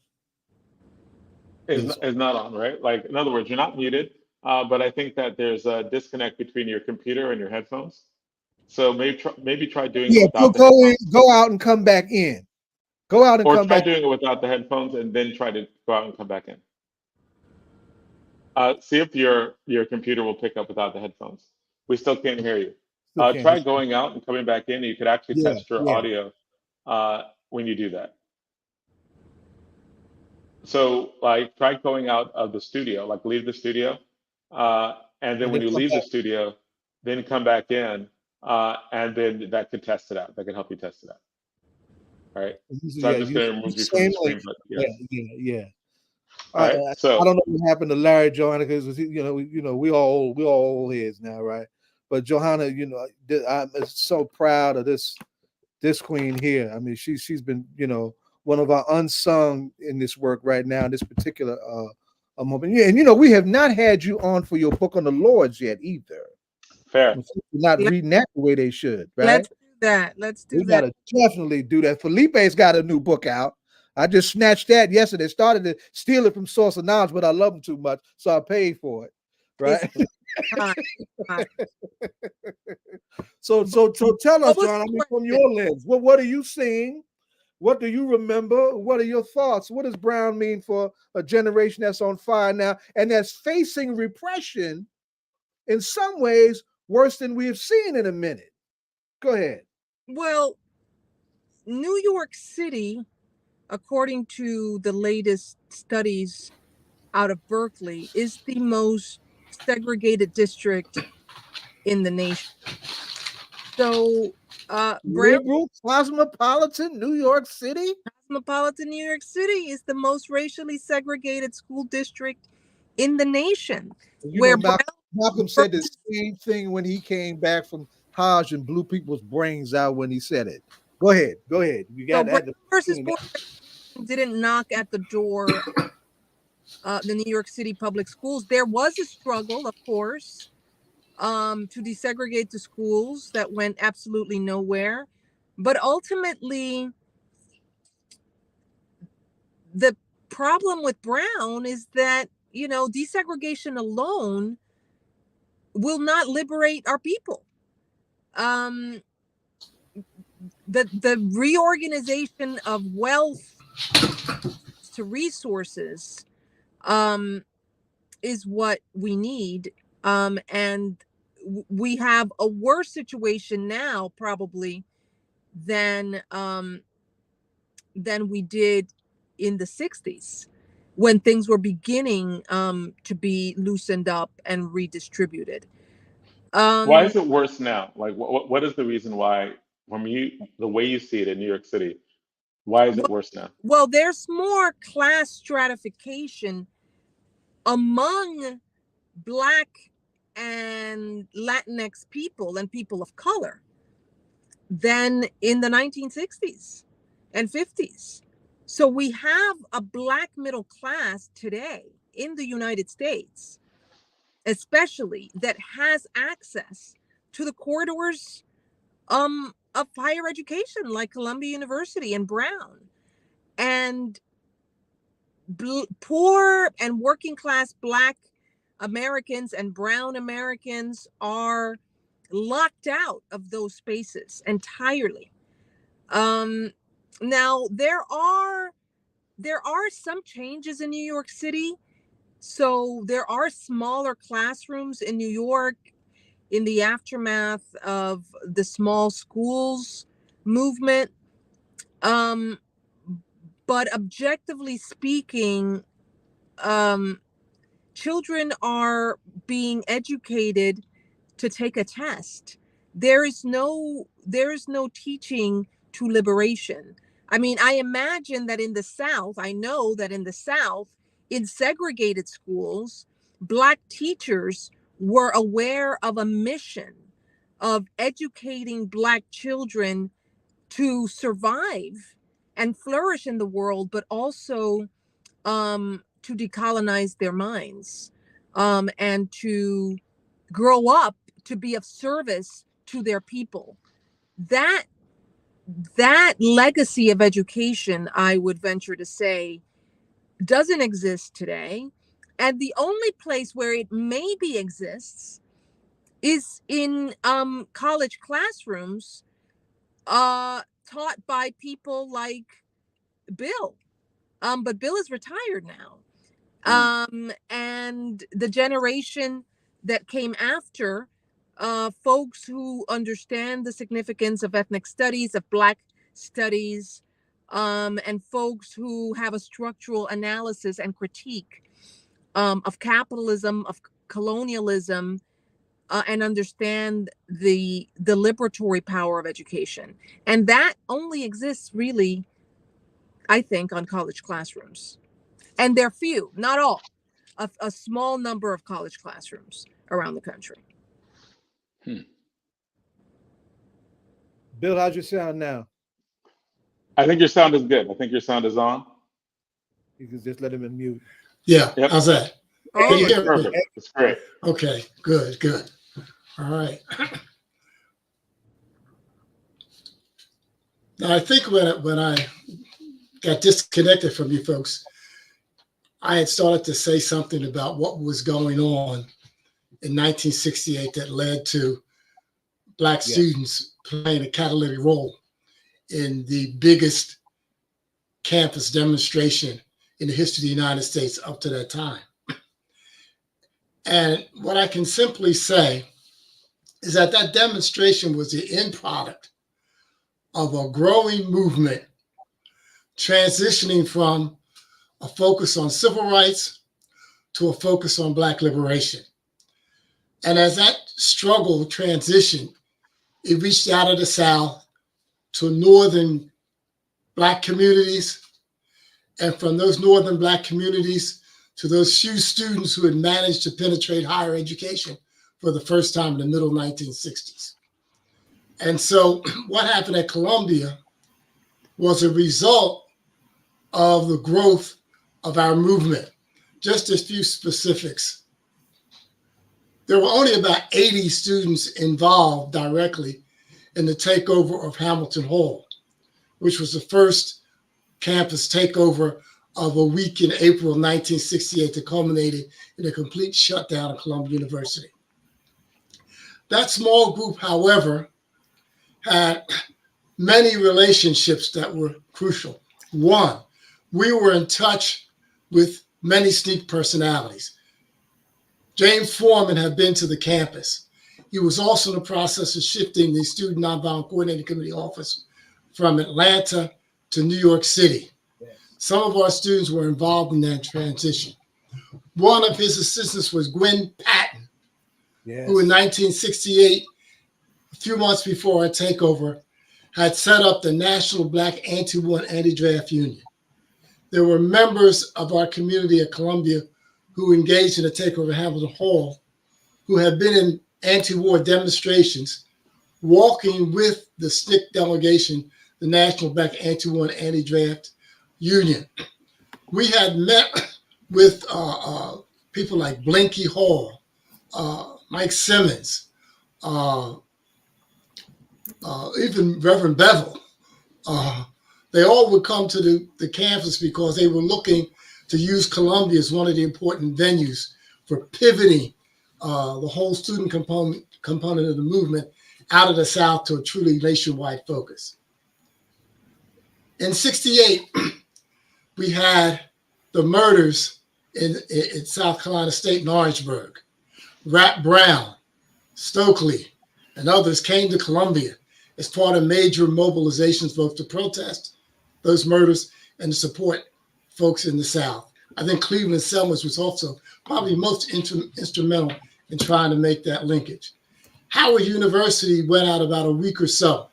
is not on, right? Like, in other words, you're not muted, but I think that there's a disconnect between your computer and your headphones. So maybe try doing it without the headphones. Go out and come back in. Go out and come back. Or try doing it without the headphones and then try to go out and come back in. See if your computer will pick up without the headphones. We still can't hear you. Try going out and coming back in. You could actually test your audio when you do that. So, like, try going out of the studio, like leave the studio, and then when you leave the studio, then come back in, and then that could test it out. That could help you test it out. All right. So I'm just going to remove you from the screen, but yeah. All right. So I don't know what happened to Larry, Johanna, because we all old heads now, right? But Johanna, I'm so proud of this queen here. I mean, she's been, one of our unsung in this work right now, in this particular moment. Yeah, and we have not had you on for your book on the Lords yet either. Fair. Not reading that the way they should, right? Let's do that. We gotta definitely do that. Felipe's got a new book out. I just snatched that yesterday. Started to steal it from Source of Knowledge, but I love him too much, so I paid for it. Right. So tell us, John, from your lens, what are you seeing? What do you remember? What are your thoughts? What does Brown mean for a generation that's on fire now and that's facing repression in some ways worse than we have seen in a minute? Go ahead. Well, New York City, according to the latest studies out of Berkeley, is the most segregated district in the nation. So liberal, cosmopolitan New York City? Cosmopolitan New York City is the most racially segregated school district in the nation. Malcolm said the same thing when he came back from Hajj and blew people's brains out when he said it. Go ahead. You got that. Versus didn't knock at the door the New York City public schools. There was a struggle, of course, to desegregate the schools that went absolutely nowhere. But ultimately, the problem with Brown is that, you know, desegregation alone will not liberate our people. The reorganization of wealth to resources is what we need. And we have a worse situation now, probably, than we did in the 60s, when things were beginning to be loosened up and redistributed. Why is it worse now? Like, what is the reason why, from you, the way you see it in New York City, why is it worse now? Well, there's more class stratification among Black and Latinx people and people of color than in the 1960s and 50s. So we have a Black middle class today in the United States, especially, that has access to the corridors of higher education, like Columbia University and Brown. And poor and working class Black Americans and Brown Americans are locked out of those spaces entirely. Now there are some changes in New York City. So there are smaller classrooms in New York in the aftermath of the small schools movement. But objectively speaking, children are being educated to take a test. There is no teaching to liberation. I mean, I imagine that in the South, I know that in the South, in segregated schools, Black teachers were aware of a mission of educating Black children to survive and flourish in the world, but also to decolonize their minds, and to grow up to be of service to their people. That legacy of education, I would venture to say, doesn't exist today. And the only place where it maybe exists is in college classrooms, taught by people like Bill. But Bill is retired now. And the generation that came after, folks who understand the significance of ethnic studies, of Black studies, and folks who have a structural analysis and critique of capitalism, of colonialism, and understand the liberatory power of education. And that only exists, really, I think, on college classrooms. And they're few, not all, a small number of college classrooms around the country. Bill, how's your sound now? I think your sound is good. I think your sound is on. You can just let him in mute. Yeah, Yep. how's that? Can you hear me? Perfect. It's great. Okay, good. All right. Now, I think when I got disconnected from you folks, I had started to say something about what was going on in 1968 that led to Black students playing a catalytic role in the biggest campus demonstration in the history of the United States up to that time. And what I can simply say is that that demonstration was the end product of a growing movement transitioning from a focus on civil rights to a focus on Black liberation. And as that struggle transitioned, it reached out of the South to northern Black communities, and from those northern Black communities to those few students who had managed to penetrate higher education for the first time in the middle 1960s. And so what happened at Columbia was a result of the growth of our movement, just a few specifics. There were only about 80 students involved directly in the takeover of Hamilton Hall, which was the first campus takeover of a week in April 1968 that culminated in a complete shutdown of Columbia University. That small group, however, had many relationships that were crucial. One, we were in touch with many SNCC personalities. James Foreman had been to the campus. He was also in the process of shifting the Student Nonviolent Coordinating Committee office from Atlanta to New York City. Some of our students were involved in that transition. One of his assistants was Gwen Patton, who in 1968, a few months before our takeover, had set up the National Black Anti-War and Anti-Draft Union. There were members of our community at Columbia who engaged in the takeover of Hamilton Hall, who had been in anti-war demonstrations, walking with the SNCC delegation, the National Black Anti-War and Anti-Draft Union. We had met with people like Blinky Hall, Mike Simmons, even Reverend Bevel. They all would come to the campus because they were looking to use Columbia as one of the important venues for pivoting the whole student component of the movement out of the South to a truly nationwide focus. In '68, we had the murders in South Carolina State in Orangeburg. Rap Brown, Stokely, and others came to Columbia as part of major mobilizations, both to protest those murders and to support folks in the South. I think Cleveland Selmas was also probably most instrumental in trying to make that linkage. Howard University went out about a week or so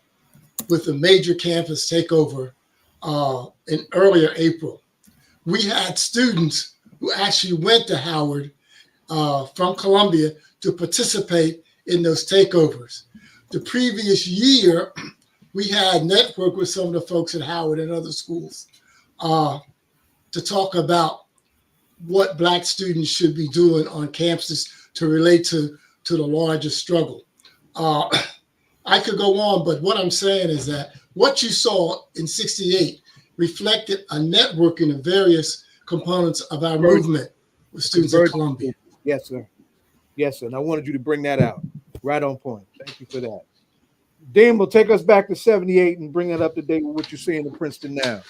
with a major campus takeover in earlier April. We had students who actually went to Howard from Columbia to participate in those takeovers. The previous year, we had networked with some of the folks at Howard and other schools to talk about what Black students should be doing on campuses to relate to the larger struggle. I could go on, but what I'm saying is that what you saw in '68 reflected a networking of various components of our movement with students at Columbia. Yes, sir. Yes, sir. And I wanted you to bring that out. Right on point. Thank you for that. Dean will take us back to '78 and bring it up to date with what you're seeing in Princeton now.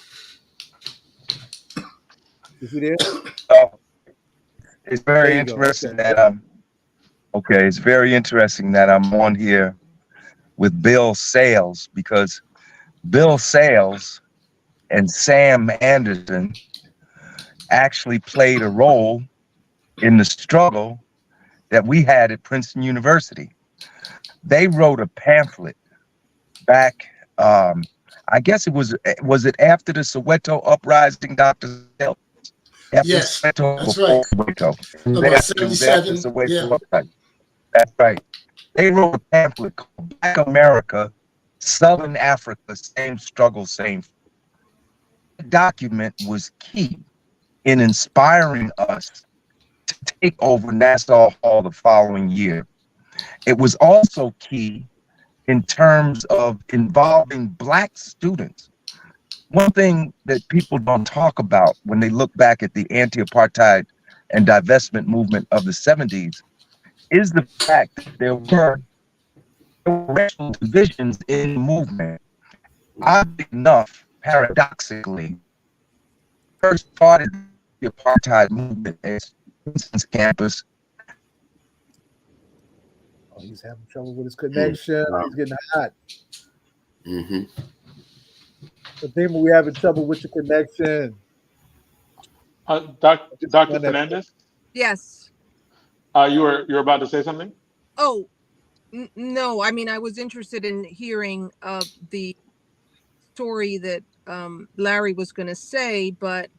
Is he there? It's very interesting that it's very interesting that I'm on here with Bill Sales, because Bill Sales and Sam Anderson actually played a role in the struggle that we had at Princeton University. They wrote a pamphlet back, I guess it was it after the Soweto uprising, Dr. Sales? Yes, that's right. About 77, yeah. That's right. They wrote a pamphlet called Black America, Southern Africa, Same Struggle, Same. The document was key in inspiring us to take over Nassau Hall the following year. It was also key in terms of involving Black students. One thing that people don't talk about when they look back at the anti-apartheid and divestment movement of the 70s is the fact that there were racial divisions in the movement. Oddly enough, paradoxically, first started the apartheid movement at Princeton's campus. Oh, he's having trouble with his connection. He's getting hot. So, Demon, we having trouble with your connection. Dr. Fernandez? Yes. You're about to say something? Oh, no. I mean, I was interested in hearing the story that Larry was going to say, but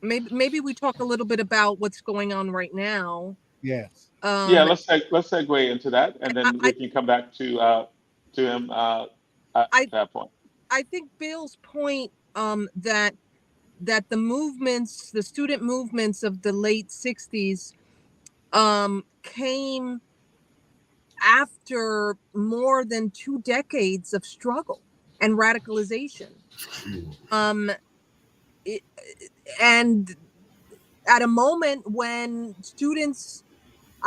maybe we talk a little bit about what's going on right now. Yes. Let's segue into that, and then we can come back to him at that point. I think Bill's point that that the student movements of the late 60s came after more than 2 decades of struggle and radicalization. And at a moment when students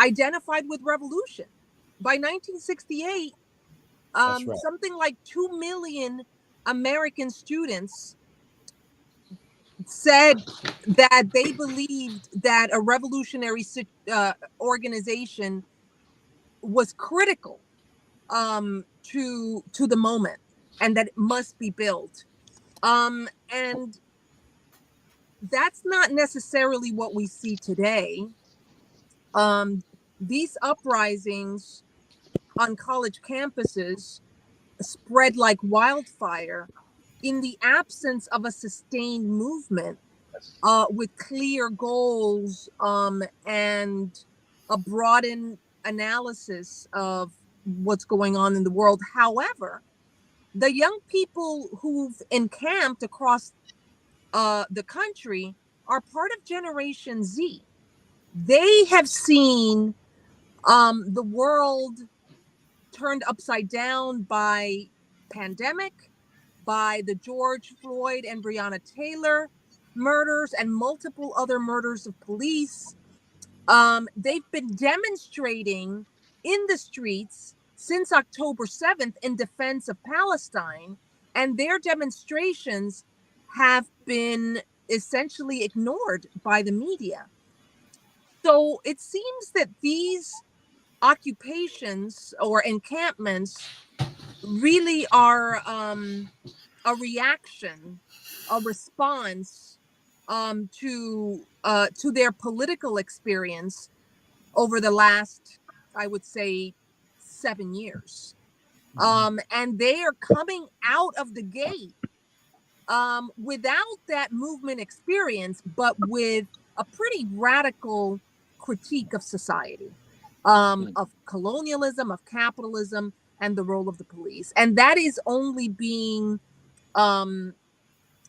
identified with revolution. By 1968, Right. something like 2 million American students said that they believed that a revolutionary organization was critical to the moment, and that it must be built. And that's not necessarily what we see today. These uprisings on college campuses spread like wildfire in the absence of a sustained movement with clear goals and a broadened analysis of what's going on in the world. However, the young people who've encamped across the country are part of Generation Z. They have seen the world turned upside down by pandemic, by the George Floyd and Breonna Taylor murders and multiple other murders of police. They've been demonstrating in the streets since October 7th in defense of Palestine, and their demonstrations have been essentially ignored by the media. So it seems that these occupations or encampments really are a reaction, a response to their political experience over the last, I would say, 7 years. And they are coming out of the gate without that movement experience, but with a pretty radical critique of society, of colonialism, of capitalism, and the role of the police. And that is only being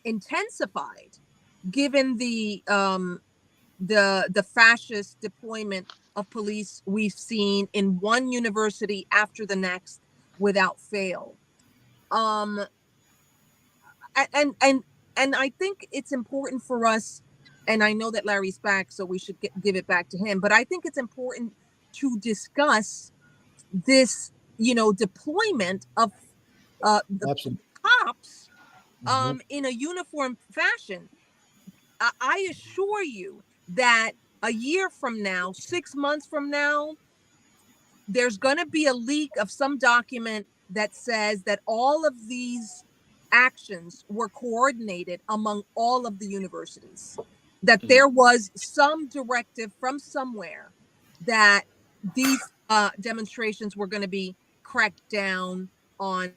intensified given the fascist deployment of police we've seen in one university after the next without fail. And I think it's important for us, and I know that Larry's back, so we should give it back to him, but I think it's important to discuss this, deployment of the cops in a uniform fashion. I assure you that a year from now, 6 months from now, there's going to be a leak of some document that says that all of these actions were coordinated among all of the universities, that there was some directive from somewhere that these demonstrations were going to be cracked down on.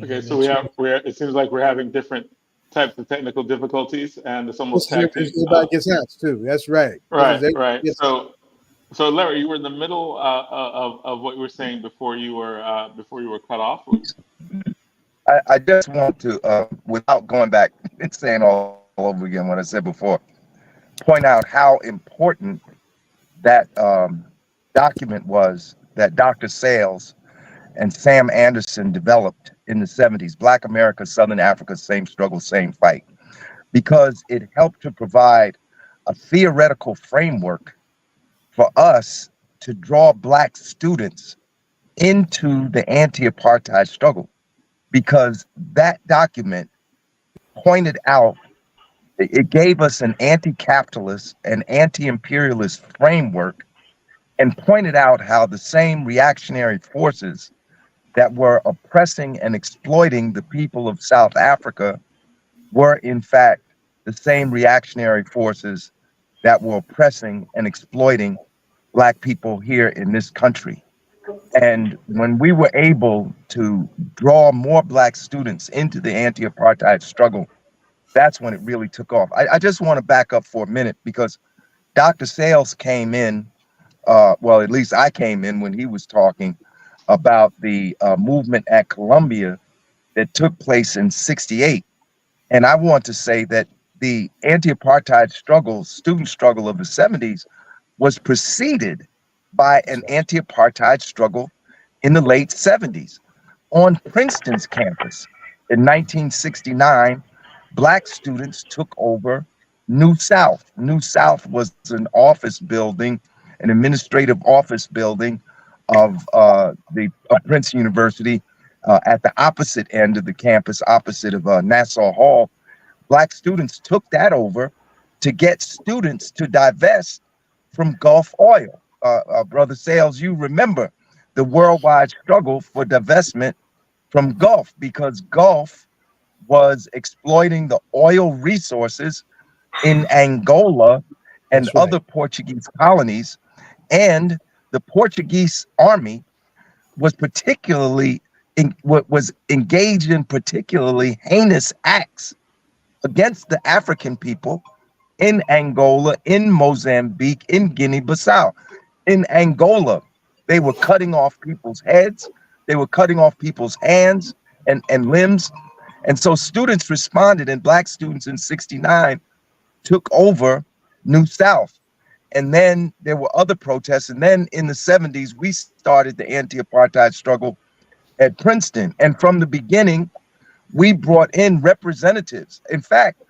Okay, so it seems like we're having different types of technical difficulties, and it's almost tag team. Everybody gets hands too. That's right. Right. So Larry, you were in the middle of what you were saying before you were cut off. I just want to, without going back and saying all over again what I said before, point out how important that document was that Dr. Sales and Sam Anderson developed in the 70s, Black America, Southern Africa, Same Struggle, Same Fight, because it helped to provide a theoretical framework for us to draw Black students into the anti-apartheid struggle, because that document pointed out, it gave us an anti-capitalist and anti-imperialist framework and pointed out how the same reactionary forces that were oppressing and exploiting the people of South Africa were in fact the same reactionary forces that were oppressing and exploiting Black people here in this country. And when we were able to draw more Black students into the anti-apartheid struggle, that's when it really took off. I just want to back up for a minute, because Dr. Sales came in, well, at least I came in when he was talking about the movement at Columbia that took place in 68. And I want to say that the anti-apartheid struggle, student struggle of the 70s, was preceded by an anti-apartheid struggle in the late 70s. On Princeton's campus in 1969, Black students took over New South. New South was an office building, an administrative office building of Princeton University at the opposite end of the campus, opposite of Nassau Hall. Black students took that over to get students to divest from Gulf oil. Brother Sales, you remember the worldwide struggle for divestment from Gulf, because Gulf was exploiting the oil resources in Angola and other Portuguese colonies. And the Portuguese army was was engaged in particularly heinous acts against the African people in Angola, in Mozambique, in Guinea-Bissau. In Angola, they were cutting off people's heads, they were cutting off people's hands and limbs. And so students responded, and Black students in 69 took over New South. And then there were other protests. And then in the 70s, we started the anti-apartheid struggle at Princeton. And from the beginning, we brought in representatives. In fact,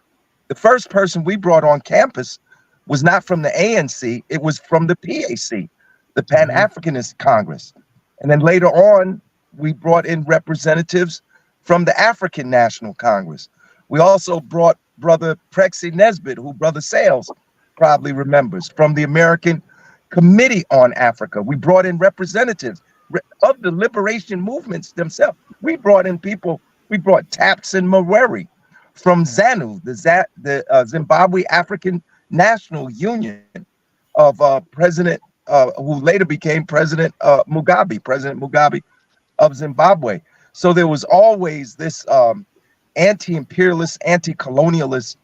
the first person we brought on campus was not from the ANC, it was from the PAC, the Pan-Africanist Congress. And then later on, we brought in representatives from the African National Congress. We also brought Brother Prexy Nesbitt, who Brother Sales probably remembers, from the American Committee on Africa. We brought in representatives of the liberation movements themselves. We brought in people, we brought Tapson Maweri from ZANU, the Zimbabwe African National Union of President, who later became President Mugabe of Zimbabwe. So there was always this anti-imperialist, anti-colonialist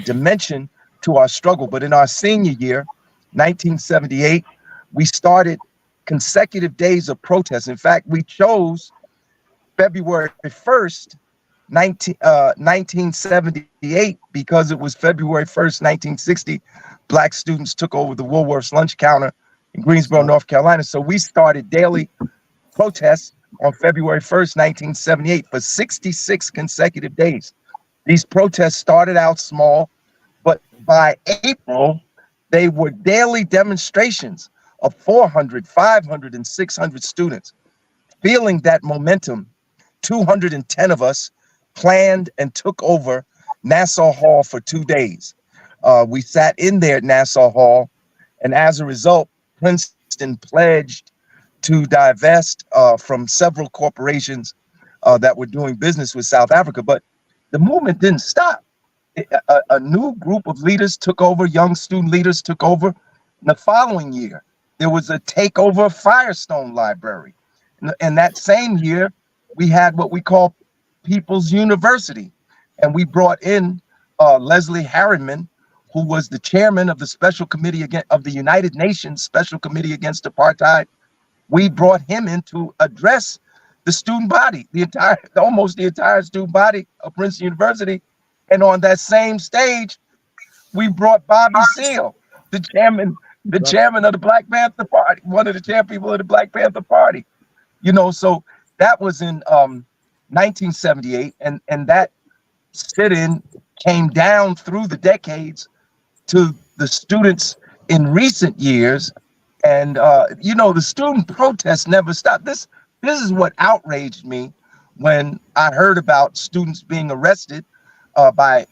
dimension to our struggle. But in our senior year, 1978, we started consecutive days of protest. In fact, we chose February 1st, 1978, because it was February 1st, 1960, Black students took over the Woolworth's lunch counter in Greensboro, North Carolina. So we started daily protests on February 1st, 1978 for 66 consecutive days. These protests started out small, but by April, they were daily demonstrations of 400, 500, and 600 students. Feeling that momentum, 210 of us planned and took over Nassau Hall for 2 days. We sat in there at Nassau Hall, and as a result, Princeton pledged to divest from several corporations that were doing business with South Africa. But the movement didn't stop. A new group of leaders took over, young student leaders took over. In the following year, there was a takeover of Firestone Library. And that same year, we had what we call People's University. And we brought in Leslie Harriman, who was the chairman of the Special Committee of the United Nations Special Committee Against Apartheid. We brought him in to address the student body, almost the entire student body of Princeton University. And on that same stage, we brought Bobby Seale, the chairman of the Black Panther Party, one of the chair people of the Black Panther Party. You know, so that was in 1978, and that sit-in came down through the decades to the students in recent years. And you know, the student protests never stopped. This is what outraged me when I heard about students being arrested by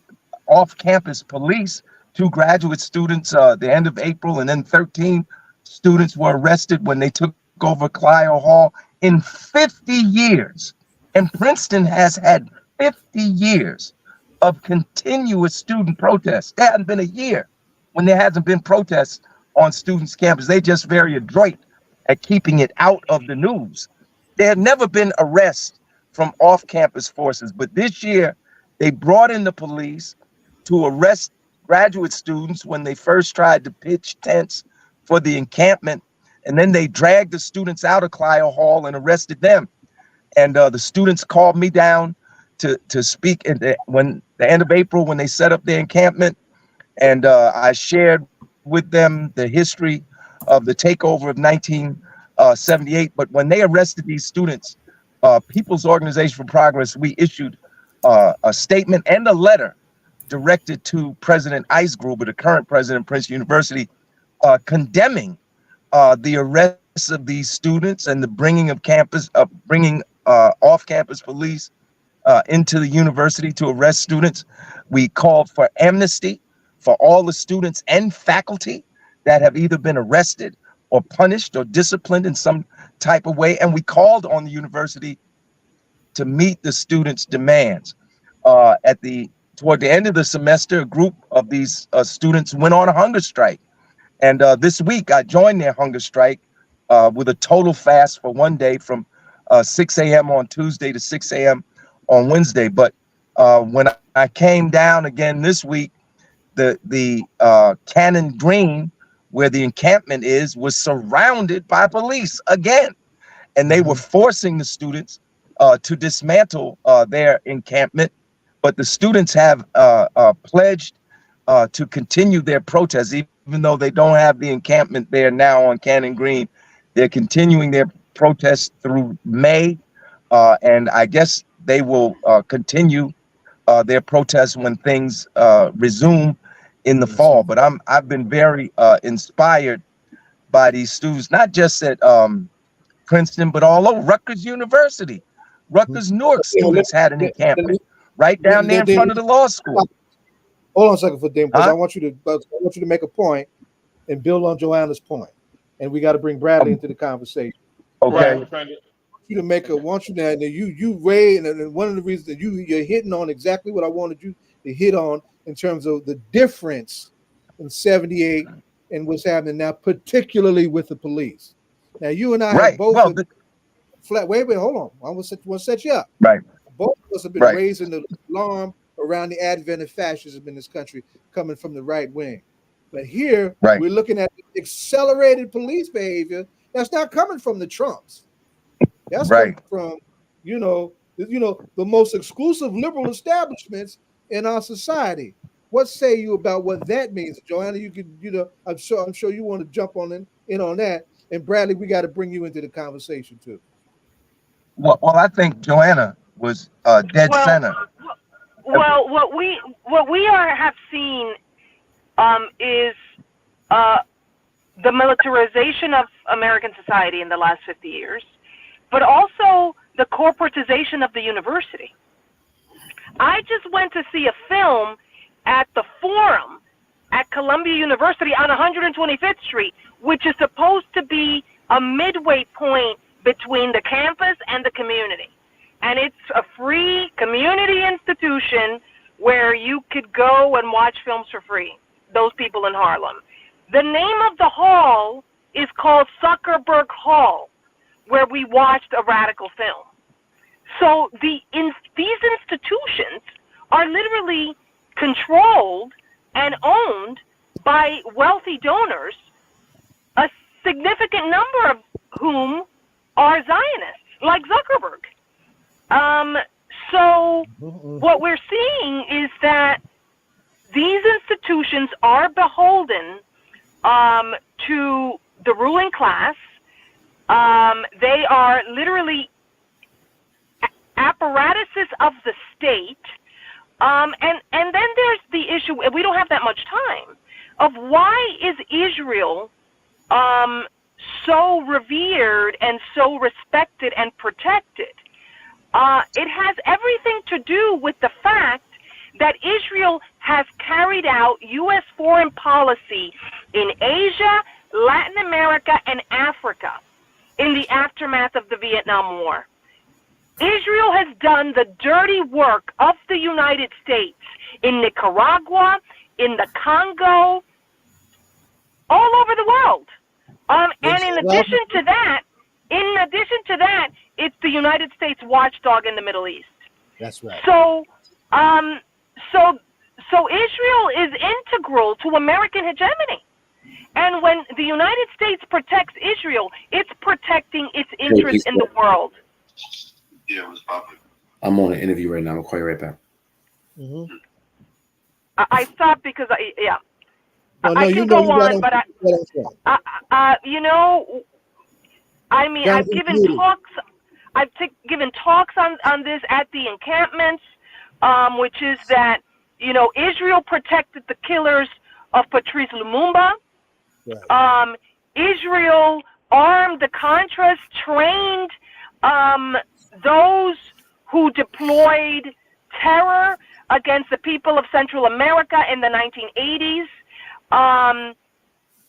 off-campus police. 2 graduate students the end of April, and then 13 students were arrested when they took over Clio Hall. In 50 years, and Princeton has had 50 years of continuous student protests. There hasn't been a year when there hasn't been protests on students' campus. They just very adroit at keeping it out of the news. There have never been arrests from off-campus forces, but this year they brought in the police to arrest graduate students when they first tried to pitch tents for the encampment, and then they dragged the students out of Clio Hall and arrested them. And the students called me down to speak when the end of April, when they set up their encampment. And I shared with them the history of the takeover of 1978. But when they arrested these students, People's Organization for Progress, we issued a statement and a letter directed to President Eisgruber, the current president of Princeton University, condemning the arrests of these students and the bringing off-campus police into the university to arrest students. We called for amnesty for all the students and faculty that have either been arrested or punished or disciplined in some type of way. And we called on the university to meet the students' demands. Toward the end of the semester, a group of these students went on a hunger strike. And this week I joined their hunger strike with a total fast for one day from 6 a.m. on Tuesday to 6 a.m. on Wednesday. But when I came down again this week, the Cannon Green, where the encampment is, was surrounded by police again. And they were forcing the students to dismantle their encampment. But the students have pledged to continue their protests, even though they don't have the encampment there now on Cannon Green. They're continuing their protests through May, and I guess they will continue their protests when things resume in the fall. But I've been very inspired by these students, not just at Princeton, but all over Rutgers University. Rutgers Newark students had an encampment right down there in front of the law school. Hold on a second, because I want you to make a point and build on Johanna's point, and we got to bring Bradley into the conversation. Okay. You Ray, and one of the reasons that you're hitting on exactly what I wanted you to hit on in terms of the difference in 78 and what's happening now, particularly with the police. Now you and I have both wait, hold on. I want to set you up. Right. Both of us have been raising the alarm around the advent of fascism in this country coming from the right wing. But here we're looking at accelerated police behavior that's not coming from the Trumps. That's coming from, the most exclusive liberal establishments in our society. What say you about what that means, Johanna? You could, I'm sure you want to jump in on that. And Bradley, we got to bring you into the conversation too. Well, I think Johanna was dead center. Well, what we have seen is the militarization of American society in the last 50 years, but also the corporatization of the university. I just went to see a film at the Forum at Columbia University on 125th Street, which is supposed to be a midway point between the campus and the community. And it's a free community institution where you could go and watch films for free, those people in Harlem. The name of the hall is called Zuckerberg Hall, where we watched a radical film. So these institutions are literally controlled and owned by wealthy donors, a significant number of whom are Zionists, like Zuckerberg. So what we're seeing is that these institutions are beholden to the ruling class. They are literally apparatuses of the state. And then there's the issue, we don't have that much time, of why is Israel so revered and so respected and protected? It has everything to do with the fact that Israel has carried out U.S. foreign policy in Asia, Latin America, and Africa in the aftermath of the Vietnam War. Israel has done the dirty work of the United States in Nicaragua, in the Congo, all over the world. And in addition to that, it's the United States watchdog in the Middle East. That's right. So Israel is integral to American hegemony. And when the United States protects Israel, it's protecting its interests in the world. Yeah, it was popping. I'm on an interview right now. I'll call you right back. Mm-hmm. I stopped because No, I you can know go you got on, but you know, I mean, I've given talks. Given talks on this at the encampments, which is that, you know, Israel protected the killers of Patrice Lumumba. Right. Israel armed the Contras, trained those who deployed terror against the people of Central America in the 1980s.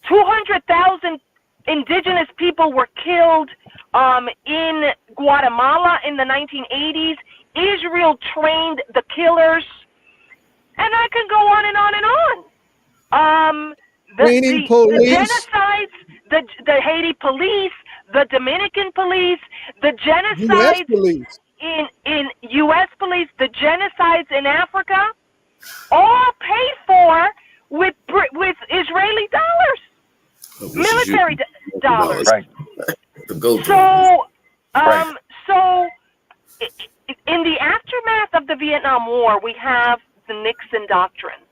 200,000 indigenous people were killed in Guatemala in the 1980s. Israel trained the killers, and I can go on and on and on. The genocides, the Haiti police, the Dominican police, the genocides in U.S. police, the genocides in Africa, all paid for with Israeli dollars, military dollars. Right. So in the aftermath of the Vietnam War, we have the Nixon Doctrine.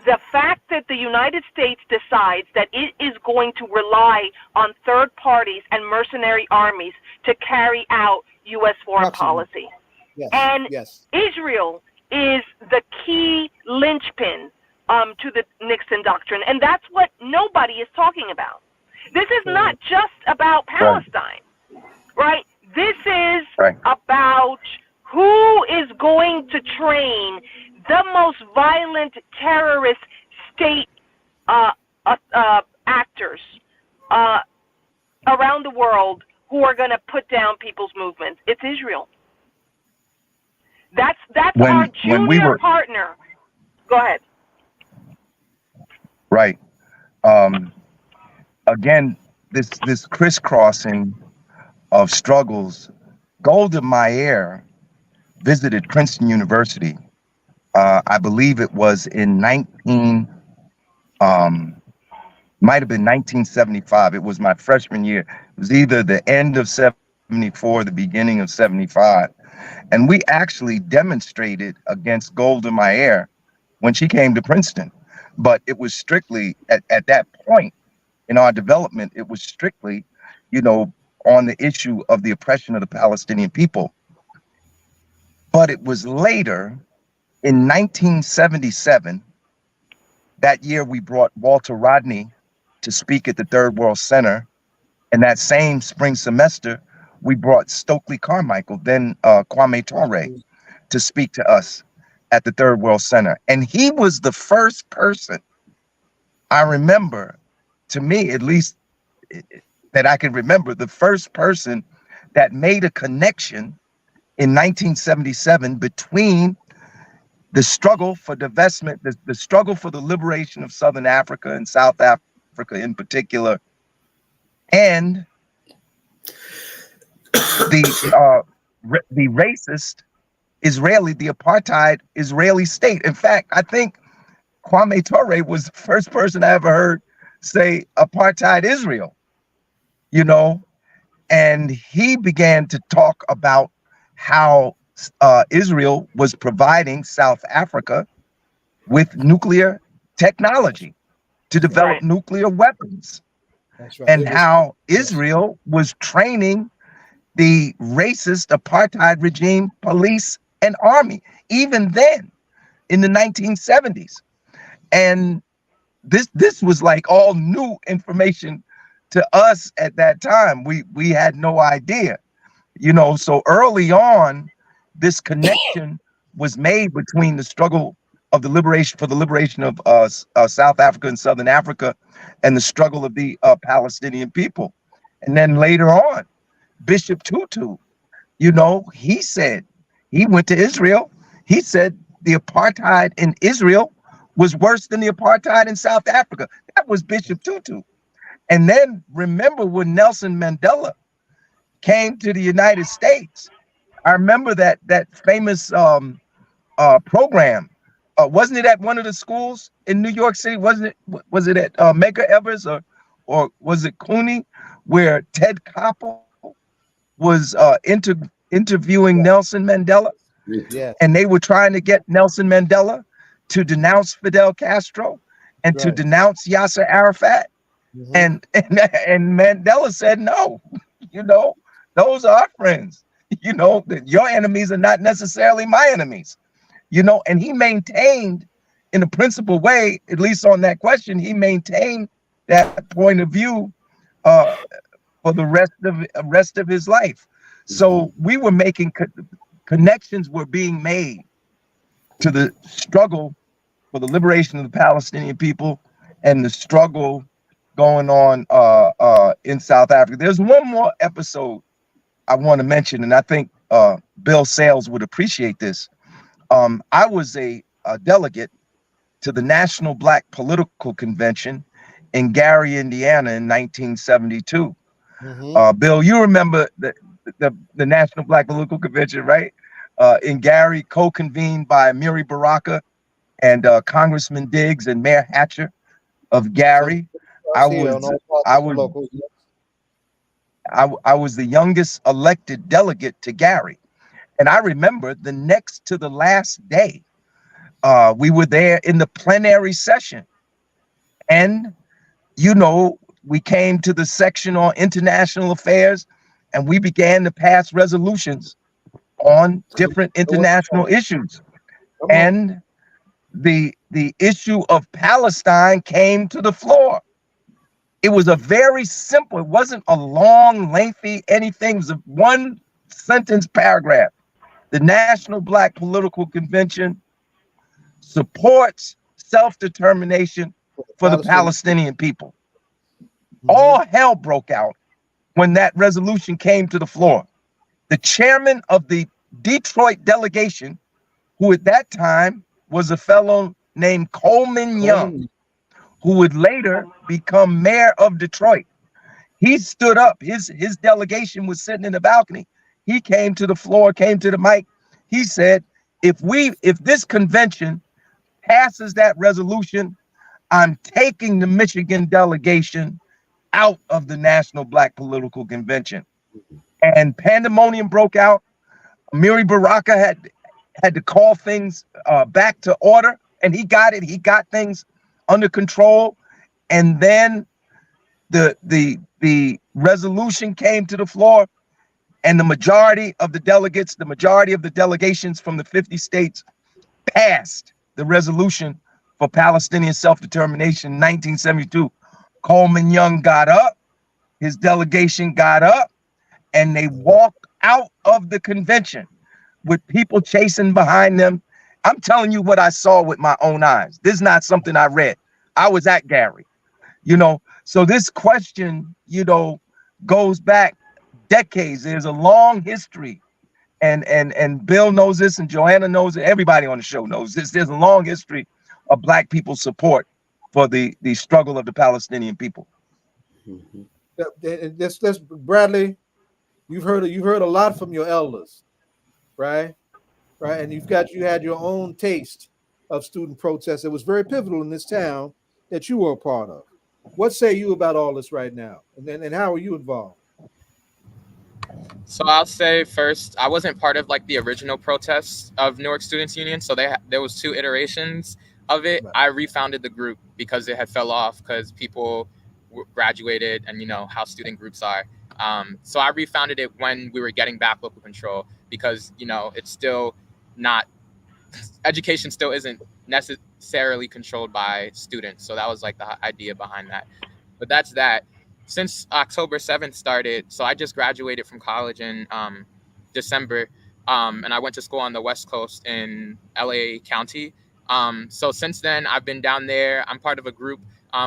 The fact that the United States decides that it is going to rely on third parties and mercenary armies to carry out U.S. foreign policy. Yes. And Israel is the key linchpin to the Nixon Doctrine. And that's what nobody is talking about. This is not just about Palestine, right? This is about who is going to train the most violent terrorist state actors around the world who are going to put down people's movements. It's Israel. That's our junior partner. Go ahead. Right. Again, this crisscrossing of struggles. Gonmiah visited Princeton University. I believe it was in might have been 1975. It was my freshman year. It was either the end of 74, the beginning of 75. And we actually demonstrated against Gonmiah when she came to Princeton. But it was strictly at that point in our development, it was strictly, you know, on the issue of the oppression of the Palestinian people. But it was later, in 1977, that year we brought Walter Rodney to speak at the Third World Center. And that same spring semester, we brought Stokely Carmichael, then Kwame Ture, to speak to us at the Third World Center. And he was the first person, I remember, to me at least, that I can remember, the first person that made a connection in 1977 between the struggle for divestment, the struggle for the liberation of Southern Africa and South Africa in particular, and the racist Israeli, the apartheid Israeli state. In fact, I think Kwame Ture was the first person I ever heard say apartheid Israel, you know, and he began to talk about how Israel was providing South Africa with nuclear technology to develop nuclear weapons. That's right. And how Israel was training the racist apartheid regime, police and army, even then in the 1970s. And this was like all new information to us at that time. We had no idea, you know. So early on, this connection was made between the struggle of the liberation of South Africa and Southern Africa and the struggle of the Palestinian people. And then later on, Bishop Tutu, you know, he said, he went to Israel. He said the apartheid in Israel was worse than the apartheid in South Africa. That was Bishop Tutu. And then remember when Nelson Mandela came to the United States, I remember that famous program. Wasn't it at one of the schools in New York City? Was it at Medgar Evers or was it CUNY, where Ted Koppel was interviewing Nelson Mandela, Yes. and they were trying to get Nelson Mandela to denounce Fidel Castro and to denounce Yasser Arafat. And Mandela said, no, those are our friends. That your enemies are not necessarily my enemies. And he maintained in a principled way, at least on that question, he maintained that point of view for the rest of his life. So we were making connections were being made to the struggle for the liberation of the Palestinian people and the struggle going on in South Africa. There's one more episode I want to mention, and I think Bill Sales would appreciate this. I was a delegate to the National Black Political Convention in Gary, Indiana in 1972. Bill, you remember the National Black Political Convention, right? In Gary, co-convened by Meer Baraka and Congressman Diggs and Mayor Hatcher of Gary. I was the youngest elected delegate to Gary. And I remember the next to the last day, we were there in the plenary session. And, we came to the section on international affairs and we began to pass resolutions on different international issues. And the issue of Palestine came to the floor. It was a very simple, it wasn't a long, lengthy anything. It was a one sentence paragraph. The National Black Political Convention supports self-determination for the Palestinian people. All hell broke out when that resolution came to the floor. The chairman of the Detroit delegation, who at that time was a fellow named Coleman Young, who would later become mayor of Detroit. He stood up, his delegation was sitting in the balcony. He came to the floor, came to the mic. He said, if this convention passes that resolution, I'm taking the Michigan delegation out of the National Black Political Convention. And pandemonium broke out. Meer Baraka had to call things back to order, and he got it. He got things under control. And then the resolution came to the floor, and the majority of the delegates, the majority of the delegations from the 50 states passed the resolution for Palestinian self-determination in 1972. Coleman Young got up, his delegation got up, and they walked out of the convention with people chasing behind them. I'm telling you what I saw with my own eyes. This is not something I read. I was at Gary, So this question, goes back decades. There's a long history, and Bill knows this, and Johanna knows it. Everybody on the show knows this. There's a long history of Black people's support for the struggle of the Palestinian people. This Bradley, you've heard a lot from your elders, right? And you had your own taste of student protests that was very pivotal in this town that you were a part of. What say you about all this right now? And how are you involved? So I'll say first, I wasn't part of the original protests of Newark Students Union. So there was 2 iterations of it. I refounded the group because it had fell off because people graduated and how student groups are. So I refounded it when we were getting back local control because, it's still not, education still isn't necessarily controlled by students. So that was the idea behind that. But that's that. Since October 7th started, so I just graduated from college in December, and I went to school on the West Coast in LA County. So since then, I've been down there. I'm part of a group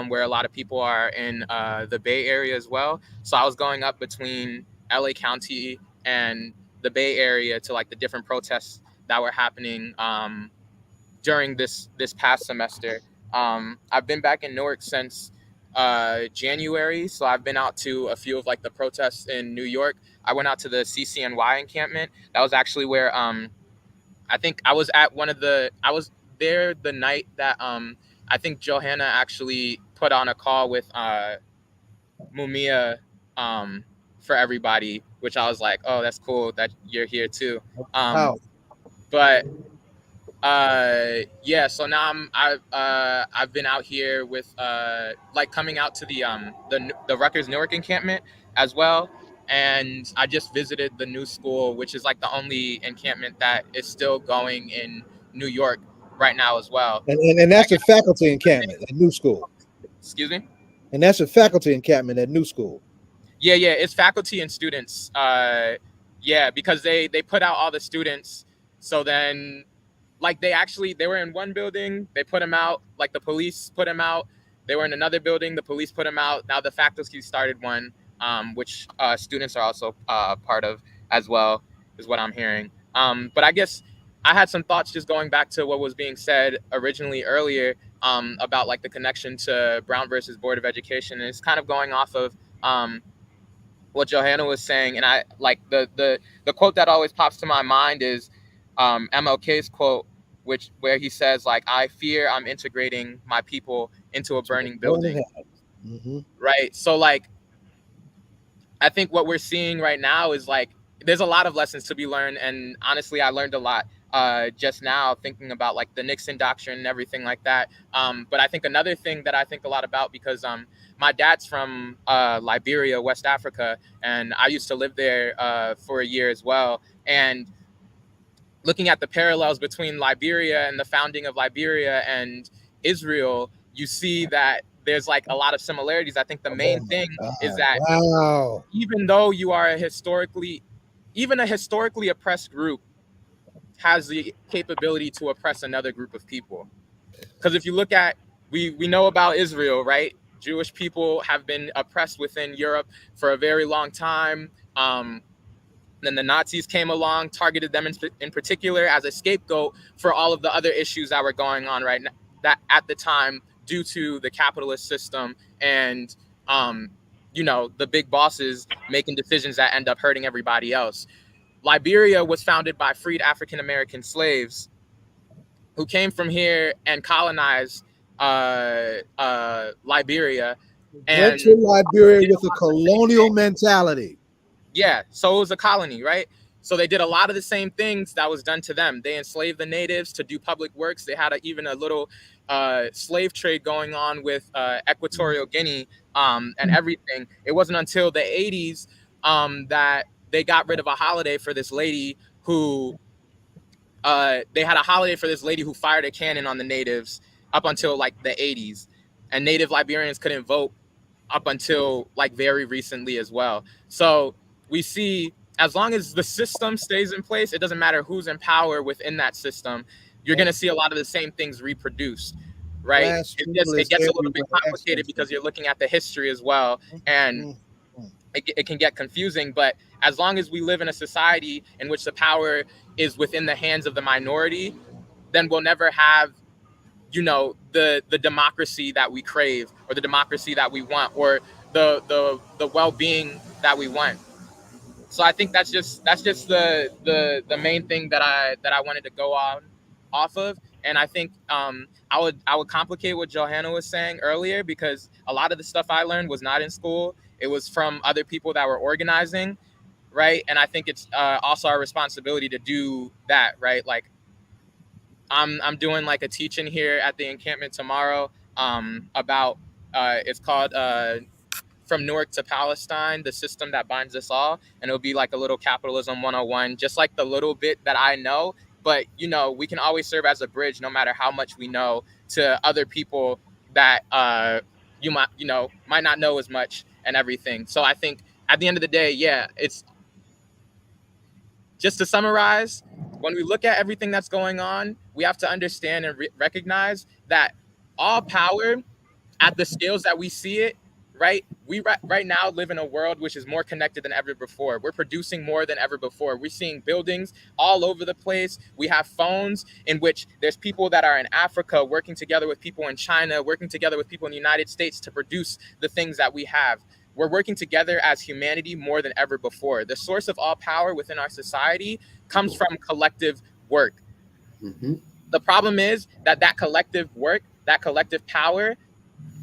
where a lot of people are in the Bay Area as well. So I was going up between LA County and the Bay Area to the different protests that were happening during this past semester. I've been back in Newark since January, so I've been out to a few of the protests in New York. I went out to the CCNY encampment. That was actually where I think I was at I was there the night that I think Johanna actually put on a call with Mumia for everybody, which I was like, oh, that's cool that you're here too. Wow. But yeah, so now I've been out here with like coming out to the Rutgers Newark encampment as well, and I just visited the new school, which is like the only encampment that is still going in New York right now as well. And that's a faculty encampment at New School. Excuse me? And that's a faculty encampment at New School. Yeah, it's faculty and students. Yeah, because they put out all the students, so then like they were in one building, they put them out, like the police put them out. They were in another building, the police put them out. Now the faculty started one, which students are also part of as well, is what I'm hearing. But I guess I had some thoughts just going back to what was being said originally earlier about like the connection to Brown versus Board of Education. And it's kind of going off of what Johanna was saying. And I like the quote that always pops to my mind is MLK's quote, where he says, like, I fear I'm integrating my people into a burning building. Mm-hmm. Right. So like, I think what we're seeing right now is like, there's a lot of lessons to be learned. And honestly, I learned a lot just now thinking about like the Nixon doctrine and everything like that. But I think another thing that I think a lot about, because my dad's from Liberia, West Africa, and I used to live there for a year as well. And looking at the parallels between Liberia and the founding of Liberia and Israel, you see that there's like a lot of similarities. I think the main thing is that even though you are a historically oppressed group has the capability to oppress another group of people. Because if you look at, we know about Israel, right? Jewish people have been oppressed within Europe for a very long time. Then the Nazis came along, targeted them in particular as a scapegoat for all of the other issues that were going on right now, that at the time, due to the capitalist system and, the big bosses making decisions that end up hurting everybody else. Liberia was founded by freed African-American slaves who came from here and colonized Liberia. And went to Liberia with a colonial mentality. Yeah, so it was a colony, right? So they did a lot of the same things that was done to them. They enslaved the natives to do public works. They had even a little slave trade going on with Equatorial Guinea and everything. It wasn't until the 80s that they got rid of a holiday for this lady who they had a holiday for this lady who fired a cannon on the natives up until like the 80s. And native Liberians couldn't vote up until like very recently as well. So we see, as long as the system stays in place, it doesn't matter who's in power within that system, you're going to see a lot of the same things reproduced, right? It gets a little bit complicated because you're looking at the history as well, and it can get confusing. But as long as we live in a society in which the power is within the hands of the minority, then we'll never have, the democracy that we crave, or the democracy that we want, or the well-being that we want. So I think that's just the main thing that I wanted to go off of. And I think I would complicate what Johanna was saying earlier, because a lot of the stuff I learned was not in school. It was from other people that were organizing, right? And I think it's also our responsibility to do that, right? Like I'm doing like a teaching here at the encampment tomorrow about it's called From Newark to Palestine, the system that binds us all. And it'll be like a little capitalism 101, just like the little bit that I know. But, we can always serve as a bridge, no matter how much we know, to other people that you might not know as much and everything. So I think at the end of the day, yeah, it's just to summarize, when we look at everything that's going on, we have to understand and recognize that all power at the scales that we see it, right? We right now live in a world which is more connected than ever before. We're producing more than ever before. We're seeing buildings all over the place. We have phones in which there's people that are in Africa working together with people in China, working together with people in the United States to produce the things that we have. We're working together as humanity more than ever before. The source of all power within our society comes from collective work. Mm-hmm. The problem is that collective work, that collective power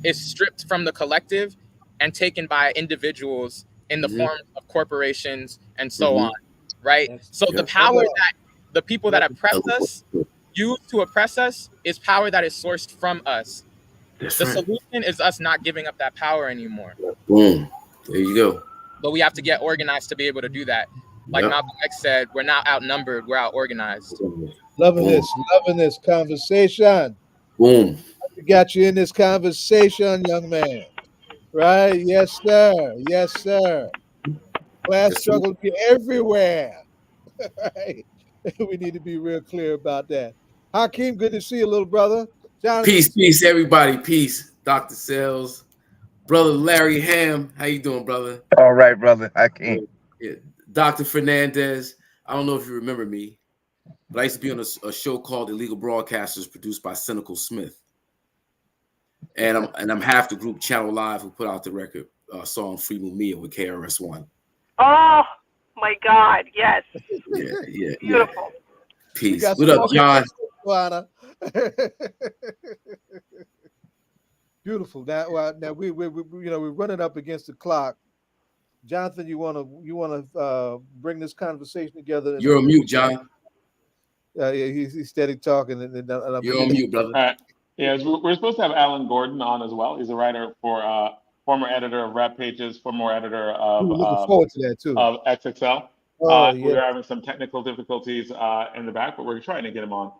is stripped from the collective and taken by individuals in the form of corporations and so on, right? So the Yes. power that the people that oppress us use to oppress us is power that is sourced from us. That's The right. solution is us not giving up that power anymore. Boom. There you go. But we have to get organized to be able to do that. Like Malcolm X said, we're not outnumbered, we're out organized. Loving this conversation. Boom. We got you in this conversation, young man. Right? Yes, sir. Yes, sir. Class struggle be everywhere. Right? We need to be real clear about that. Hakeem, good to see you, little brother. Jonathan. Peace, everybody. Peace. Dr. Sells. Brother Larry Hamm. How you doing, brother? All right, brother. Hakeem. Yeah. Dr. Fernandez. I don't know if you remember me, but I used to be on a show called Illegal Broadcasters produced by Cynical Smith. And I'm half the group Channel Live who put out the record song Free Mumia with KRS-One. Oh my God, yes. Yeah. Beautiful. Peace. What up, John? Beautiful. Now we're running up against the clock. Jonathan, you wanna bring this conversation together? You're on mute, John. Yeah, he's steady talking. You're on mute, brother. Yeah, we're supposed to have Alan Gordon on as well. He's a writer for former editor of Rap Pages, former editor of looking forward to that too. Of XXL. Oh, yeah. We're having some technical difficulties in the back, but we're trying to get him on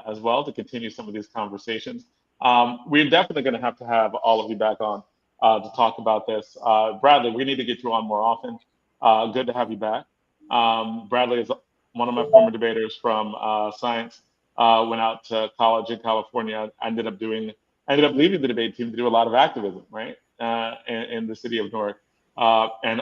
as well to continue some of these conversations. We're definitely going to have all of you back on to talk about this. Bradley, we need to get you on more often. Good to have you back. Bradley is one of my former debaters from science. Went out to college in California. Ended up leaving the debate team to do a lot of activism, right, in the city of Newark, and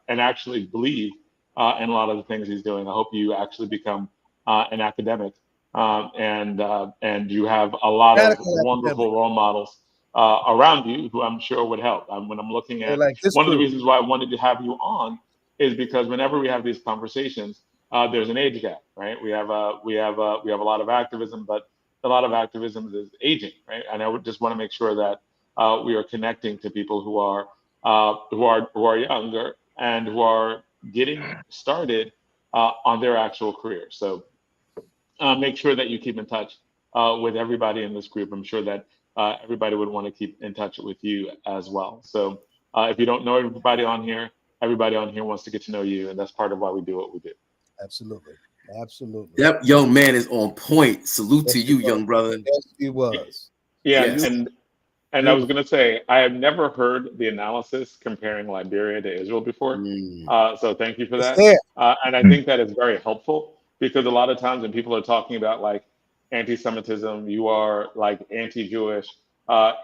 actually believe in a lot of the things he's doing. I hope you actually become an academic, and you have a lot of wonderful role models around you who I'm sure would help. When I'm looking at one of the reasons why I wanted to have you on is because whenever we have these conversations, there's an age gap, right? We have a lot of activism, but a lot of activism is aging, right? And I would just want to make sure that we are connecting to people who are younger and who are getting started on their actual career. So make sure that you keep in touch with everybody in this group. I'm sure that everybody would want to keep in touch with you as well. So if you don't know everybody on here wants to get to know you, and that's part of why we do what we do. Absolutely. That young man is on point. Salute to you, young brother. Yes, he was. Yeah, yes. and I was going to say, I have never heard the analysis comparing Liberia to Israel before. So thank you for that. And I think that is very helpful, because a lot of times when people are talking about like anti-Semitism, you are like anti-Jewish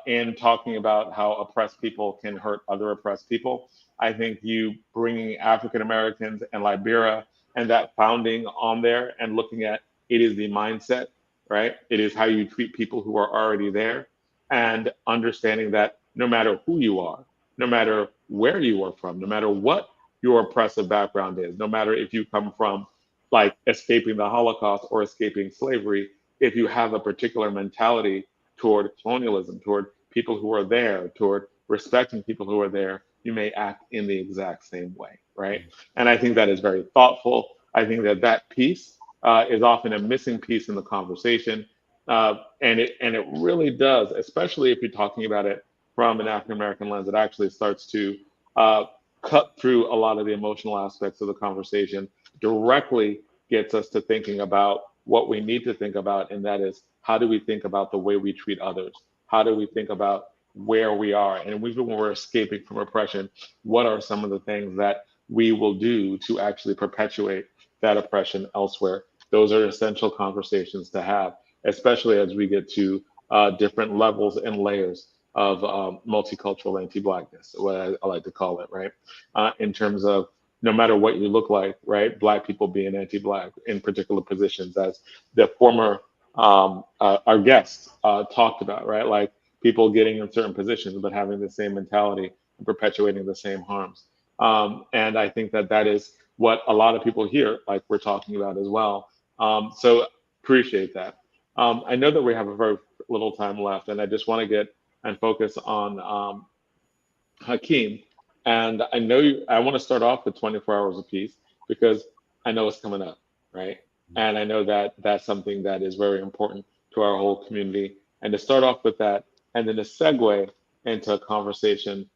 in talking about how oppressed people can hurt other oppressed people. I think you bringing African Americans and Liberia and that founding on there and looking at it is the mindset, right? It is how you treat people who are already there, and understanding that no matter who you are, no matter where you are from, no matter what your oppressive background is, no matter if you come from like escaping the Holocaust or escaping slavery, if you have a particular mentality toward colonialism, toward people who are there, toward respecting people who are there, you may act in the exact same way, right? And I think that is very thoughtful. I think that piece is often a missing piece in the conversation. And it really does, especially if you're talking about it from an African-American lens, it actually starts to cut through a lot of the emotional aspects of the conversation, directly gets us to thinking about what we need to think about, and that is, how do we think about the way we treat others? How do we think about where we are? And even when we're escaping from oppression, what are some of the things that we will do to actually perpetuate that oppression elsewhere? Those are essential conversations to have, especially as we get to different levels and layers of multicultural anti-Blackness, what I like to call it, right? In terms of no matter what you look like, right? Black people being anti-Black in particular positions, as the former, our guests talked about, right? Like people getting in certain positions, but having the same mentality and perpetuating the same harms. And I think that is what a lot of people here, like we're talking about as well. So appreciate that. I know that we have a very little time left, and I just want to get and focus on Hakeem And I want to start off with 24 hours apiece because I know it's coming up, right? And I know that that's something that is very important to our whole community. And to start off with that, and then to segue into a conversation,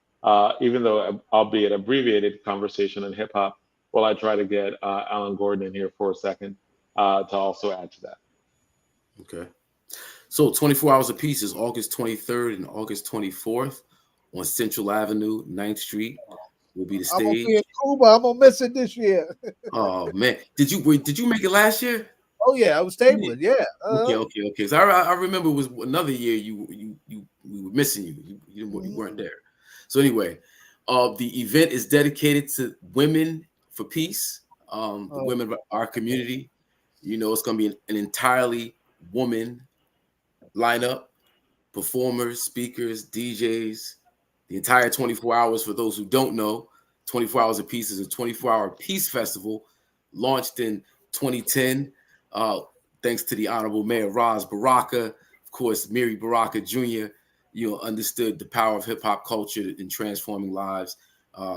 even though albeit abbreviated conversation in hip hop, well, I try to get Alan Gordon in here for a second to also add to that. Okay. So 24 hours apiece is August 23rd and August 24th on Central Avenue, 9th Street. Will be the stage. I'm gonna be in Cuba. I'm gonna miss it this year. Oh man, did you make it last year? Oh yeah, I was tabling. Yeah. Okay. So I remember it was another year we were missing you. You weren't there. So anyway, the event is dedicated to women for peace. The women of our community. You know, it's gonna be an entirely woman lineup, performers, speakers, DJs. The entire 24 hours, for those who don't know, 24 Hours of Peace is a 24-hour peace festival launched in 2010, thanks to the Honorable Mayor Baraka. Of course, Meer Baraka Jr., understood the power of hip-hop culture in transforming lives,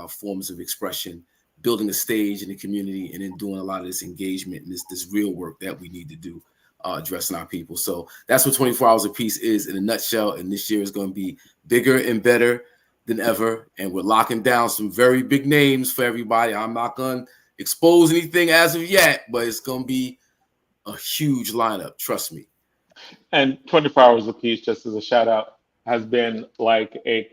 forms of expression, building a stage in the community, and then doing a lot of this engagement and this real work that we need to do, addressing our people. So that's what 24 Hours of Peace is in a nutshell, and this year is going to be bigger and better than ever, and we're locking down some very big names for everybody. I'm not going to expose anything as of yet, but it's going to be a huge lineup, trust me. And 24 Hours of Peace, just as a shout out, has been like a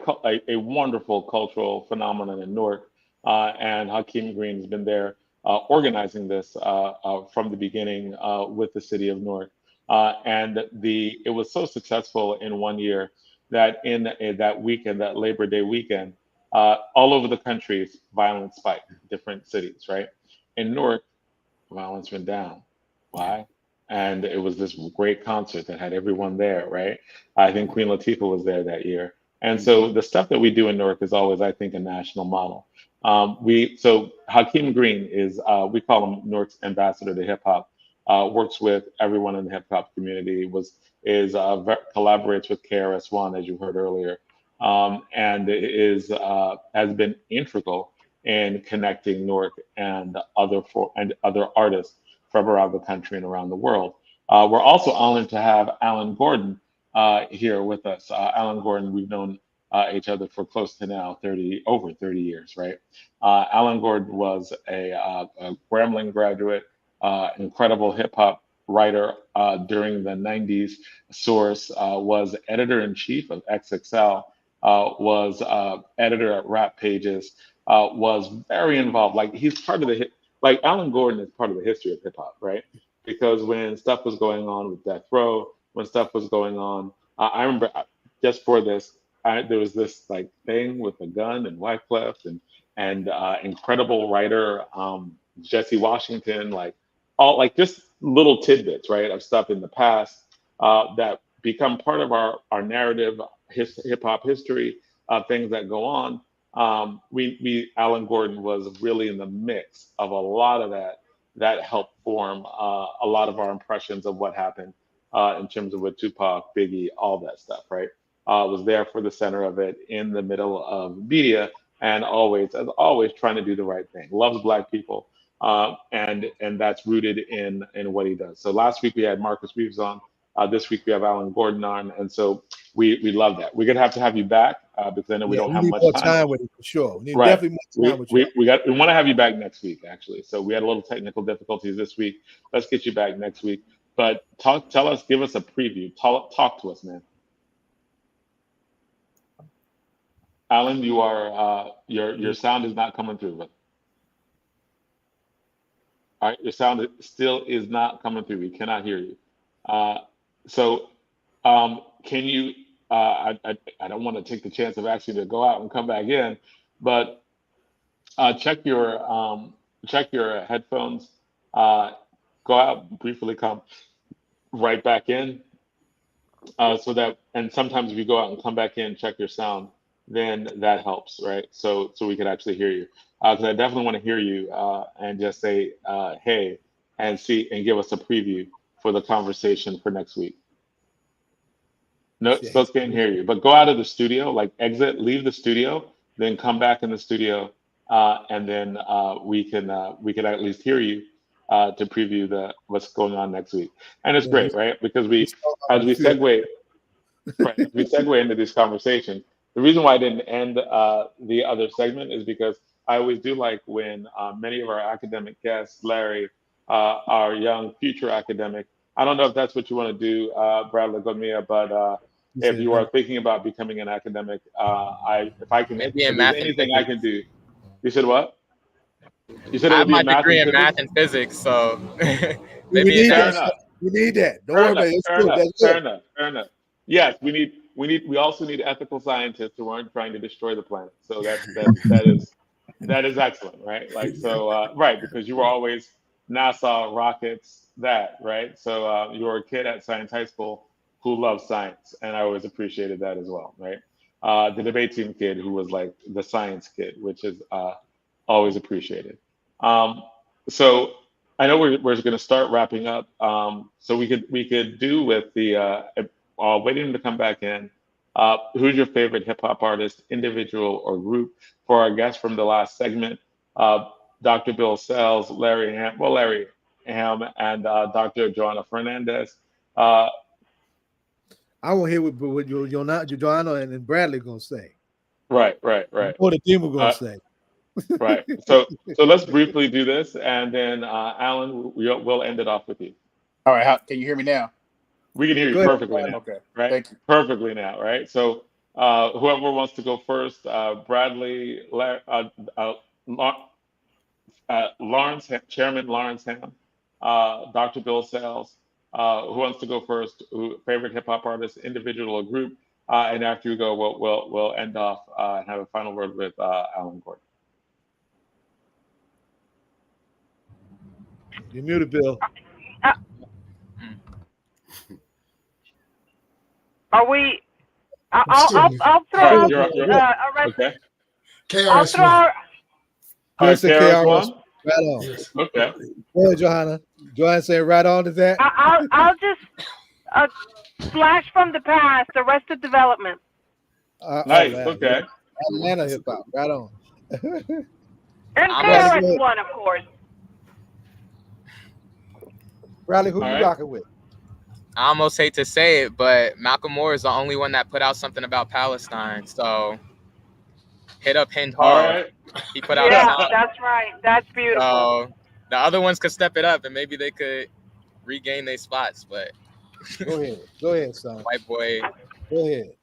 wonderful cultural phenomenon in Newark, and Hakeem Green has been there organizing this from the beginning with the city of Newark, and it was so successful in one year that in that weekend, that Labor Day weekend, all over the country, violence spiked, different cities, right? In Newark, violence went down. Why? And it was this great concert that had everyone there, right? I think Queen Latifah was there that year. And so the stuff that we do in Newark is always, I think, a national model. So Hakeem Green is, we call him Newark's ambassador to hip hop, works with everyone in the hip hop community, collaborates with KRS-One, as you heard earlier, and has been integral in connecting Newark and other artists from around the country and around the world. We're also honored to have Alan Gordon here with us. Alan Gordon, we've known each other for close to now over 30 years, right? Alan Gordon was a Grambling graduate, incredible hip hop writer during the 90s. Source, was editor-in-chief of XXL, was editor at Rap Pages, was very involved. Like he's part of Alan Gordon is part of the history of hip hop, right? Because when stuff was going on with Death Row, when stuff was going on, I remember just for this, there was this like thing with a gun and Wyclef and incredible writer Jesse Washington, like just little tidbits, right, of stuff in the past that become part of our narrative, hip hop history, things that go on. Alan Gordon was really in the mix of a lot of that helped form a lot of our impressions of what happened in terms of with Tupac, Biggie, all that stuff, right? Was there for the center of it, in the middle of media, and always trying to do the right thing. Loves Black people, and that's rooted in what he does. So last week we had Marcus Reeves on. This week we have Alan Gordon on, and so we love that. We're gonna have to have you back because I know we don't have much time with it for sure. We need right. definitely more time with you. We want to have you back next week, actually. So we had a little technical difficulties this week. Let's get you back next week. But give us a preview. Talk to us, man. Alan, you are your sound is not coming through. But all right, your sound still is not coming through. We cannot hear you. Can you? I don't want to take the chance of asking you to go out and come back in, but check your headphones. Go out, briefly come right back in, and sometimes if you go out and come back in, check your sound, then that helps, right? So we can actually hear you. Because I definitely want to hear you and just say hey and give us a preview for the conversation for next week. No, still can't hear you. But go out of the studio, like exit, leave the studio, then come back in the studio, and then we can at least hear you to preview what's going on next week. And it's great, right? Because as we segue into this conversation, the reason why I didn't end the other segment is because I always do like when many of our academic guests, Larry, our young future academic. I don't know if that's what you want to do, Bradley Gonmiah, but if you are thinking about becoming an academic, if there's anything I can do. You said what? You said I it have would be my in math degree and in physics? math and physics, so We maybe need Fair that. enough. We need that. Don't Fair worry enough. about it. It's Fair good. enough. That's Fair good. enough. Fair enough. Yes, we also need ethical scientists who aren't trying to destroy the planet. So that is excellent, right? Like so, right? Because you were always NASA rockets, that right? So you were a kid at Science High School who loved science, and I always appreciated that as well, right? The debate team kid who was like the science kid, which is always appreciated. So I know we're going to start wrapping up. So we could do with the waiting to come back in. Who's your favorite hip hop artist, individual or group? For our guests from the last segment, Dr. Bill Sells, Larry Hamm, and Dr. Johanna Fernandez. I want to hear what Johanna and Bradley gonna say. Right. What the team are gonna say. Right. So let's briefly do this, and then Alan, we'll end it off with you. All right. Can you hear me now? We can hear you perfectly now. Okay. Right. Thank you. Perfectly now. Right. So whoever wants to go first, Bradley, Lawrence, Chairman Lawrence Hamm, Dr. Bill Sells. Who wants to go first? Favorite hip hop artist, individual or group? And after you go, we'll end off and have a final word with Alan Gordon. You're muted, Bill. Are we? I'll throw okay. I'll throw. All right, KRS-One. Right on. Yes. Okay. Go ahead, Johanna. Johanna saying right on to that. I'll just flash from the past. Arrested Development. Nice. Okay. Atlanta hip hop. Right on. And KRS-One, of course. Bradley, who you rocking with? I almost hate to say it, but Malcolm Moore is the only one that put out something about Palestine. So hit up Hind Hard. He put out a song. That's right. That's beautiful. So the other ones could step it up, and maybe they could regain their spots. But go ahead, son. White boy. Go ahead.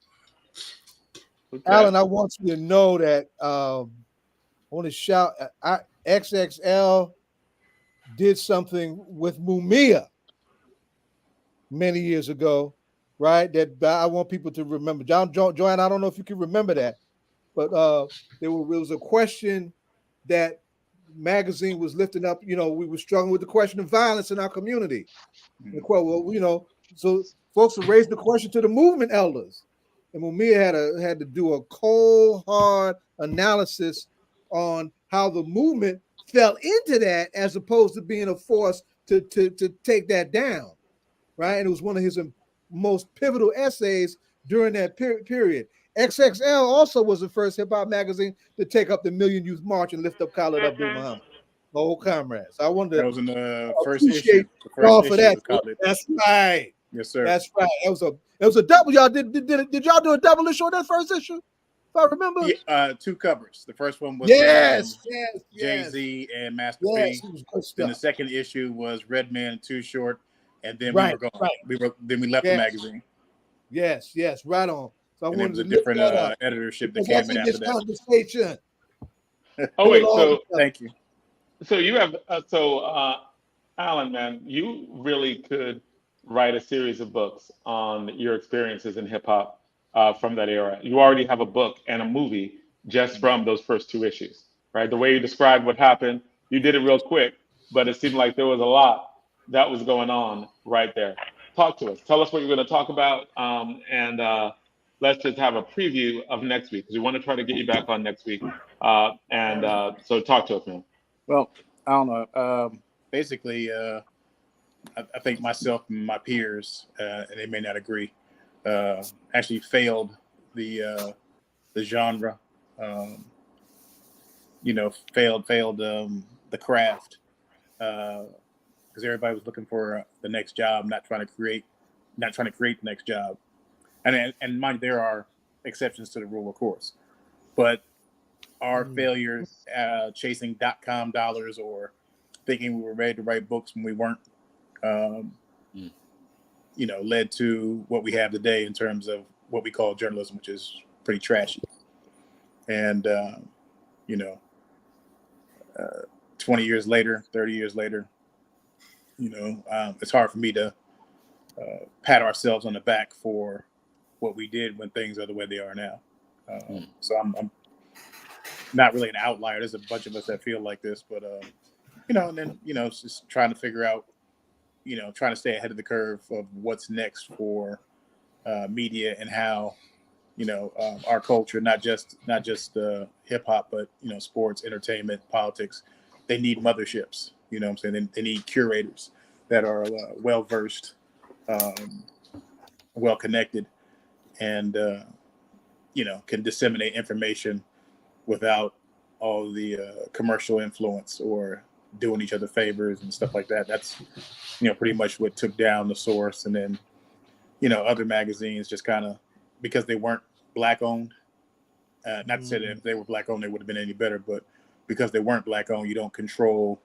Okay. Alan, I want you to know that I want to shout. XXL did something with Mumia many years ago, right? That I want people to remember. Joanne, I don't know if you can remember that, but there was a question that magazine was lifting up. You know, we were struggling with the question of violence in our community. Well, you know, so folks would raise the question to the movement elders, and Mumia had to do a cold, hard analysis on how the movement fell into that as opposed to being a force to take that down, right? And it was one of his most pivotal essays during that period. XXL also was the first hip-hop magazine to take up the Million Youth March and lift up Khalid Abdul Muhammad, my old comrades. I wanted to that was in the first issue. All for that. That's right. Yes, sir. That's right. It was a double. Y'all did y'all do a double issue on that first issue? If I remember. Yeah, two covers. The first one was Jay-Z and Master P. Then the second issue was Redman and Too Short, and then we were gone. Right. Then we left the magazine. Yes, right on. So I wanted it was to a different editorship that came in after that. Conversation. Oh wait, so thank you. So you have Alan, man, you really could write a series of books on your experiences in hip hop from that era. You already have a book and a movie just from those first two issues, right? The way you described what happened, you did it real quick, but it seemed like there was a lot that was going on right there. Talk to us. Tell us what you're going to talk about, and let's just have a preview of next week because we want to try to get you back on next week. So talk to us, man. Well, I don't know. Basically, I think myself and my peers, and they may not agree, actually failed the genre failed the craft because everybody was looking for the next job, not trying to create the next job. And mind, there are exceptions to the rule, of course, but our failure chasing .com dollars or thinking we were ready to write books when we weren't, led to what we have today in terms of what we call journalism, which is pretty trashy. And 20 years later, 30 years later, it's hard for me to pat ourselves on the back for what we did when things are the way they are now. So I'm not really an outlier. There's a bunch of us that feel like this, but and then it's just trying to figure out, trying to stay ahead of the curve of what's next for media and how our culture, not just hip hop, but sports, entertainment, politics. They need motherships. What I'm saying? They need curators that are well versed, well connected, and can disseminate information without all the commercial influence or doing each other favors and stuff like that. That's pretty much what took down The Source, and then other magazines just kind of, because they weren't black owned. Not to say that if they were black owned they would have been any better, but because they weren't black owned, you don't control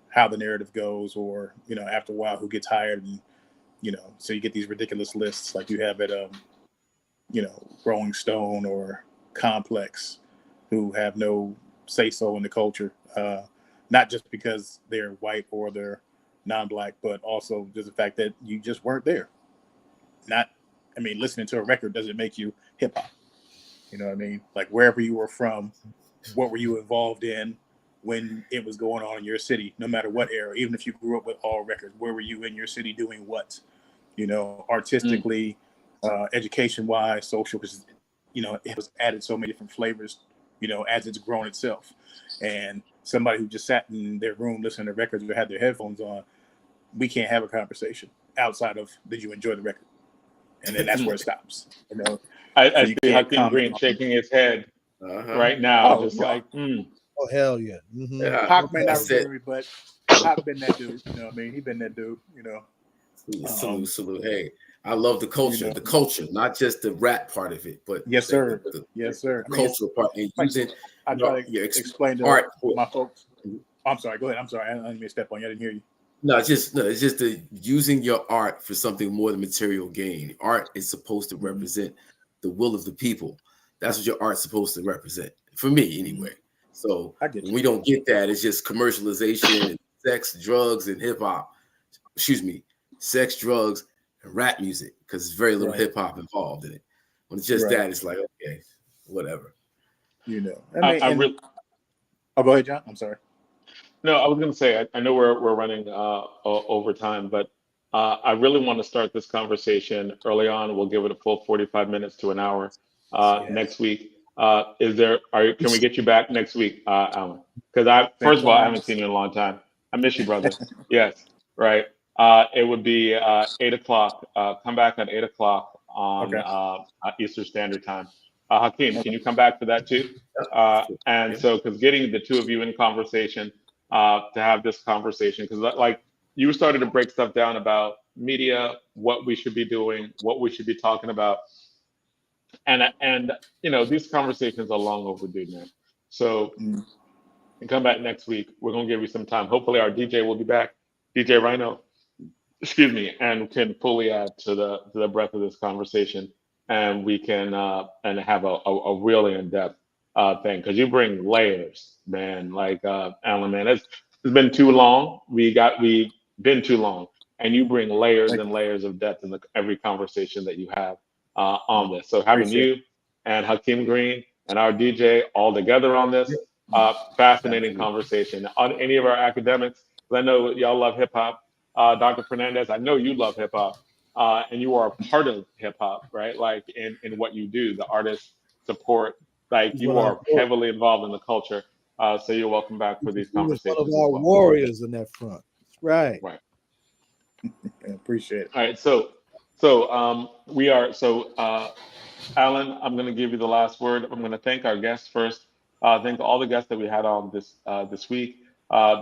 how the narrative goes, or after a while who gets hired, and so you get these ridiculous lists like you have at Rolling Stone or Complex, who have no say so in the culture, not just because they're white or they're non-black, but also just the fact that you just weren't there. Listening to a record doesn't make you hip hop. You know what I mean? Like, wherever you were from, what were you involved in when it was going on in your city, no matter what era, even if you grew up with all records, where were you in your city doing what? Artistically, education-wise, social, because, it was added so many different flavors, as it's grown itself. And somebody who just sat in their room listening to records or had their headphones on, we can't have a conversation outside of, did you enjoy the record? And then that's where it stops. I see Hakeem Green shaking his head right now, like, Oh, hell yeah. Pac may not remember me, but Pac been that dude. He been that dude. Salute. Hey, I love the culture, not just the rap part of it, but yes, sir. The cultural part, and using I try to explain to art my folks. I'm sorry. Go ahead. I'm sorry. I didn't mean to step on you. I didn't hear you. No, it's just using your art for something more than material gain. Art is supposed to represent the will of the people. That's what your art's supposed to represent, for me anyway. So when we don't get that, it's just commercialization and sex, drugs, and hip hop. Sex, drugs, and rap music, because there's very little hip hop involved in it. When it's just that, it's like, okay, whatever. Oh, go ahead, John. I'm sorry. No, I was going to say, I know we're running over time, but I really want to start this conversation early on. We'll give it a full 45 minutes to an hour next week. Can we get you back next week, Alan? Because first of all, I haven't seen you in a long time. I miss you, brother. Yes, right. It would be 8 o'clock. Come back at 8 o'clock on Eastern Standard Time. Hakeem, can you come back for that too? So, because getting the two of you in conversation, to have this conversation, because like you started to break stuff down about media, what we should be doing, what we should be talking about, and these conversations are long overdue, man. So come back next week. We're gonna give you some time. Hopefully our DJ will be back, DJ Rhino, and can fully add to the breadth of this conversation, and we can and have a really in-depth thing, because you bring layers, man. Like Alan, man, it's been too long. We've been too long, and you bring layers and layers of depth in every conversation that you have on this. So having you and Hakeem Green and our DJ all together on this, fascinating conversation. On any of our academics, because I know y'all love hip hop. Dr. Fernandez, I know you love hip hop, and you are a part of hip hop, right? Like in what you do, the artist support. Like, you are heavily involved in the culture, so you're welcome back for these conversations. One of our warriors in that front. Right. I appreciate it. All right, so we are Alan, I'm going to give you the last word. I'm going to thank our guests first. Thank all the guests that we had on this week.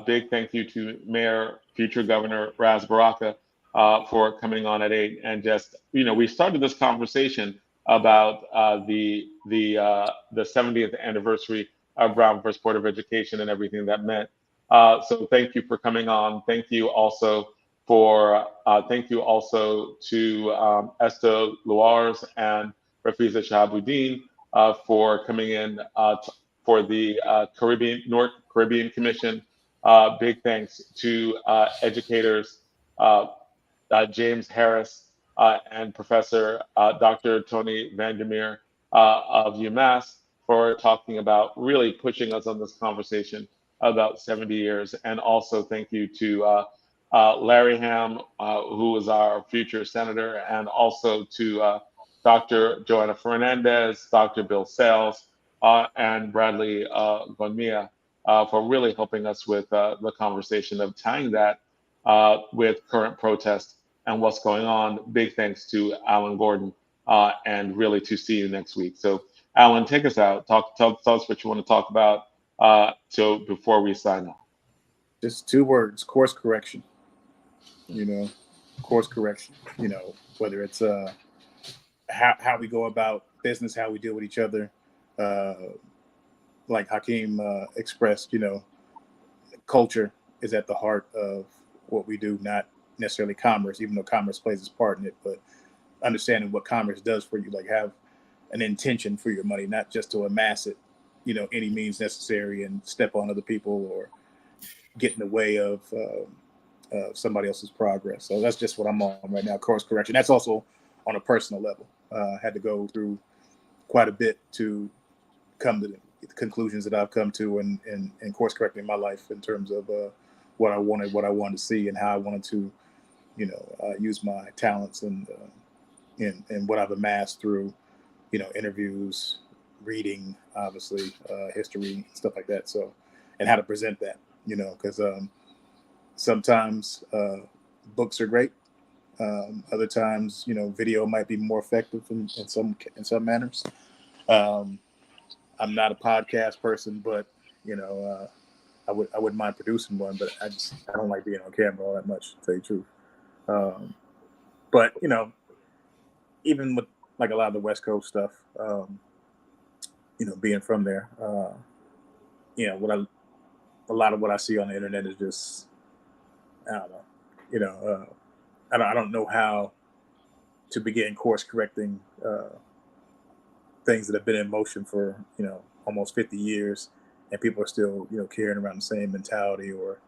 Big thank you to Mayor, future Governor Baraka, for coming on at 8. And just, we started this conversation about the 70th anniversary of Brown versus Board of Education and everything that meant. So thank you for coming on. Thank you also to Ester, Lewars, and Rafeeza Shahabudeen for coming in for the Newark Caribbean Commission. Big thanks to educators James Harris and Professor Dr. Tony Vandermeer of UMass for talking about really pushing us on this conversation about 70 years. And also thank you to Larry Hamm, who is our future senator, and also to Dr. Johanna Fernandez, Dr. Bill Sales, and Bradley Gonmiah for really helping us with the conversation of tying that with current protests and what's going on. Big thanks to Alan Gordon, and really to see you next week. So Alan, take us out. Tell us what you want to talk about before we sign off. Just 2 words: course correction. Course correction. Whether it's how we go about business, how we deal with each other. Like Hakeem expressed, culture is at the heart of what we do, not necessarily commerce, even though commerce plays its part in it, but understanding what commerce does for you, like have an intention for your money, not just to amass it, any means necessary and step on other people or get in the way of somebody else's progress. So that's just what I'm on right now, course correction. That's also on a personal level. I had to go through quite a bit to come to the conclusions that I've come to and course correcting my life in terms of what I wanted to see and how I wanted to, use my talents and what I've amassed through, interviews, reading, obviously, history, stuff like that. So, and how to present that, because sometimes books are great. Other times, video might be more effective in some manners. I'm not a podcast person, but I wouldn't mind producing one, but I don't like being on camera all that much, to tell you the truth. But even with like a lot of the West Coast stuff, being from there, a lot of what I see on the internet is just, I don't know, I don't know how to begin course correcting things that have been in motion for almost 50 years, and people are still carrying around the same mentality. Or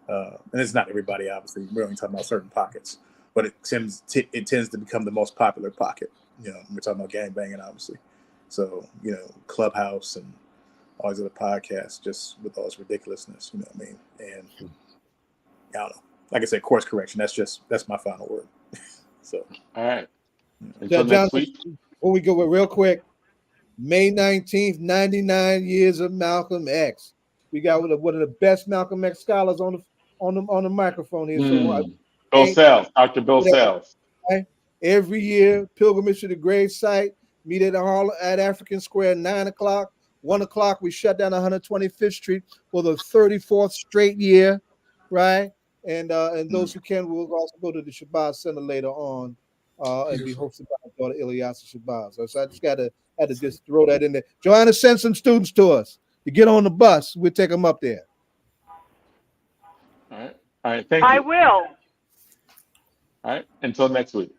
and it's not everybody, obviously. We're only talking about certain pockets, but it tends to become the most popular pocket. We're talking about gangbanging, obviously. So Clubhouse and all these other podcasts, just with all this ridiculousness. You know what I mean? And I don't know. Like I said, course correction. That's my final word. So all right. Until next week. Before we go real quick, May 19th, 99 years of Malcolm X. We got one of the best Malcolm X scholars on the microphone here. So Bill Sales, Dr. Bill Sales. Right? Every year, pilgrimage to the grave site. Meet at African Square, 9 o'clock. 1 o'clock, we shut down 125th Street for the 34th straight year, right? And those who can will also go to the Shabazz Center later on and be hosted by my daughter Ilyasa Shabazz. So I just had to just throw that in there. Johanna, send some students to us. You get on the bus, we'll take them up there. All right. Thank you. I will. All right. Until next week.